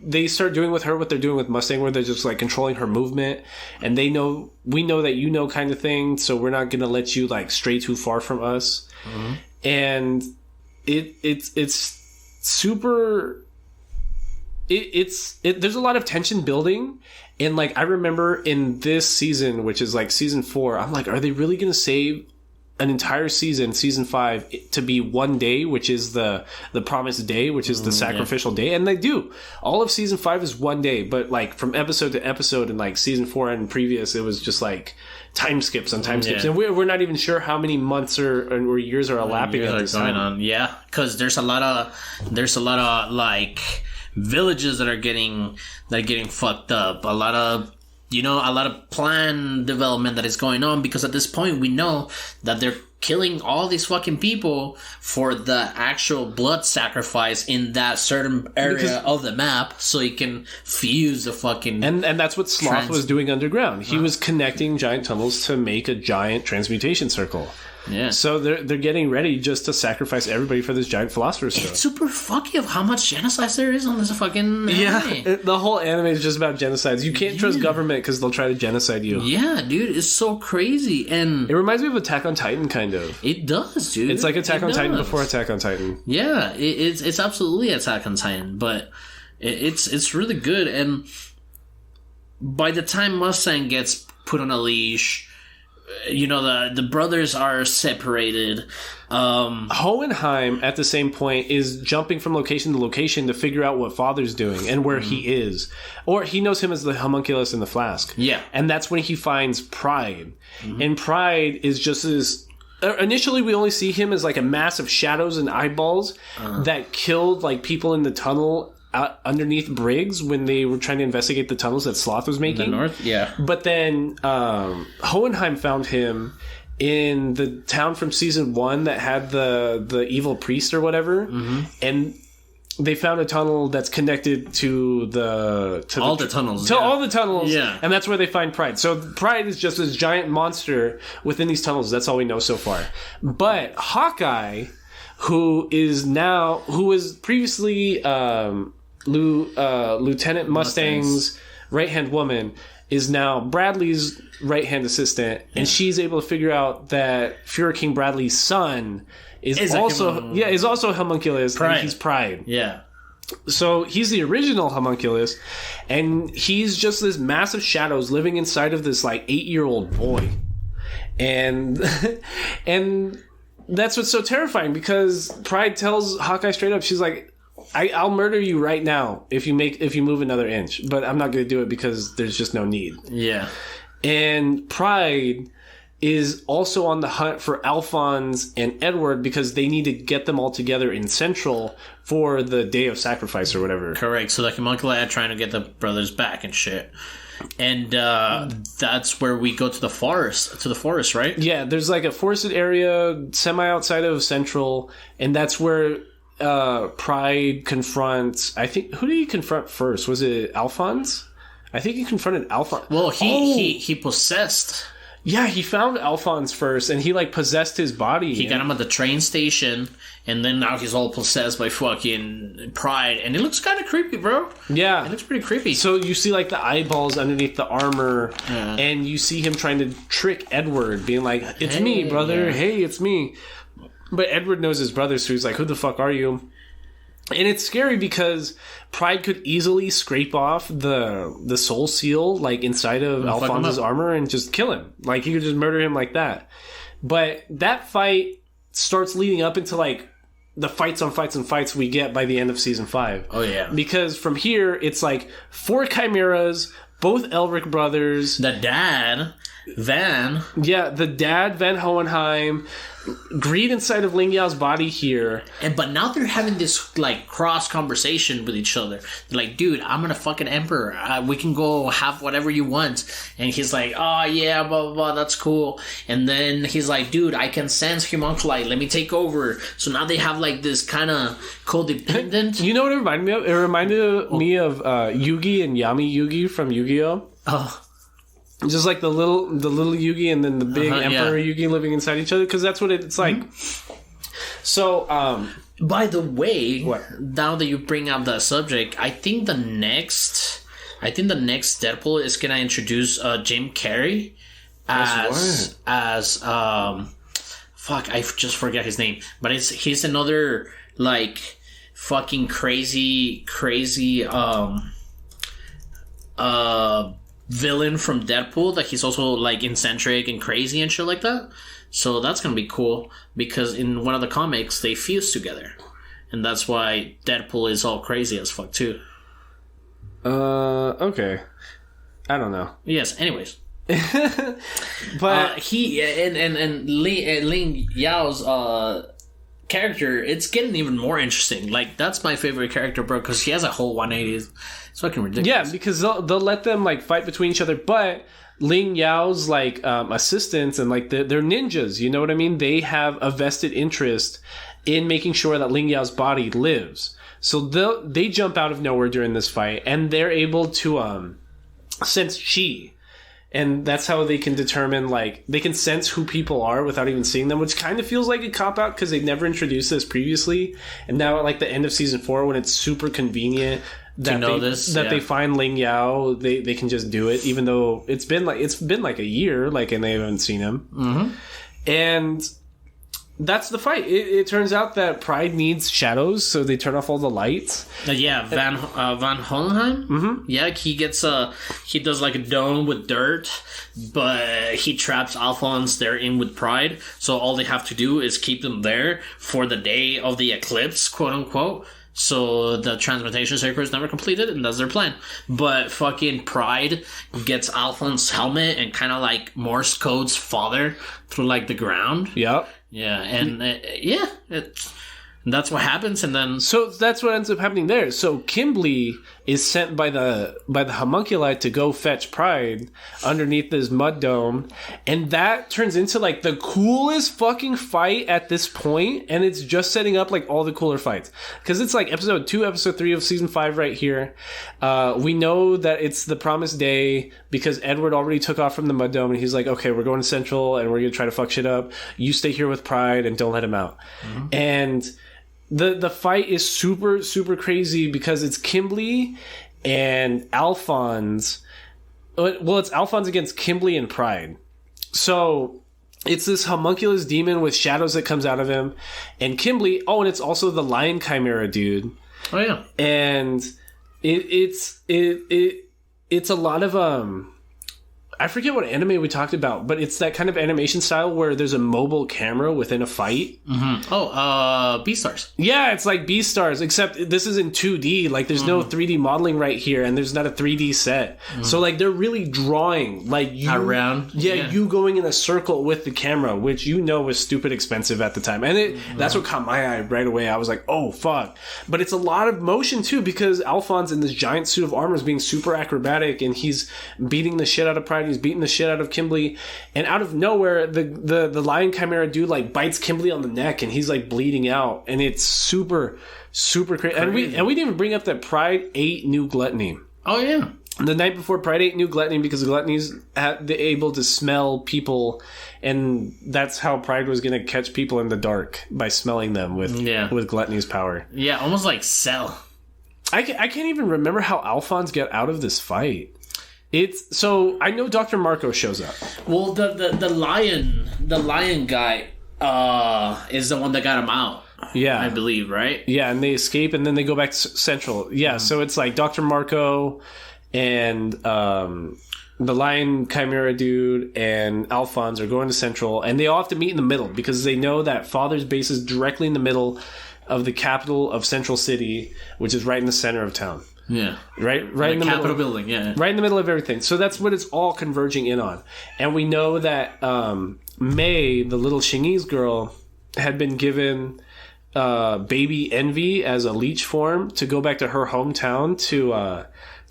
They start doing with her what they're doing with Mustang, where they're just like controlling her movement, and we know that you know kind of thing, so we're not gonna let you like stray too far from us. And it's super. There's a lot of tension building. And, like, I remember in this season, which is, like, season 4, I'm like, are they really going to save an entire season, season 5, to be one day, which is the promised day, which is the sacrificial day? And they do. All of season 5 is one day, but, like, from episode to episode in, like, season 4 and previous, it was just, like, time skips on time skips. And we're not even sure how many months or years are elapsing at this time. Yeah, because there's a lot of, like, villages that are getting fucked up. A lot of plan development that is going on, because at this point we know that they're killing all these fucking people for the actual blood sacrifice in that certain area of the map, so he can fuse the fucking and that's what Sloth was doing underground. He was connecting giant tunnels to make a giant transmutation circle. Yeah. So they're getting ready just to sacrifice everybody for this giant philosopher's stone. It's super fucky of how much genocide there is on this fucking anime. Yeah, the whole anime is just about genocides. You can't trust government because they'll try to genocide you. Yeah, dude, it's so crazy. And it reminds me of Attack on Titan, kind of. It does, dude. It's like Attack on Titan before Attack on Titan. Yeah, it's absolutely Attack on Titan, but it's really good. And by the time Mustang gets put on a leash, you know, the brothers are separated. Hohenheim, at the same point, is jumping from location to location to figure out what Father's doing and where he is. Or he knows him as the homunculus in the flask. Yeah. And that's when he finds Pride. And Pride is just this... Initially, we only see him as like a mass of shadows and eyeballs that killed like people in the tunnel underneath Briggs when they were trying to investigate the tunnels that Sloth was making. In the north, yeah. But then Hohenheim found him in the town from season 1 that had the evil priest or whatever, and they found a tunnel that's connected to all the tunnels, yeah. And that's where they find Pride. So Pride is just this giant monster within these tunnels. That's all we know so far. But Hawkeye, who was previously Lieutenant Mustang's right-hand woman, is now Bradley's right-hand assistant, and she's able to figure out that Fuhrer King Bradley's son is also homunculus, and he's Pride. Yeah. So he's the original homunculus, and he's just this massive shadows living inside of this like 8-year-old boy, and and that's what's so terrifying, because Pride tells Hawkeye straight up, she's like, I'll murder you right now if you move another inch, but I'm not going to do it because there's just no need. Yeah. And Pride is also on the hunt for Alphonse and Edward, because they need to get them all together in Central for the Day of Sacrifice or whatever. Correct. So like homunculi are trying to get the brothers back and shit. And that's where we go to the forest, right? Yeah, there's like a forested area semi outside of Central, and that's where Pride confronts, I think, who did he confront first? Was it Alphonse? I think he confronted Alphonse. Well, he possessed. Yeah, he found Alphonse first, and he, like, possessed his body. He got him at the train station, and then now he's all possessed by fucking Pride, and it looks kind of creepy, bro. Yeah. It looks pretty creepy. So you see, like, the eyeballs underneath the armor, and you see him trying to trick Edward, being like, it's me, brother. Yeah. Hey, it's me. But Edward knows his brother, so he's like, who the fuck are you? And it's scary because Pride could easily scrape off the soul seal, like, inside of Alphonse's armor and just kill him. Like, he could just murder him like that. But that fight starts leading up into, like, the fights on fights and fights we get by the end of Season 5. Oh, yeah. Because from here, it's, like, 4 chimeras, both Elric brothers. The dad, Van. Yeah, the dad, Van Hohenheim. Greed inside of Ling Yao's body here. But now they're having this, like, cross conversation with each other. They're like, dude, I'm gonna fucking emperor. We can go have whatever you want. And he's like, oh, yeah, blah, blah, blah, that's cool. And then he's like, dude, I can sense homunculi. Let me take over. So now they have, like, this kind of codependent. You know what it reminded me of? It reminded me of Yugi and Yami Yugi from Yu-Gi-Oh! Oh. Just like the little Yugi and then the big Emperor Yugi living inside each other, because that's what it's like. So, by the way, now that you bring up that subject, I think the next Deadpool is gonna introduce Jim Carrey as fuck, I just forget his name, but he's another, like, fucking crazy villain from Deadpool that he's also, like, eccentric and crazy and shit like that. So that's gonna be cool because in one of the comics they fuse together, and that's why Deadpool is all crazy as fuck too. Okay, I don't know. Yes. Anyways, but he and Ling Yao's character, it's getting even more interesting. Like, that's my favorite character, bro, because he has a whole 180. It's fucking ridiculous. Yeah, because they'll let them, like, fight between each other, but Ling Yao's, like, assistants and, like, they're ninjas, you know what I mean? They have a vested interest in making sure that Ling Yao's body lives. So they jump out of nowhere during this fight, and they're able to sense chi. And that's how they can determine, like, they can sense who people are without even seeing them, which kind of feels like a cop-out because they've never introduced this previously. And now at, like, the end of Season 4, when it's super convenient that they find Ling Yao, they can just do it, even though it's been like a year, like, and they haven't seen him. Mm-hmm. And that's the fight. It turns out that Pride needs shadows, so they turn off all the lights. Van Hohenheim. Mm-hmm. Yeah, he gets he does, like, a dome with dirt, but he traps Alphonse there in with Pride. So all they have to do is keep them there for the day of the eclipse, quote unquote. So the transmutation circle is never completed, and that's their plan. But fucking Pride gets Alphonse's helmet and kind of, like, Morse codes father through, like, the ground. Yep. Yeah, and that's what happens, and then so that's what ends up happening there. So Kimberly is sent by the homunculi to go fetch Pride underneath this mud dome, and that turns into, like, the coolest fucking fight at this point, and it's just setting up, like, all the cooler fights because it's like episode 2, episode 3 of Season 5 right here. We know that it's the promised day because Edward already took off from the mud dome, and he's like, okay, we're going to Central and we're gonna try to fuck shit up. You stay here with Pride and don't let him out. Mm-hmm. And the fight is super, super crazy because it's Kimberly and Alphonse. Well, it's Alphonse against Kimberly and Pride. So it's this homunculus demon with shadows that comes out of him. And Kimberly, and it's also the lion chimera dude. Oh, yeah. And it's a lot of I forget what anime we talked about, but it's that kind of animation style where there's a mobile camera within a fight. Mm-hmm. Beastars. Yeah, it's like Beastars, except this is in 2D. Like, there's no 3D modeling right here, and there's not a 3D set. So, like, they're really drawing, like, you around. Yeah, you going in a circle with the camera, which you know was stupid expensive at the time, and that's what caught my eye right away. I was like, oh fuck! But it's a lot of motion too because Alphonse in this giant suit of armor is being super acrobatic, and he's beating the shit out of Pride. He's beating the shit out of Kimberly, and out of nowhere, the lion chimera dude, like, bites Kimberly on the neck, and he's, like, bleeding out, and it's super, super crazy. And we didn't even bring up that Pride ate new gluttony. Oh yeah, The night before Pride 8 knew Gluttony because Gluttony's able to smell people, and that's how Pride was going to catch people in the dark, by smelling them with Gluttony's power. Yeah, almost like Cell. I can't even remember how Alphonse got out of this fight. So I know Dr. Marco shows up. Well, the lion guy is the one that got him out. Yeah, I believe, right? Yeah, and they escape, and then they go back to Central. Yeah, so it's like Dr. Marco and the Lion Chimera dude and Alphonse are going to Central, and they all have to meet in the middle because they know that Father's base is directly in the middle of the capital of Central City, which is right in the center of town. Yeah. Right in the Capitol middle. building, yeah. Right in the middle of everything. So that's what it's all converging in on. And we know that May, the little Chinese girl, had been given baby Envy as a leech form to go back to her hometown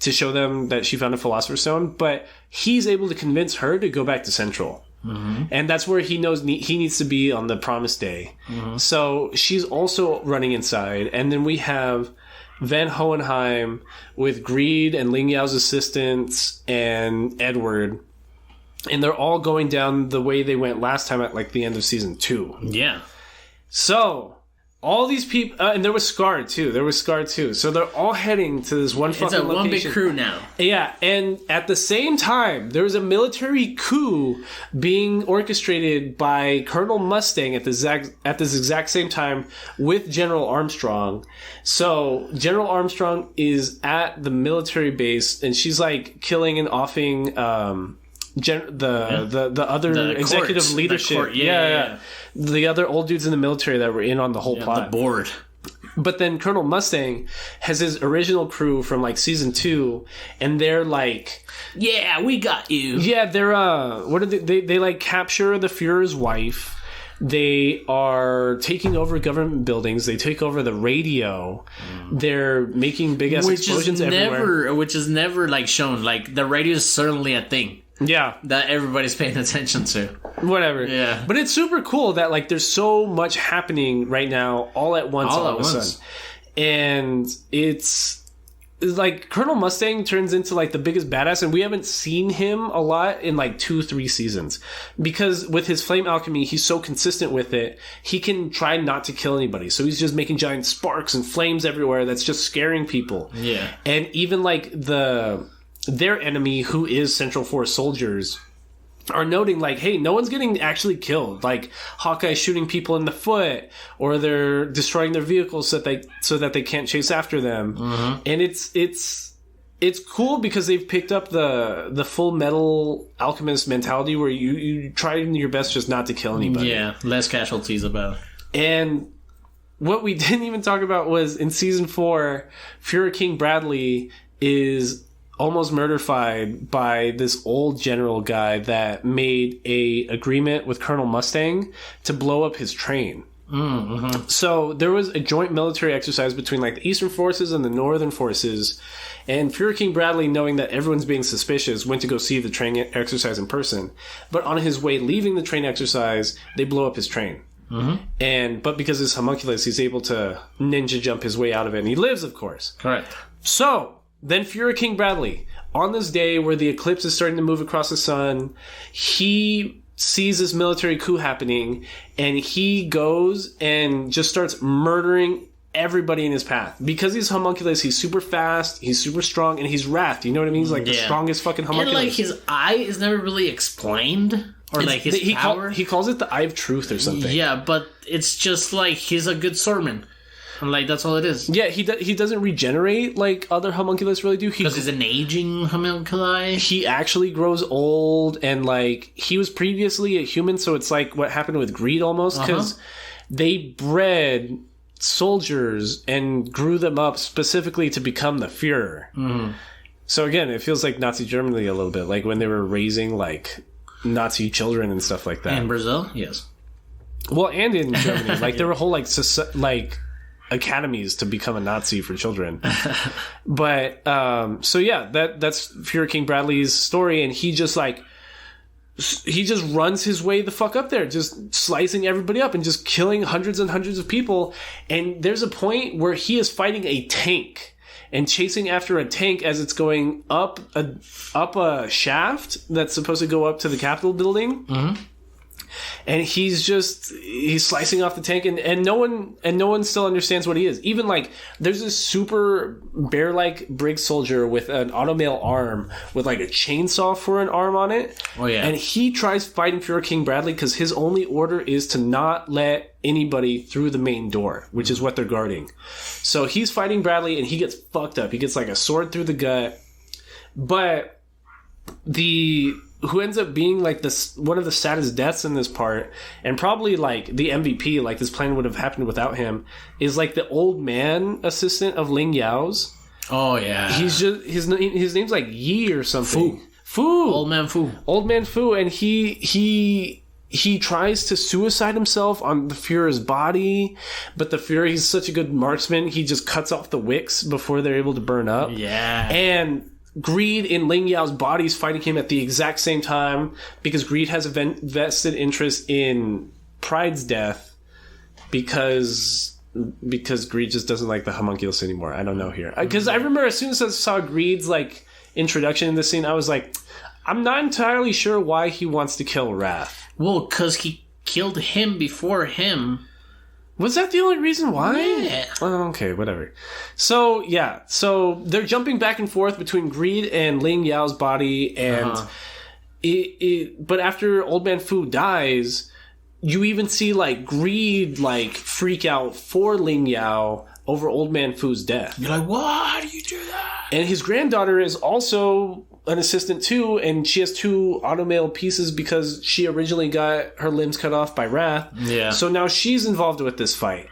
to show them that she found a Philosopher's Stone. But he's able to convince her to go back to Central. Mm-hmm. And that's where he knows he needs to be on the promised day. Mm-hmm. So she's also running inside. And then we have Van Hohenheim with Greed and Ling Yao's assistants and Edward. And they're all going down the way they went last time at like the end of season 2. Yeah. So all these people, and there was Scar too. So they're all heading to this one fucking location. It's a one big crew now. Yeah, and at the same time, there was a military coup being orchestrated by Colonel Mustang at this exact same time with General Armstrong. So General Armstrong is at the military base, and she's like killing and offing the other executive leadership. Yeah. The other old dudes in the military that were in on the whole plot. The board. But then Colonel Mustang has his original crew from like season 2, and they're like, yeah, we got you. Yeah, they're what are they like capture the Fuhrer's wife. They are taking over government buildings. They take over the radio. They're making big ass explosions everywhere. Which is never like shown. Like the radio is certainly a thing. Yeah. That everybody's paying attention to. Whatever. Yeah. But it's super cool that like there's so much happening right now all at once. All of a sudden. And it's like Colonel Mustang turns into like the biggest badass, and we haven't seen him a lot in like 2-3 seasons. Because with his flame alchemy, he's so consistent with it, he can try not to kill anybody. So he's just making giant sparks and flames everywhere that's just scaring people. Yeah. And even like their enemy, who is Central Force soldiers, are noting like, hey, no one's getting actually killed. Like Hawkeye's shooting people in the foot, or they're destroying their vehicles so that they can't chase after them. Mm-hmm. And it's cool because they've picked up the Fullmetal Alchemist mentality where you try your best just not to kill anybody. Yeah, less casualties about it. And what we didn't even talk about was in season 4, Fuhrer King Bradley is almost murdered by this old general guy that made a agreement with Colonel Mustang to blow up his train. Mm-hmm. So there was a joint military exercise between like the Eastern forces and the Northern forces, and Fuhrer King Bradley, knowing that everyone's being suspicious, went to go see the train exercise in person. But on his way leaving the train exercise, they blow up his train. Mm-hmm. But because it's homunculus, he's able to ninja jump his way out of it, and he lives, of course. Correct. So then Fuhrer King Bradley, on this day where the eclipse is starting to move across the sun, he sees this military coup happening, and he goes and just starts murdering everybody in his path. Because he's homunculus, he's super fast, he's super strong, and he's Wrath. You know what I mean? He's like the strongest fucking homunculus. And like his eye is never really explained. Or like his power. He calls it the Eye of Truth or something. Yeah, but it's just like he's a good swordman. And like that's all it is. Yeah, he doesn't regenerate like other homunculus really do. Because he's an aging homunculi. He actually grows old, and like he was previously a human, so it's like what happened with Greed almost, because they bred soldiers and grew them up specifically to become the Führer. Mm-hmm. So again, it feels like Nazi Germany a little bit, like when they were raising like Nazi children and stuff like that. In Brazil, yes. Well, and in Germany, like there were whole like academies to become a Nazi for children. But so yeah, that's Fuhrer King Bradley's story, and he just runs his way the fuck up there, just slicing everybody up and just killing hundreds and hundreds of people. And there's a point where he is fighting a tank, and chasing after a tank as it's going up a shaft that's supposed to go up to the Capitol building. Mm-hmm. And he's slicing off the tank, and no one still understands what he is. Even like there's this super bear-like brig soldier with an automail arm with like a chainsaw for an arm on it. Oh yeah. And he tries fighting Fuhrer King Bradley because his only order is to not let anybody through the main door, which is what they're guarding. So he's fighting Bradley, and he gets fucked up. He gets like a sword through the gut, but who ends up being like this one of the saddest deaths in this part, and probably like the MVP, like this plan would have happened without him, is like the old man assistant of Ling Yao's. Oh yeah, he's just his name's like Yi or something. Fu. Old man Fu, and he tries to suicide himself on the Fuhrer's body, but the Fuhrer, he's such a good marksman, he just cuts off the wicks before they're able to burn up. Yeah, and Greed in Ling Yao's body is fighting him at the exact same time because Greed has a vested interest in Pride's death because Greed just doesn't like the homunculus anymore. I don't know here. Because I remember as soon as I saw Greed's like introduction in this scene, I was like, I'm not entirely sure why he wants to kill Wrath. Well, because he killed him before him. Was that the only reason why? Yeah. Oh, okay, whatever. So, yeah. So, they're jumping back and forth between Greed and Ling Yao's body, and but after Old Man Fu dies, you even see, like, Greed, like, freak out for Ling Yao over Old Man Fu's death. You're like, what? How do you do that? And his granddaughter is also an assistant too, and she has 2 automail pieces because she originally got her limbs cut off by Wrath. Yeah. So now she's involved with this fight.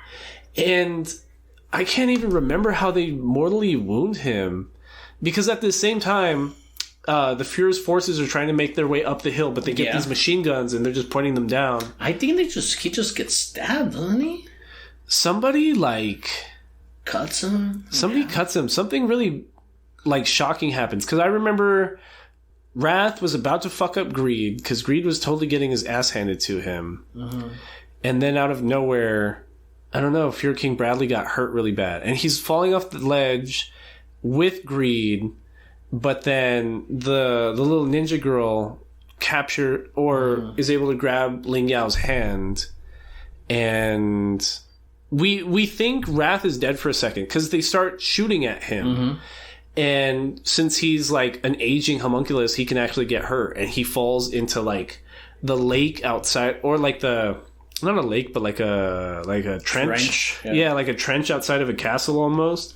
And I can't even remember how they mortally wound him. Because at the same time, the Fuhrer's forces are trying to make their way up the hill, but they get these machine guns and they're just pointing them down. I think he just gets stabbed, doesn't he? Somebody like cuts him. Somebody cuts him. Something really like shocking happens, because I remember Wrath was about to fuck up Greed because Greed was totally getting his ass handed to him. And then out of nowhere, I don't know, Fuhrer King Bradley got hurt really bad, and he's falling off the ledge with Greed, but then the little ninja girl is able to grab Ling Yao's hand, and we think Wrath is dead for a second because they start shooting at him. And since he's like an aging homunculus, he can actually get hurt, and he falls into like the lake outside, or like not a lake, but like a trench. Yeah, like a trench outside of a castle almost.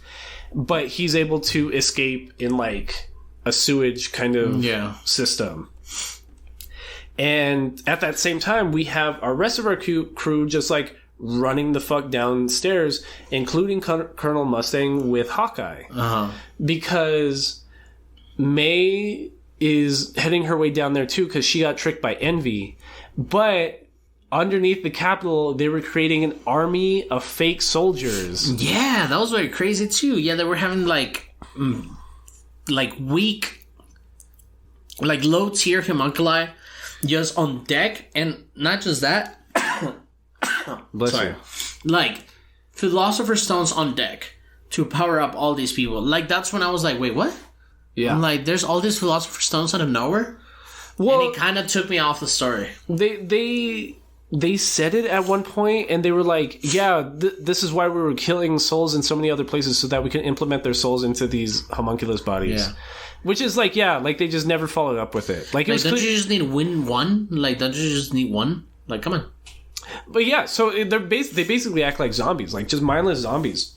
But he's able to escape in like a sewage kind of system. And at that same time, we have our rest of our crew just like running the fuck downstairs, including Colonel Mustang with Hawkeye. Because May is heading her way down there too because she got tricked by Envy. But underneath the Capitol, they were creating an army of fake soldiers. Yeah, that was very crazy too. Yeah, they were having like weak, like low tier homunculi just on deck, and not just that. Bless you. Like Philosopher's Stones on deck to power up all these people. Like that's when I was like, wait, what? Yeah. I'm like, there's all these Philosopher's Stones out of nowhere. Well, and it kind of took me off the story. They said it at one point, and they were like, yeah, this is why we were killing souls in so many other places, so that we can implement their souls into these homunculus bodies. Yeah. Which is like, yeah, like they just never followed up with it. Like, don't you just need one? Like, don't you just need one? Like, come on. But yeah, so they basically act like zombies, like just mindless zombies.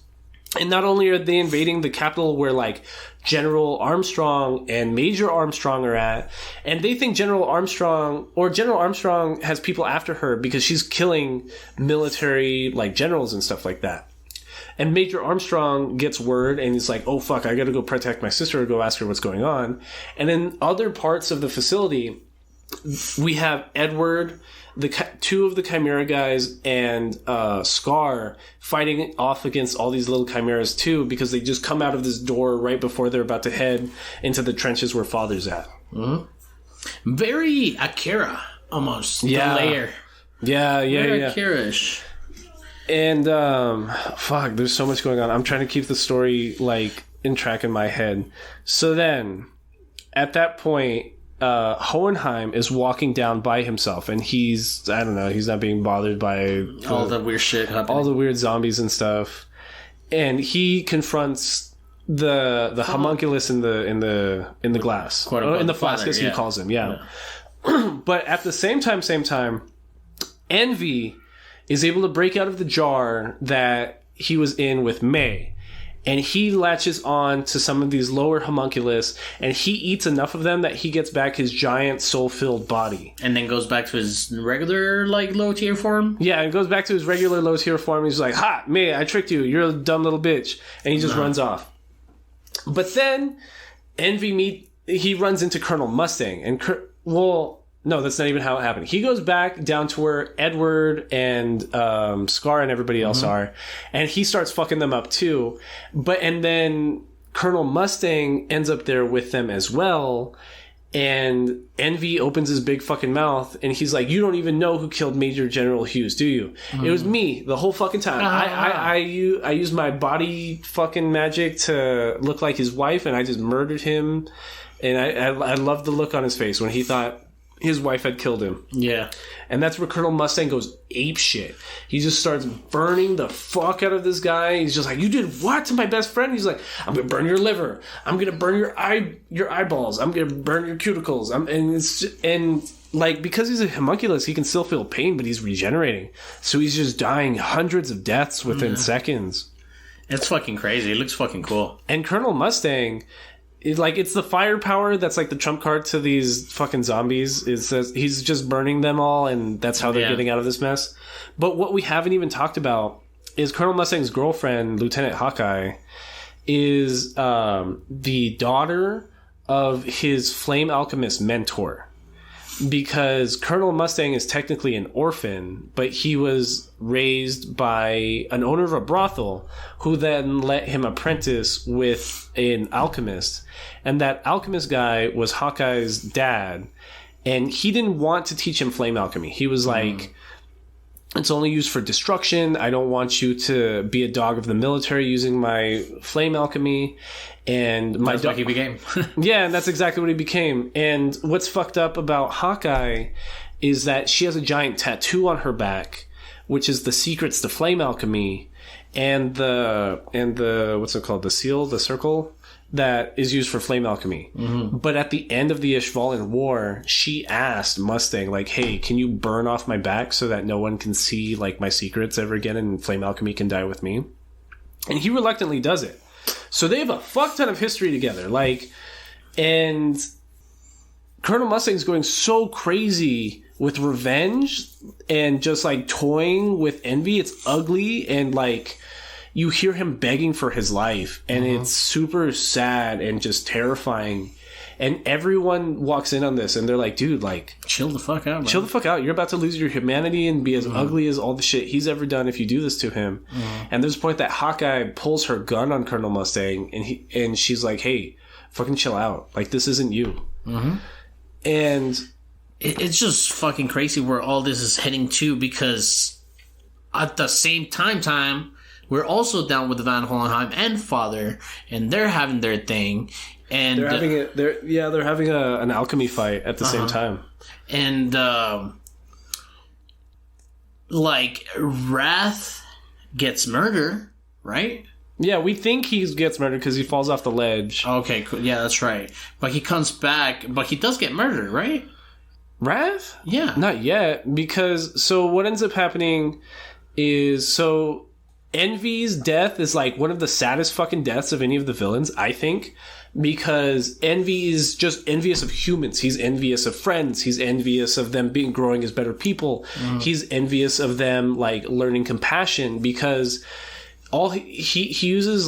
And not only are they invading the Capitol where like General Armstrong and Major Armstrong are at, and they think General Armstrong has people after her because she's killing military like generals and stuff like that. And Major Armstrong gets word and he's like, oh fuck, I gotta go protect my sister or go ask her what's going on. And in other parts of the facility, we have Edward, two of the Chimera guys, and Scar fighting off against all these little chimeras too, because they just come out of this door right before they're about to head into the trenches where Father's at. Mm-hmm. Very Akira, almost. Yeah. The layer. Yeah. Very Akira-ish. And, fuck, there's so much going on. I'm trying to keep the story, like, in track in my head. So then, at that point, Hohenheim is walking down by himself, and he's not being bothered by all the weird shit happening. All the weird zombies and stuff. And he confronts the homunculus in the glass. In the flask, as he calls him, yeah. But at the same time, Envy is able to break out of the jar that he was in with May. And he latches on to some of these lower homunculus, and he eats enough of them that he gets back his giant soul-filled body. And then goes back to his regular, low-tier form? Yeah, and goes back to his regular low-tier form. He's like, ha, May, I tricked you. You're a dumb little bitch. And he just runs off. But then, he runs into Colonel Mustang. And, no, that's not even how it happened. He goes back down to where Edward and Scar and everybody else are, and he starts fucking them up too. And then Colonel Mustang ends up there with them as well, and Envy opens his big fucking mouth, and he's like, "You don't even know who killed Major General Hughes, do you? It was me the whole fucking time. I used my body fucking magic to look like his wife, and I just murdered him." And I loved the look on his face when he thought his wife had killed him. Yeah. And that's where Colonel Mustang goes ape shit. He just starts burning the fuck out of this guy. He's just like, "You did what to my best friend?" He's like, "I'm gonna burn your liver. I'm gonna burn your eyeballs. I'm gonna burn your cuticles." Because he's a homunculus, he can still feel pain, but he's regenerating. So he's just dying hundreds of deaths within seconds. It's fucking crazy. It looks fucking cool. And Colonel Mustang, it's the firepower that's like the trump card to these fucking zombies. He's just burning them all, and that's how they're getting out of this mess. But what we haven't even talked about is Colonel Mustang's girlfriend, Lieutenant Hawkeye, is the daughter of his flame alchemist mentor. Because Colonel Mustang is technically an orphan, but he was raised by an owner of a brothel who then let him apprentice with an alchemist. And that alchemist guy was Hawkeye's dad. And he didn't want to teach him flame alchemy. He was like, "It's only used for destruction. I don't want you to be a dog of the military using my flame alchemy." And that's what he became. Yeah, and that's exactly what he became. And what's fucked up about Hawkeye is that she has a giant tattoo on her back, which is the secrets to flame alchemy, and the what's it called? The seal, the circle that is used for flame alchemy. But at the end of the Ishvalan War, she asked Mustang, like, "Hey, can you burn off my back so that no one can see like my secrets ever again, and flame alchemy can die with me?" And he reluctantly does it. So they have a fuck ton of history together. And Colonel Mustang's going so crazy with revenge and just toying with Envy. It's ugly, and you hear him begging for his life, and it's super sad and just terrifying. And everyone walks in on this, and they're like, "Dude, chill the fuck out, bro. Chill the fuck out. You're about to lose your humanity and be as ugly as all the shit he's ever done if you do this to him." And there's a point that Hawkeye pulls her gun on Colonel Mustang, and she's like, "Hey, fucking chill out. This isn't you." And it's just fucking crazy where all this is heading to, because at the same time, we're also down with Van Hohenheim and Father, and they're having their thing. And they're having an alchemy fight at the same time. And Wrath gets murdered, right? Yeah, we think he gets murdered because he falls off the ledge. Okay, cool. Yeah, that's right. But he comes back, but he does get murdered, right? Wrath? Yeah. Not yet, because what ends up happening is Envy's death is one of the saddest fucking deaths of any of the villains, I think. Because Envy is just envious of humans. He's envious of friends. He's envious of them growing as better people. He's envious of them learning compassion, because he uses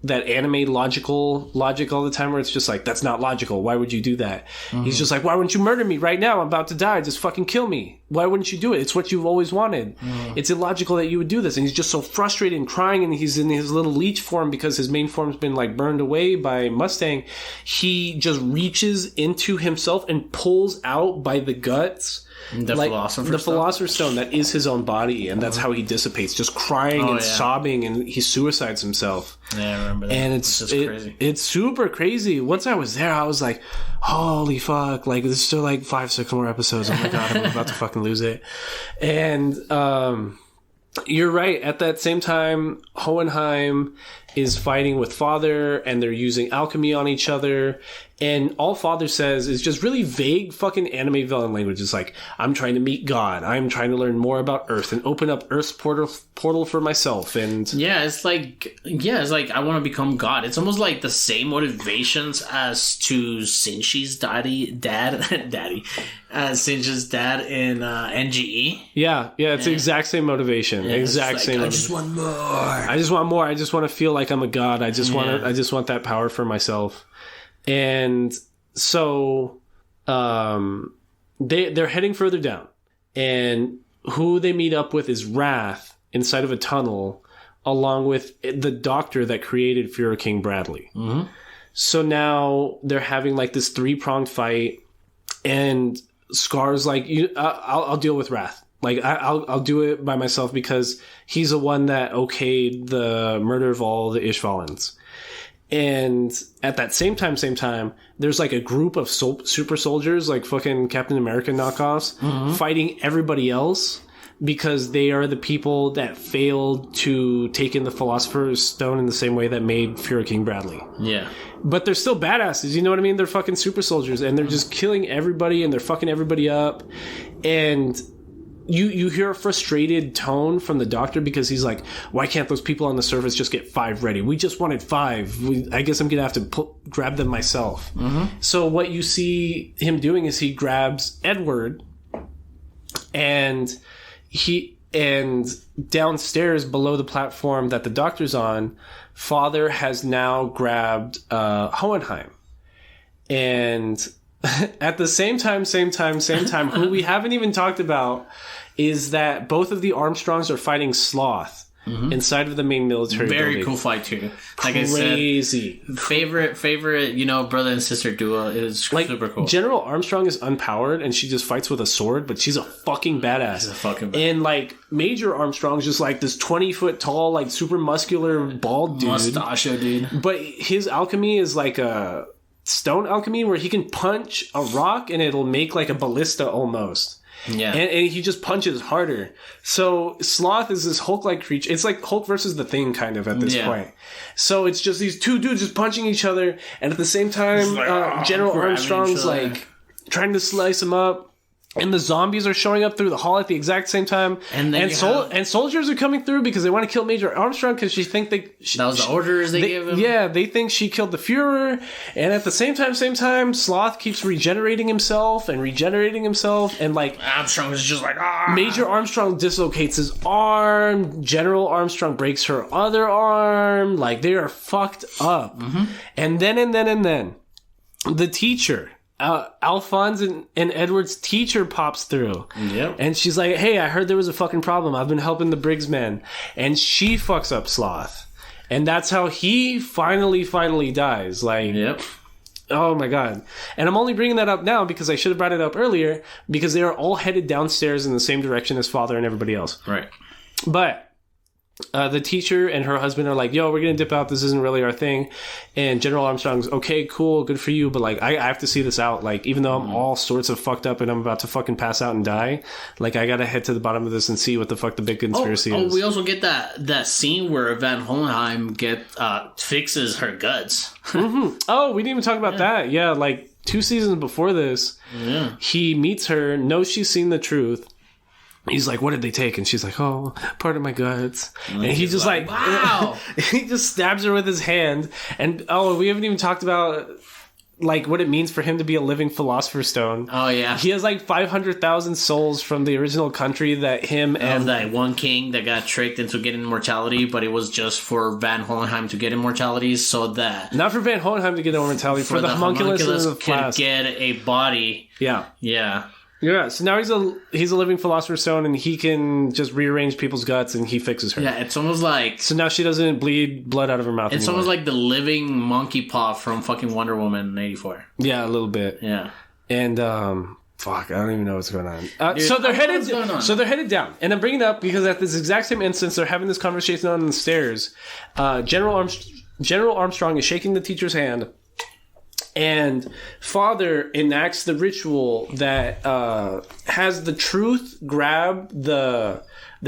that anime logic all the time, where it's just that's not logical. Why would you do that? He's just "Why wouldn't you murder me right now? I'm about to die. Just fucking kill me." why wouldn't you do it? It's what you've always wanted. It's illogical that you would do this. And he's just so frustrated and crying, and he's in his little leech form because his main form's been like burned away by Mustang. He just reaches into himself and pulls out by the guts the Philosopher's Stone that is his own body, and that's how he dissipates, just crying and sobbing, and he suicides himself. Yeah, I remember that. And it's crazy. It's super crazy. Once I was there, I was like, holy fuck, like there's still like 5-6 more episodes. Oh my god, I'm about to fucking lose it. And you're right. At that same time, Hohenheim is fighting with Father, and they're using alchemy on each other. And all Father says is just really vague fucking anime villain language. It's like, I'm trying to meet God. I'm trying to learn more about Earth and open up Earth's portal for myself. And it's like I want to become God. It's almost like the same motivations as to Shinji's Shinji's dad in NGE. Yeah, it's the exact same motivation. I just want more. I just want more. I just want to feel like I'm a god. I just want that power for myself. And so they're heading further down, and who they meet up with is Wrath inside of a tunnel, along with the doctor that created Fear King Bradley. Mm-hmm. So now they're having like this 3-pronged fight, and Scar's like, I'll deal with Wrath. Like I'll do it by myself because he's the one that okayed the murder of all the Ishvalans. And at that same time, there's like a group of super soldiers, like fucking Captain America knockoffs, fighting everybody else because they are the people that failed to take in the Philosopher's Stone in the same way that made Fear King Bradley. Yeah. But they're still badasses, you know what I mean? They're fucking super soldiers, and they're just killing everybody, and they're fucking everybody up. And you hear a frustrated tone from the doctor because he's like, why can't those people on the surface just get 5 ready? We just wanted 5. I guess I'm going to have to grab them myself. Mm-hmm. So what you see him doing is he grabs Edward, and downstairs below the platform that the doctor's on, Father has now grabbed Hohenheim. And at the same time, who we haven't even talked about is that both of the Armstrongs are fighting Sloth inside of the main military Very building. Cool fight too. Like Crazy. I said, favorite, brother and sister duo is like, super cool. General Armstrong is unpowered and she just fights with a sword, but she's a fucking badass. She's a fucking badass. And like Major Armstrong's just like this 20-foot tall, like super muscular, bald dude. Mustachio dude. But his alchemy is like a stone alchemy where he can punch a rock and it'll make like a ballista almost. Yeah. And he just punches harder. So Sloth is this Hulk-like creature. It's like Hulk versus the Thing kind of at this point. So it's just these two dudes just punching each other, and at the same time General Armstrong's like trying to slice him up. And the zombies are showing up through the hall at the exact same time. And soldiers are coming through because they want to kill Major Armstrong because that was the orders they gave him? Yeah, they think she killed the Fuhrer. And at the same time, Sloth keeps regenerating himself. And like Armstrong is just like, Major Armstrong dislocates his arm. General Armstrong breaks her other arm. Like, they are fucked up. Mm-hmm. And then the teacher... Alphonse and Edward's teacher pops through. Yep. And she's like, hey, I heard there was a fucking problem. I've been helping the Briggs men. And she fucks up Sloth. And that's how he finally dies. Like, yep. Oh my god. And I'm only bringing that up now because I should have brought it up earlier because they are all headed downstairs in the same direction as Father and everybody else. Right. But the teacher and her husband are like, yo, we're gonna dip out, this isn't really our thing. And General Armstrong's, okay, cool, good for you, but like I have to see this out. Like, even though I'm all sorts of fucked up and I'm about to fucking pass out and die, like I gotta head to the bottom of this and see what the fuck the big conspiracy is. We also get that scene where Van Hohenheim fixes her guts. Mm-hmm. Oh, we didn't even talk about that. Yeah, like 2 seasons before this, he meets her, knows she's seen the truth. He's like, what did they take? And she's like, oh, part of my guts. And he's just like, wow. He just stabs her with his hand. And, we haven't even talked about, like, what it means for him to be a living Philosopher's Stone. Oh, yeah. He has, like, 500,000 souls from the original country that him and... that one king that got tricked into getting immortality, but it was just for Van Hohenheim to get immortality, so that... Not for Van Hohenheim to get immortality, for the homunculus could get a body. Yeah. Yeah. Yeah, so now he's a living Philosopher's Stone, and he can just rearrange people's guts, and he fixes her. Yeah, it's almost like... So now she doesn't bleed blood out of her mouth It's anymore. almost like the living monkey paw from fucking Wonder Woman in 84. Yeah, a little bit. Yeah. And, fuck, I don't even know what's going on. Dude, so they're headed down. And I'm bringing it up because at this exact same instance, they're having this conversation on the stairs. General Armstrong is shaking the teacher's hand. And Father enacts the ritual that has the truth grab their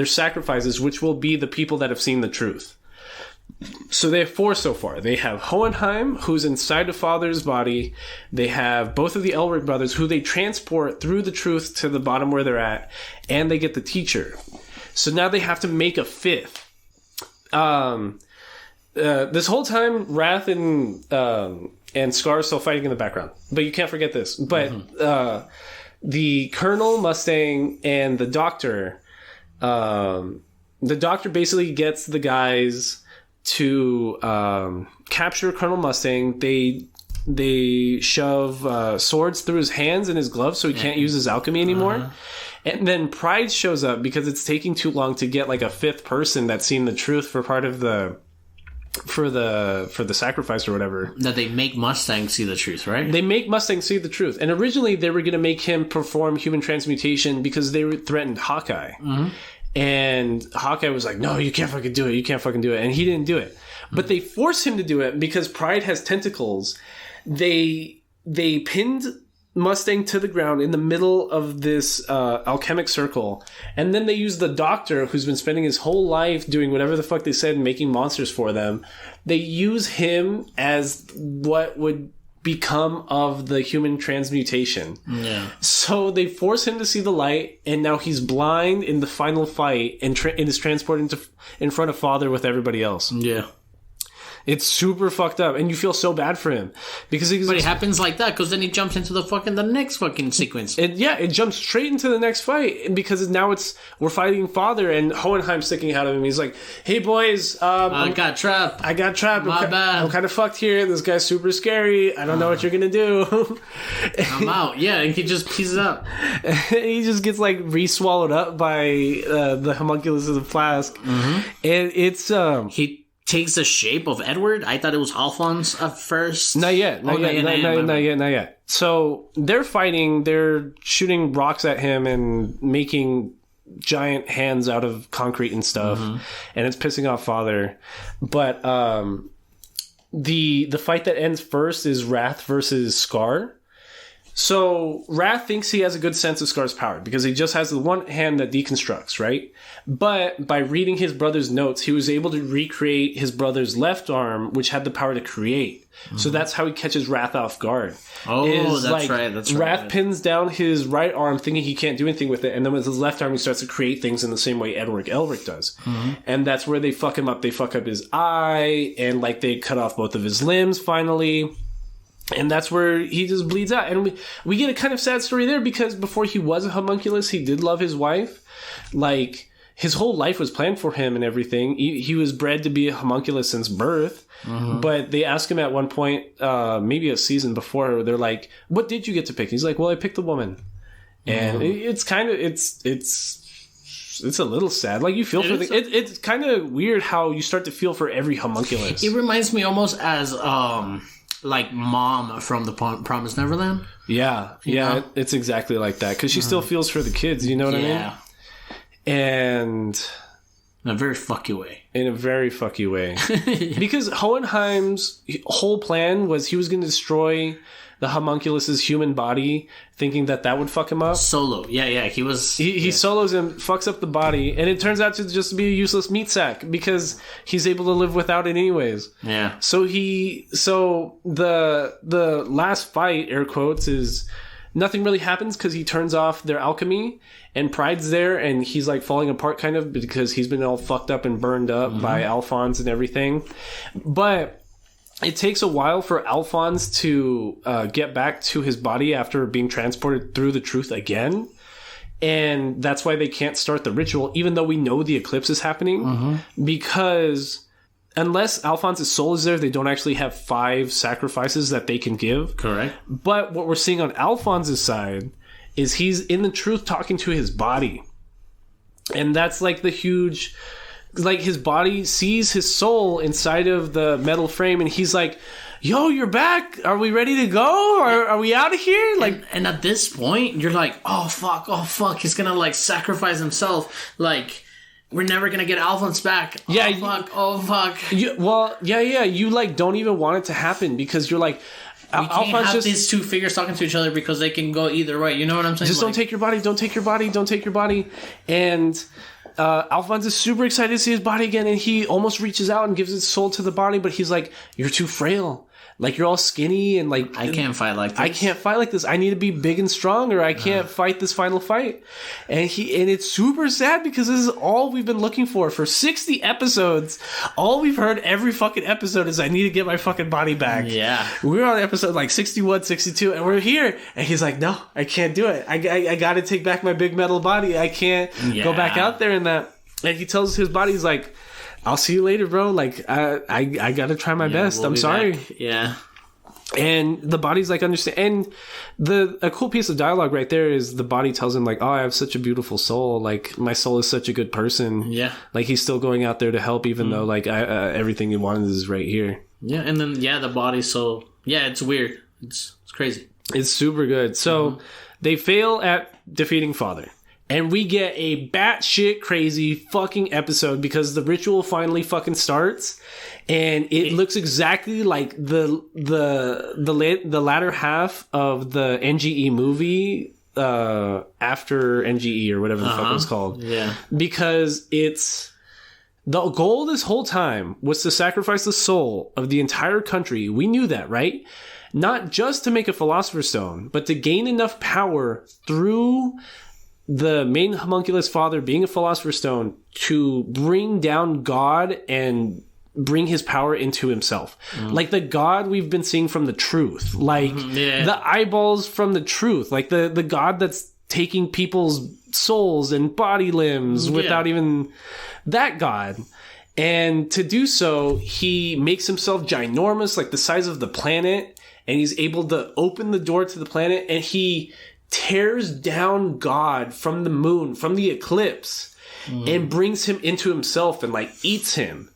sacrifices, which will be the people that have seen the truth. So they have 4 so far. They have Hohenheim, who's inside the Father's body. They have both of the Elric brothers, who they transport through the truth to the bottom where they're at, and they get the teacher. So now they have to make a 5th. This whole time, Wrath and Scar are still fighting in the background. But you can't forget this. But the Colonel, Mustang, and the Doctor basically gets the guys to capture Colonel Mustang. They shove swords through his hands and his gloves so he can't use his alchemy anymore. And then Pride shows up because it's taking too long to get like a 5th person that's seen the truth for part of the... For the sacrifice or whatever. That they make Mustang see the truth, right? They make Mustang see the truth. And originally they were going to make him perform human transmutation because they threatened Hawkeye. Mm-hmm. And Hawkeye was like, no, you can't fucking do it. You can't fucking do it. And he didn't do it. Mm-hmm. But they forced him to do it because Pride has tentacles. They pinned Mustang to the ground in the middle of this alchemic circle, and then they use the Doctor, who's been spending his whole life doing whatever the fuck they said and making monsters for them. They use him as what would become of the human transmutation. Yeah. So they force him to see the light, and now he's blind in the final fight and is transported in front of Father with everybody else. Yeah. It's super fucked up, and you feel so bad for him because but it happens like that because then he jumps into the next fucking sequence. It jumps straight into the next fight because now we're fighting Father and Hohenheim sticking out of him. He's like, "Hey boys, I got trapped. My bad. I'm kind of fucked here. This guy's super scary. I don't know what you're gonna do. I'm out." Yeah, and he just pieces up. He just gets like re-swallowed up by the homunculus of the flask, and it's he takes the shape of Edward. I thought it was Alphonse at first. Not yet. Not yet. So they're fighting. They're shooting rocks at him and making giant hands out of concrete and stuff, and it's pissing off Father. But the fight that ends first is Wrath versus Scar. So Wrath thinks he has a good sense of Scar's power because he just has the one hand that deconstructs, right? But by reading his brother's notes, he was able to recreate his brother's left arm, which had the power to create. So that's how he catches Wrath off guard. Oh, that's right. Wrath pins down his right arm thinking he can't do anything with it, and then with his left arm he starts to create things in the same way Elric does. And that's where they fuck him up. They fuck up his eye, and like they cut off both of his limbs finally. And that's where he just bleeds out. And we get a kind of sad story there because before he was a homunculus, he did love his wife. Like, his whole life was planned for him and everything. He was bred to be a homunculus since birth. But they ask him at one point, maybe a season before, they're like, what did you get to pick? He's like, well, I picked the woman. And it's kind of, it's a little sad. Like, you feel for it's kind of weird how you start to feel for every homunculus. It reminds me almost as, like Mom from the Promised Neverland. Yeah, it's exactly like that because she still feels for the kids. You know what I mean? And in a very fucky way. Because Hohenheim's whole plan was he was going to destroy the homunculus's human body, thinking that would fuck him up. Solo. Yeah. He solos him, fucks up the body, and it turns out to just be a useless meat sack because he's able to live without it anyways. Yeah. So the last fight, air quotes, is nothing really happens because he turns off their alchemy, and Pride's there, and he's like falling apart kind of because he's been all fucked up and burned up by Alphonse and everything. But it takes a while for Alphonse to get back to his body after being transported through the truth again. And that's why they can't start the ritual, even though we know the eclipse is happening. Because unless Alphonse's soul is there, they don't actually have 5 sacrifices that they can give. Correct. But what we're seeing on Alphonse's side is he's in the truth talking to his body. And that's like the huge, like his body sees his soul inside of the metal frame, and he's like, yo, you're back. Are we ready to go? Are we out of here? Like, and at this point, you're like, oh fuck. He's gonna like sacrifice himself. Like, we're never gonna get Alphonse back. Oh fuck. You like don't even want it to happen because you're like, we can't have these two figures talking to each other because they can go either way. You know what I'm saying? Just don't take your body. Don't take your body. Don't take your body. And Alphonse is super excited to see his body again, and he almost reaches out and gives his soul to the body, but he's like, you're too frail. Like, you're all skinny and like... I can't fight like this. I can't fight like this. I need to be big and strong or I can't fight this final fight. And it's super sad because this is all we've been looking for 60 episodes. All we've heard every fucking episode is I need to get my fucking body back. Yeah. We're on episode like 61, 62 and we're here. And he's like, no, I can't do it. I got to take back my big metal body. I can't go back out there in that. And he tells his body, he's like... I'll see you later, bro. Like, I gotta try my best. I'm sorry. Back. Yeah. And the body's like, understand. And a cool piece of dialogue right there is the body tells him, like, oh, I have such a beautiful soul. Like, my soul is such a good person. Yeah. Like, he's still going out there to help, even though, like, everything he wanted is right here. Yeah. And then, the body's so, it's weird. It's crazy. It's super good. So, they fail at defeating Father. And we get a batshit crazy fucking episode because the ritual finally fucking starts, and it looks exactly like the latter half of the NGE movie after NGE or whatever the fuck it was called. Yeah, because it's the goal this whole time was to sacrifice the soul of the entire country. We knew that, right? Not just to make a Philosopher's Stone, but to gain enough power through the main homunculus father being a Philosopher's Stone to bring down God and bring his power into himself. Like the God we've been seeing from the truth. Like the eyeballs from the truth. Like the God that's taking people's souls and body limbs without even that God. And to do so, he makes himself ginormous, like the size of the planet, and he's able to open the door to the planet, and he tears down God from the moon, from the eclipse, and brings him into himself and like eats him.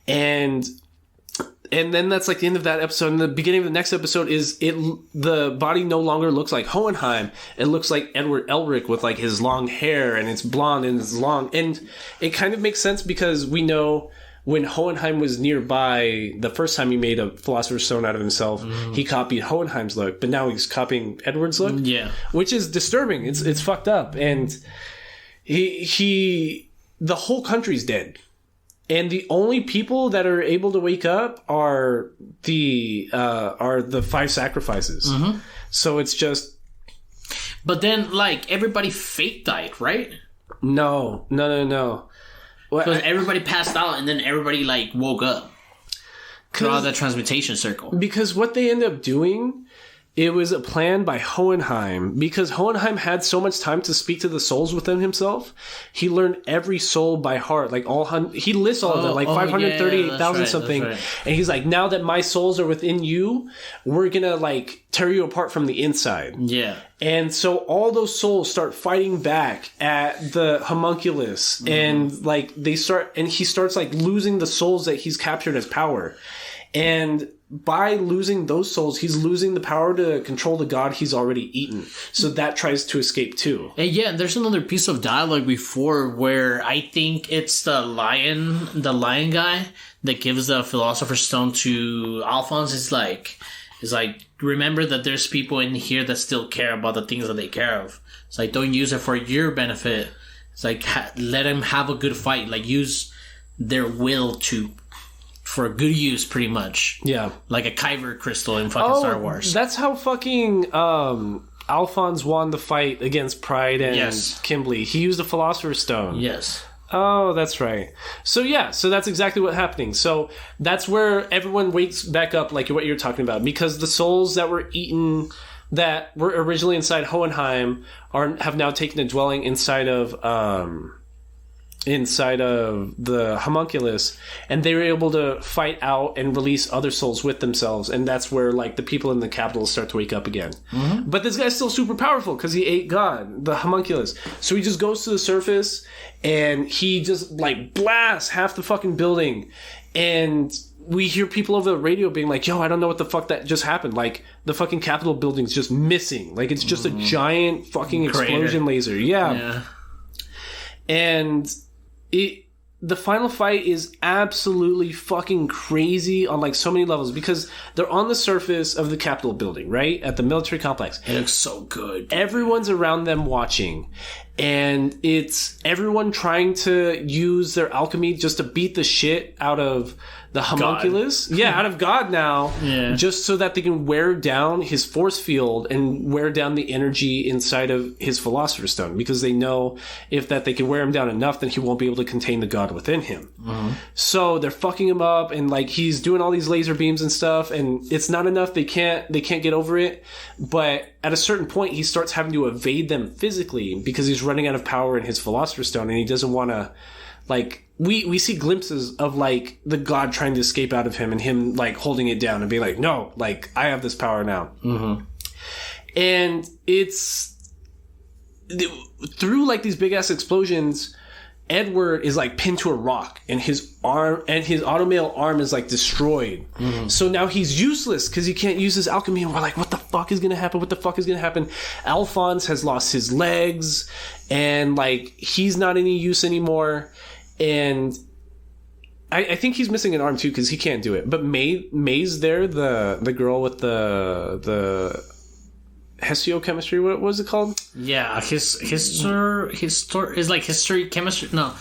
And then that's like the end of that episode. And the beginning of the next episode is the body no longer looks like Hohenheim. It looks like Edward Elric with like his long hair, and it's blonde and it's long. And it kind of makes sense because we know when Hohenheim was nearby, the first time he made a Philosopher's Stone out of himself, he copied Hohenheim's look, but now he's copying Edward's look. Yeah. Which is disturbing. It's fucked up. And the whole country's dead. And the only people that are able to wake up are the 5 sacrifices. So it's just... But then, like, everybody fake died, right? No. Because everybody passed out and then everybody like woke up throughout the transmutation circle. Because what they end up doing, it was a plan by Hohenheim. Because Hohenheim had so much time to speak to the souls within himself, he learned every soul by heart. Like he lists all of them, like 538,000 something. Right. And he's like, now that my souls are within you, we're gonna like tear you apart from the inside. Yeah. And so all those souls start fighting back at the homunculus, and like he starts like losing the souls that he's captured as power. And by losing those souls, he's losing the power to control the god he's already eaten. So that tries to escape too. And there's another piece of dialogue before where I think it's the lion guy that gives the Philosopher's Stone to Alphonse. It's like, remember that there's people in here that still care about the things that they care of. It's like, don't use it for your benefit. It's like, let them have a good fight. Like, use their will for a good use, pretty much. Yeah. Like a Kyber crystal in fucking Star Wars. That's how fucking Alphonse won the fight against Pride and Kimberly. He used a Philosopher's Stone. Yes. Oh, that's right. So that's exactly what's happening. So that's where everyone wakes back up, like what you're talking about, because the souls that were eaten, that were originally inside Hohenheim, have now taken a dwelling inside of inside of the homunculus, and they were able to fight out and release other souls with themselves, and that's where like the people in the capital start to wake up again. But this guy's still super powerful because he ate God, the homunculus. So he just goes to the surface and he just like blasts half the fucking building, and we hear people over the radio being like, yo, I don't know what the fuck that just happened. Like, the fucking Capitol building's just missing. Like, it's just a giant fucking explosion laser. Yeah. And the final fight is absolutely fucking crazy on, like, so many levels. Because they're on the surface of the Capitol building, right? At the military complex. It looks so good. Everyone's around them watching. And it's everyone trying to use their alchemy just to beat the shit out of the homunculus. Yeah, out of God now. Just so that they can wear down his force field and wear down the energy inside of his Philosopher's Stone. Because they know if that they can wear him down enough, then he won't be able to contain the God within him. So they're fucking him up, and like he's doing all these laser beams and stuff, and it's not enough. They can't get over it. But at a certain point, he starts having to evade them physically because he's running out of power in his Philosopher's Stone, and he doesn't want to, like, we see glimpses of, like, the God trying to escape out of him and him, like, holding it down and being like, no, like, I have this power now. And it's through, like, these big-ass explosions, Edward is like pinned to a rock, and his arm and his automail arm is like destroyed. So now he's useless because he can't use his alchemy, and we're like, what the fuck is gonna happen? What the fuck is gonna happen? Alphonse has lost his legs, and like he's not any use anymore. And I think he's missing an arm too because he can't do it. But May's there, the girl with the histiochemistry, what was it called? Yeah, is like history chemistry. No,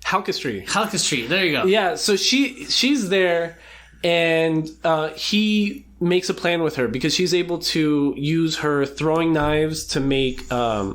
Halchistry. There you go. Yeah, so she's there, and he makes a plan with her because she's able to use her throwing knives to make a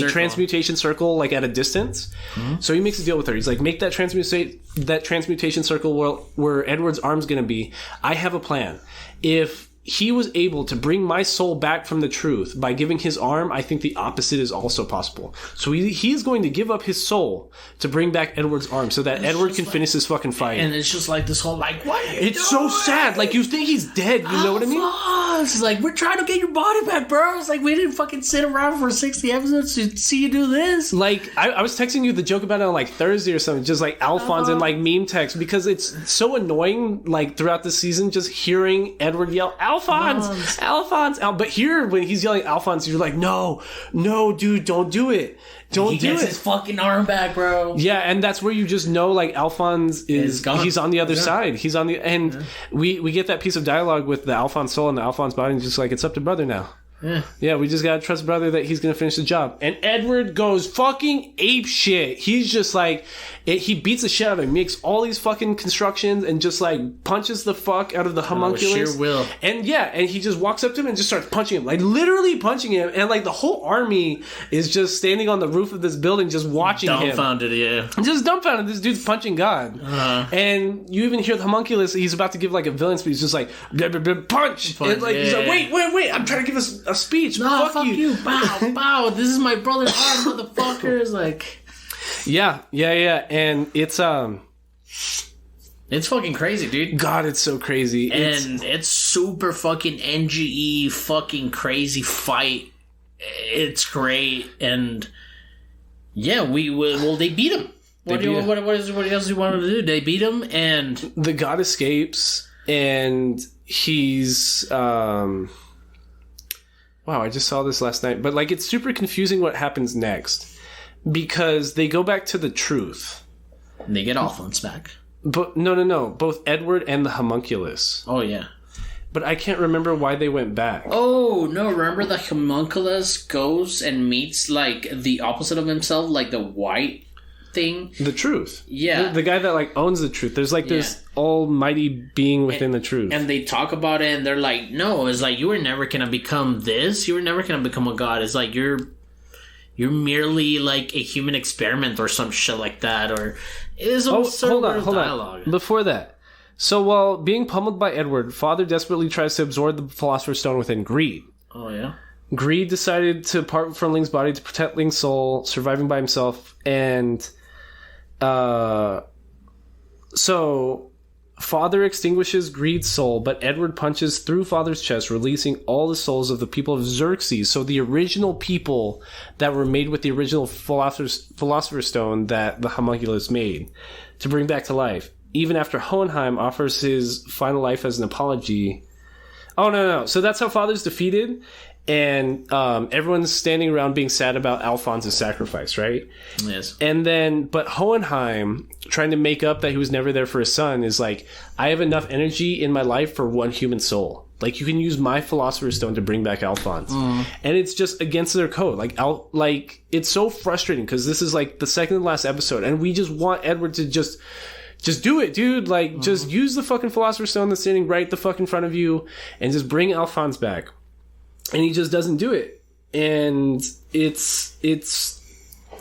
transmutation circle like at a distance. So he makes a deal with her. He's like, make that transmutation circle where Edward's arm's gonna be. I have a plan. If he was able to bring my soul back from the truth by giving his arm, I think the opposite is also possible. So he is going to give up his soul to bring back Edward's arm so that Edward can finish his fucking fight. And it's just like this whole, like, what are you It's so sad. Like, you think he's dead, you know what I mean? It's like, we're trying to get your body back, bro. It's like, we didn't fucking sit around for 60 episodes to see you do this. Like, I was texting you the joke about it on, like, Thursday or something, just, like, Alphonse and, like, meme text, because it's so annoying, like, throughout the season, just hearing Edward yell, Alphonse! But here, when he's yelling Alphonse, you're like, no, dude, don't do it. He gets his fucking arm back, bro. Yeah, and that's where you just know, like, Alphonse is gone. He's on the other side. He's on the... And we get that piece of dialogue with the Alphonse soul and the Alphonse body, and just like, it's up to brother now. Yeah, we just gotta trust brother that he's gonna finish the job. And Edward goes fucking ape shit. He's just like, he beats the shit out of him, makes all these fucking constructions, and just like punches the fuck out of the homunculus. Sheer will. And yeah, and he just walks up to him and just starts punching him, like literally punching him. And like the whole army is just standing on the roof of this building, just watching dumbfounded, him. Just dumbfounded. This dude's punching God. And you even hear the homunculus. He's about to give like a villain speech. He's just like, blah, blah, blah, punch. And like he's like, wait. I'm trying to give us a speech. No, fuck you. Bow. This is my brother's arm, motherfuckers. Like, yeah. And it's fucking crazy, dude. God, it's so crazy. And it's super fucking NGE, fucking crazy fight. It's great. And yeah, they beat him. What else do you want him to do? They beat him, and the God escapes, and he's wow, I just saw this last night. But, like, it's super confusing what happens next. Because they go back to the truth. And they get Alphonse back. But, no. Both Edward and the homunculus. Oh, yeah. But I can't remember why they went back. Oh, no, remember the homunculus goes and meets, like, the opposite of himself, like the white thing? The truth. Yeah. The guy that, like, owns the truth. There's, like, this almighty being within the truth. And they talk about it, and they're like, no, it's like, you were never going to become this. You were never going to become a god. It's like, you're merely, like, a human experiment or some shit like that. Or it is a hold on. Before that. So while being pummeled by Edward, Father desperately tries to absorb the Philosopher's Stone within greed. Oh, yeah? Greed decided to part from Ling's body to protect Ling's soul, surviving by himself. And so Father extinguishes Greed's soul, but Edward punches through Father's chest, releasing all the souls of the people of Xerxes. So the original people that were made with the original Philosopher's Stone that the homunculus made to bring back to life. Even after Hohenheim offers his final life as an apology. Oh, no. So that's how Father's defeated. And everyone's standing around being sad about Alphonse's sacrifice, right? Yes. And then, but Hohenheim, trying to make up that he was never there for his son, is like, I have enough energy in my life for one human soul. Like, you can use my Philosopher's Stone to bring back Alphonse. And it's just against their code. Like, it's so frustrating because this is like the second to last episode, and we just want Edward to just do it, dude. Like, just use the fucking Philosopher's Stone that's standing right the fuck in front of you and just bring Alphonse back. And he just doesn't do it. And it's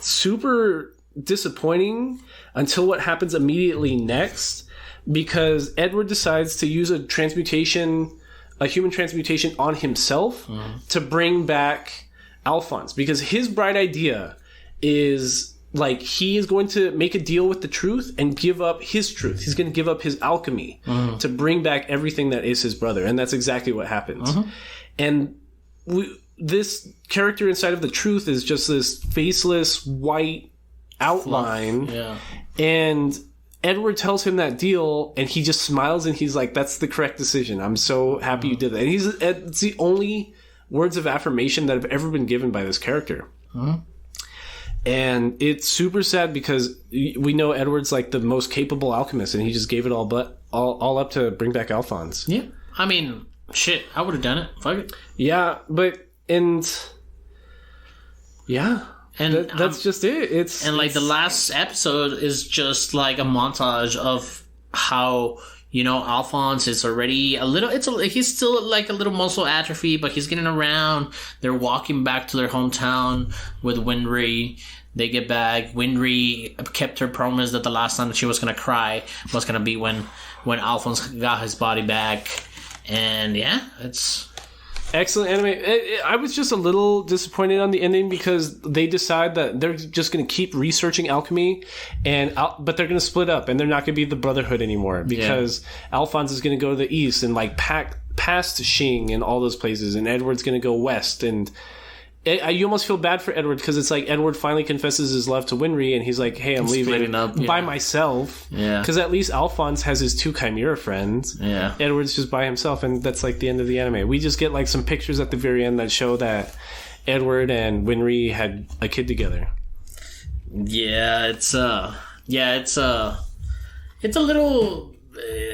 super disappointing until what happens immediately next, because Edward decides to use a human transmutation on himself to bring back Alphonse, because his bright idea is like he is going to make a deal with the truth and give up his truth. He's going to give up his alchemy to bring back everything that is his brother. And that's exactly what happens. And this character inside of the truth is just this faceless white outline. Yeah. And Edward tells him that deal, and he just smiles, and he's like, that's the correct decision. I'm so happy you did that. And it's the only words of affirmation that have ever been given by this character. And it's super sad because we know Edward's like the most capable alchemist, and he just gave it all up to bring back Alphonse. Yeah. I mean, shit, I would have done it. Fuck it. Yeah, that's just it. It's the last episode is just like a montage of how, Alphonse is already he's still like a little muscle atrophy, but he's getting around. They're walking back to their hometown with Winry. They get back. Winry kept her promise that the last time she was going to cry was going to be when Alphonse got his body back. And yeah, it's excellent anime. I was just a little disappointed on the ending because they decide that they're just going to keep researching alchemy, but they're going to split up and they're not going to be the Brotherhood anymore because Alphonse is going to go to the east and like past Xing and all those places, and Edward's going to go west. And you almost feel bad for Edward because it's like Edward finally confesses his love to Winry, and he's like, hey, I'm leaving by myself. Yeah. Because at least Alphonse has his two Chimera friends. Yeah. Edward's just by himself, and that's like the end of the anime. We just get like some pictures at the very end that show that Edward and Winry had a kid together. Yeah, it's a little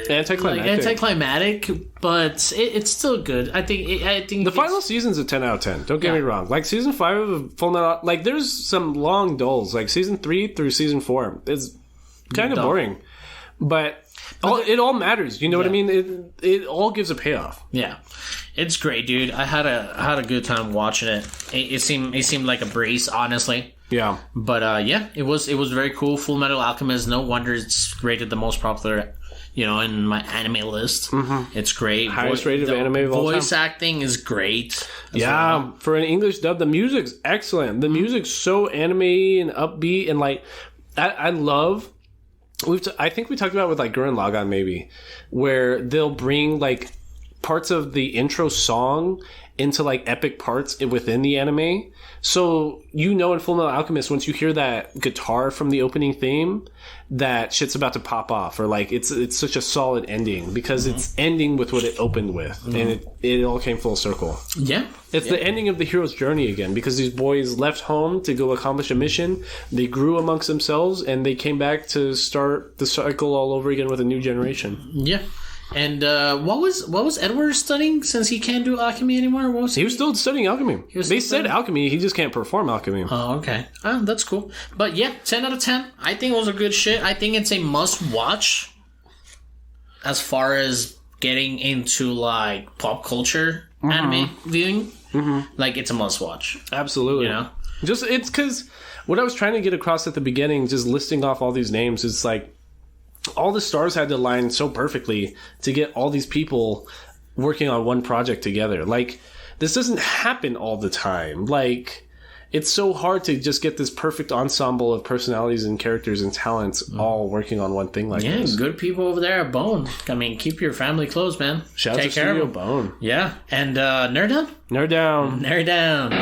anticlimactic, but it's still good. I think the final season's a 10 out of 10. Don't get me wrong. Like season 5 of Fullmetal, like there's some long dulls. Like season 3 through season 4 is kind of boring, but it all matters. You know what I mean? It all gives a payoff. Yeah, it's great, dude. I had a good time watching it. It seemed like a breeze, honestly. Yeah, but it was very cool. Fullmetal Alchemist. No wonder it's rated the most popular. In my anime list. It's great. Highest rated anime of all time. Voice acting is great. Yeah, for an English dub, the music's excellent. The music's so anime and upbeat, and like I love. I think we talked about it with like Gurren Lagann maybe, where they'll bring like parts of the intro song into like epic parts within the anime. So in Fullmetal Alchemist, once you hear that guitar from the opening theme, that shit's about to pop off, or like it's such a solid ending because it's ending with what it opened with, and it all came full circle. Yeah, it's the ending of the hero's journey again, because these boys left home to go accomplish a mission. They grew amongst themselves, and they came back to start the cycle all over again with a new generation. Yeah. And what was Edward studying, since he can't do alchemy anymore? He was still studying alchemy. They said alchemy, he just can't perform alchemy. Oh, okay. Oh, that's cool. But yeah, 10 out of 10. I think it was a good shit. I think it's a must-watch as far as getting into, like, pop culture anime viewing. Like, it's a must-watch. Absolutely. It's because what I was trying to get across at the beginning, just listing off all these names, it's like, all the stars had to align so perfectly to get all these people working on one project together. Like, this doesn't happen all the time. Like, it's so hard to just get this perfect ensemble of personalities and characters and talents all working on one thing like this. Yeah, good people over there at Bone. I mean, keep your family close, man. Shout out to Studio Bone. Yeah. And Nerd Down? Nerd Down. Nerd Down.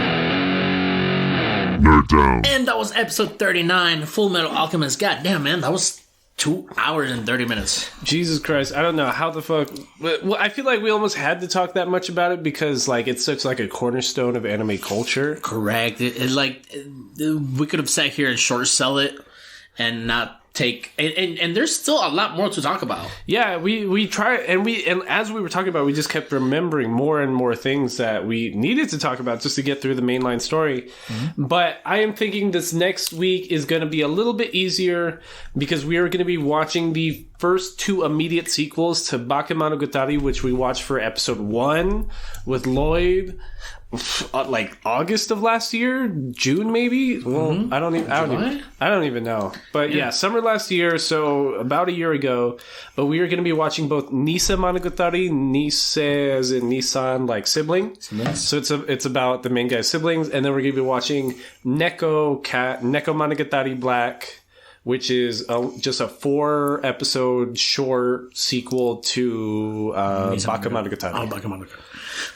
Nerd Down. And that was episode 39, Fullmetal Alchemist. God damn, man, that was 2 hours and 30 minutes. Jesus Christ, I don't know how the fuck. Well, I feel like we almost had to talk that much about it because, like, it's such like a cornerstone of anime culture. Correct. We could have sat here and short sell it and not take. And there's still a lot more to talk about. Yeah, we try, and as we were talking about, we just kept remembering more and more things that we needed to talk about just to get through the mainline story. Mm-hmm. But I am thinking this next week is going to be a little bit easier because we are going to be watching the first 2 immediate sequels to Bakemonogatari, which we watched for episode 1 with Lloyd. Like August of last year, June maybe. Well, mm-hmm. I don't even know. But yeah, summer last year, so about a year ago. But we are going to be watching both Nisa Monogatari, Nisa as in Nissan, like sibling. So it's about the main guy's siblings, and then we're going to be watching Neko Monogatari Black, which is just a 4-episode short sequel to Bakemonogatari. Oh, Bakemonogatari.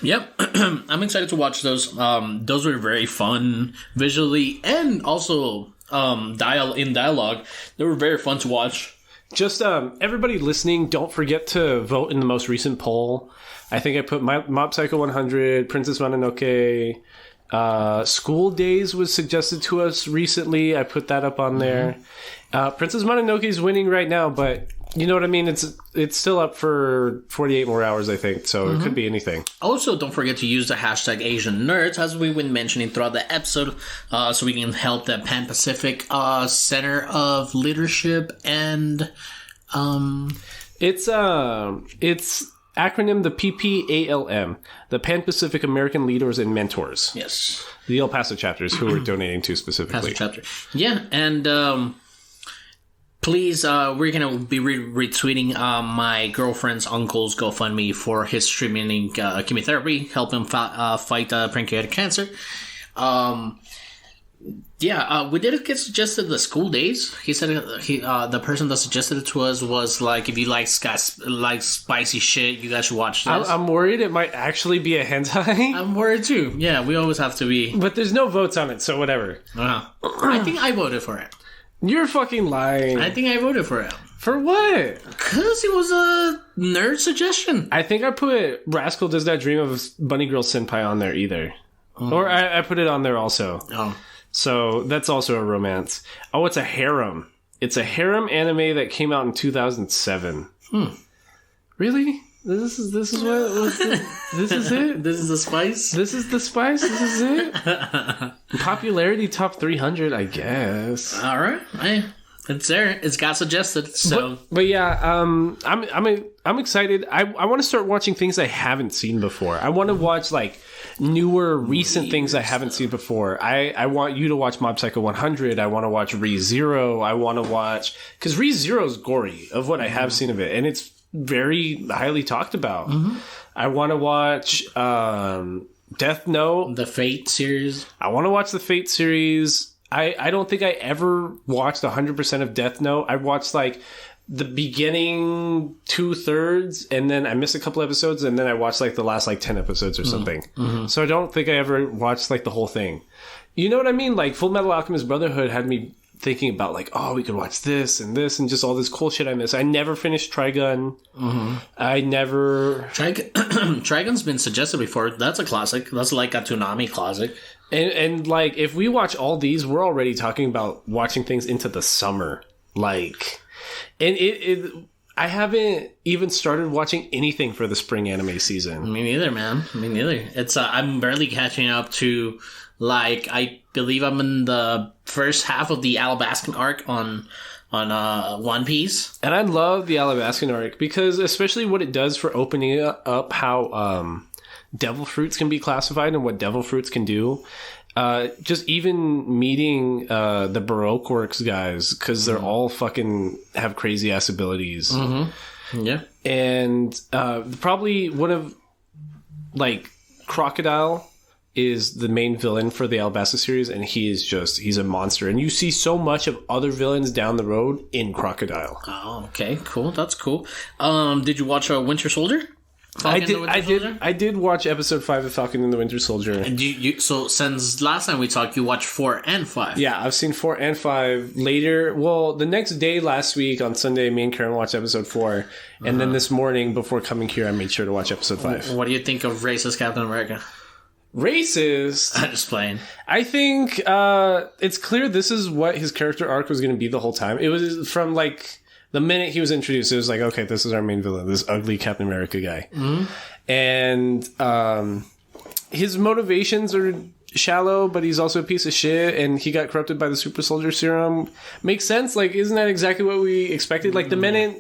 Yep. I'm excited to watch those. Those were very fun visually and also in dialogue. They were very fun to watch. Just everybody listening, don't forget to vote in the most recent poll. I think I put Mob Psycho 100, Princess Mononoke, School Days was suggested to us recently. I put that up on there. Princess Mononoke is winning right now, but you know what I mean? It's still up for 48 more hours, I think, so it could be anything. Also, don't forget to use the hashtag Asian Nerds, as we've been mentioning throughout the episode, so we can help the Pan-Pacific Center of Leadership and... It's acronym the PPALM, the Pan-Pacific American Leaders and Mentors. Yes. The El Paso chapters who we're donating to specifically. Paso chapter. Yeah, and... please, we're going to be retweeting my girlfriend's uncle's GoFundMe for his streaming chemotherapy, help him fight pancreatic cancer. We did get suggested the School Days. He said the person that suggested it to us was like, if you like spicy shit, you guys should watch this. I'm worried it might actually be a hentai. I'm worried too. Yeah, we always have to be. But there's no votes on it, so whatever. I think I voted for it. You're fucking lying. I think I voted for it. For what? Because it was a nerd suggestion. I think I put Rascal Does Not Dream of Bunny Girl Senpai on there either. Or I put it on there also. Oh. So that's also a romance. Oh, it's a harem. It's a harem anime that came out in 2007. Really? This is this is it? This is the spice? This is the spice? This is it? Popularity top 300, I guess. All right. Hey, it's there. It's got suggested. So, but yeah, I'm excited. I want to start watching things I haven't seen before. I want to watch like newer, recent things I haven't seen before. I want you to watch Mob Psycho 100. I want to watch Re:Zero. I want to watch because Re:Zero is gory of what I have seen of it, and it's very highly talked about. I want to watch Death Note, the Fate series. I want to watch the Fate series. I don't think I ever watched 100% of Death Note. I watched like the beginning 2/3, and then I missed a couple episodes, and then I watched like the last like 10 episodes or something. So I don't think I ever watched like the whole thing. You know what I mean? Like Fullmetal Alchemist Brotherhood had me thinking about like, oh, we could watch this and just all this cool shit I miss. I never finished Trigun. I never... Trigun's been suggested before. That's a classic. That's like a Toonami classic. And like, if we watch all these, we're already talking about watching things into the summer. Like, and I haven't even started watching anything for the spring anime season. Me neither, man. Me neither. It's I'm barely catching up to... Like, I believe I'm in the first half of the Alabascan arc on One Piece. And I love the Alabascan arc because especially what it does for opening up how devil fruits can be classified and what devil fruits can do. Just even meeting the Baroque Works guys because they're all fucking have crazy ass abilities. Yeah. And probably one of, like... Crocodile is the main villain for the Alabasta series, and he's a monster. And you see so much of other villains down the road in Crocodile. Oh, okay, cool. That's cool. Did you watch Winter Soldier? I did watch episode 5 of Falcon and the Winter Soldier. And so since last time we talked, you watched 4 and 5. Yeah, I've seen 4 and 5 later. Well, the next day last week on Sunday, me and Karen watched episode 4. And then this morning, before coming here, I made sure to watch episode 5. What do you think of racist Captain America? Racist? I'm just playing. I think it's clear this is what his character arc was going to be the whole time. It was from, like, the minute he was introduced, it was like, okay, this is our main villain, this ugly Captain America guy. Mm-hmm. And his motivations are shallow, but he's also a piece of shit, and he got corrupted by the super soldier serum. Makes sense. Like, isn't that exactly what we expected? Like, the minute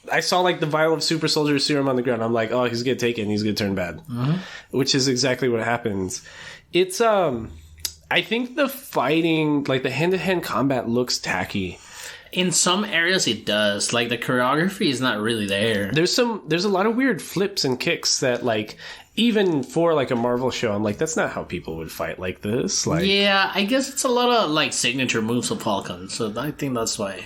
I saw, like, the vial of super soldier serum on the ground, I'm like, oh, he's gonna take it and he's gonna turn bad. Mm-hmm. Which is exactly what happens. It's, I think the fighting, like, the hand-to-hand combat looks tacky. In some areas it does. Like, the choreography is not really there. There's a lot of weird flips and kicks that, like, even for, like, a Marvel show, I'm like, that's not how people would fight like this. Like, yeah, I guess it's a lot of, like, signature moves of Falcon, so I think that's why.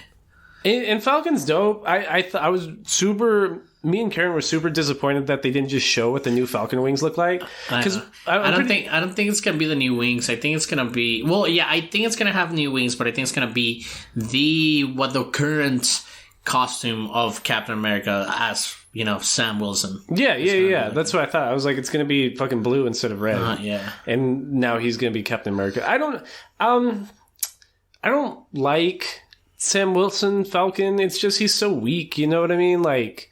And Falcon's dope. I was super... Me and Karen were super disappointed that they didn't just show what the new Falcon wings look like. Because I don't think it's gonna be the new wings. I think it's gonna be I think it's gonna have new wings, but I think it's gonna be the current costume of Captain America as Sam Wilson. Yeah. That's what I thought. I was like, it's gonna be fucking blue instead of red. Yeah. And now he's gonna be Captain America. I don't like Sam Wilson Falcon. It's just he's so weak. You know what I mean? Like,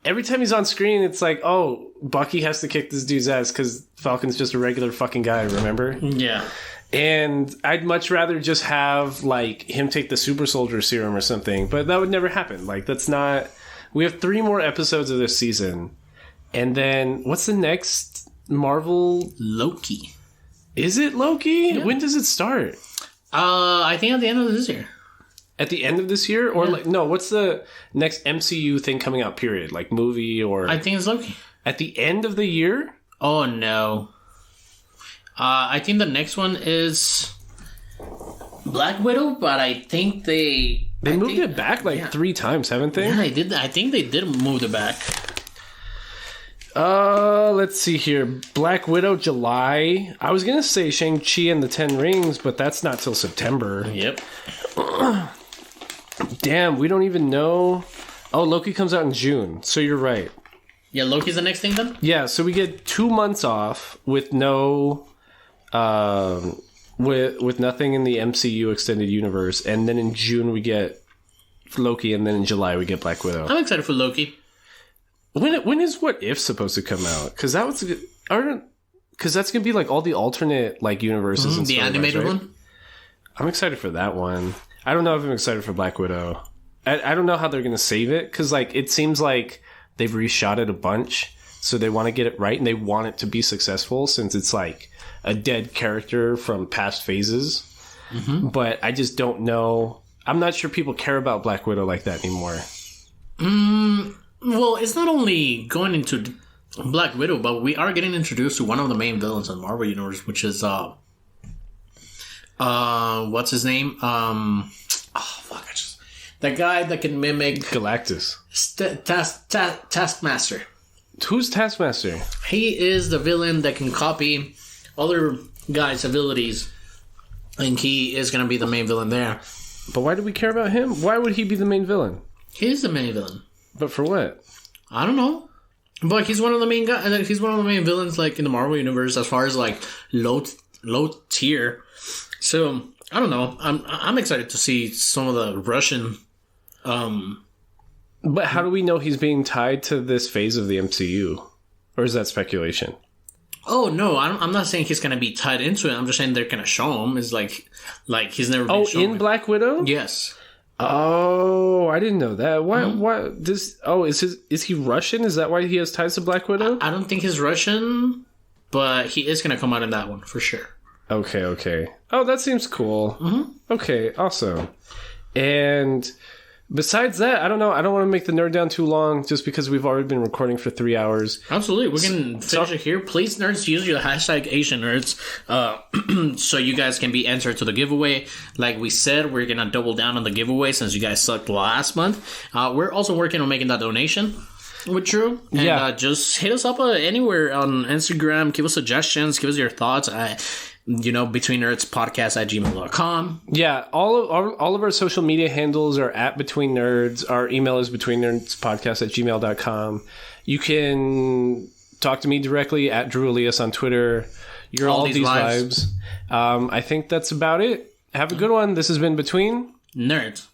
every time he's on screen, it's like, oh, Bucky has to kick this dude's ass because Falcon's just a regular fucking guy, remember? Yeah. And I'd much rather just have, like, him take the super soldier serum or something, but that would never happen. Like, that's not... We have 3 more episodes of this season. And then, what's the next Marvel... Loki. Is it Loki? Yeah. When does it start? I think at the end of this year. At the end of this year? Or, like, no, what's the next MCU thing coming out, period? Like, movie or... I think it's Loki. At the end of the year? Oh, no. I think the next one is Black Widow, but I think they moved it back, like, 3 times, haven't they? Yeah, they did. I think they did move it back. Let's see here. Black Widow, July. I was going to say Shang-Chi and the 10 Rings, but that's not till September. Yep. Damn, we don't even know. Oh, Loki comes out in June, so you're right. Yeah, Loki's the next thing then? Yeah, so we get 2 months off with no... with nothing in the MCU extended universe, and then in June we get Loki, and then in July we get Black Widow. I'm excited for Loki. When is What If supposed to come out? Because that's gonna be like all the alternate like universes and the animated one. I'm excited for that one. I don't know if I'm excited for Black Widow. I don't know how they're gonna save it because like it seems like they've reshot it a bunch, so they want to get it right and they want it to be successful since it's like a dead character from past phases. Mm-hmm. But I just don't know. I'm not sure people care about Black Widow like that anymore. Well, it's not only going into Black Widow, but we are getting introduced to one of the main villains in the Marvel Universe, which is what's his name? The guy that can mimic Galactus. Taskmaster. Who's Taskmaster? He is the villain that can copy other guys' abilities, and he is going to be the main villain there. But why do we care about him? Why would he be the main villain? He's the main villain. But for what? I don't know. But he's one of the main guys. He's one of the main villains, like in the Marvel universe, as far as like low tier. So I don't know. I'm excited to see some of the Russian. But how do we know he's being tied to this phase of the MCU, or is that speculation? Oh no, I'm not saying he's gonna be tied into it. I'm just saying they're gonna show him. It's like he's never been shown. Oh, in Black Widow? Yes. Oh, I didn't know that. Why? Why this? Oh, is he Russian? Is that why he has ties to Black Widow? I don't think he's Russian, but he is gonna come out in that one for sure. Okay. Oh, that seems cool. Mm-hmm. Okay, awesome. And Besides that, I don't know. I don't want to make the nerd down too long just because we've already been recording for 3 hours. Absolutely. We can finish it here. Please, nerds, use your hashtag Asian Nerds so you guys can be entered to the giveaway. Like we said, we're going to double down on the giveaway since you guys sucked last month. We're also working on making that donation with Drew. And just hit us up anywhere on Instagram. Give us suggestions. Give us your thoughts. Between Nerds Podcast at gmail.com. Yeah, all of our social media handles are at Between Nerds. Our email is betweennerdspodcast at gmail.com. You can talk to me directly at Drew Elias on Twitter. You're all these vibes. I think that's about it. Have a good one. This has been Between Nerds.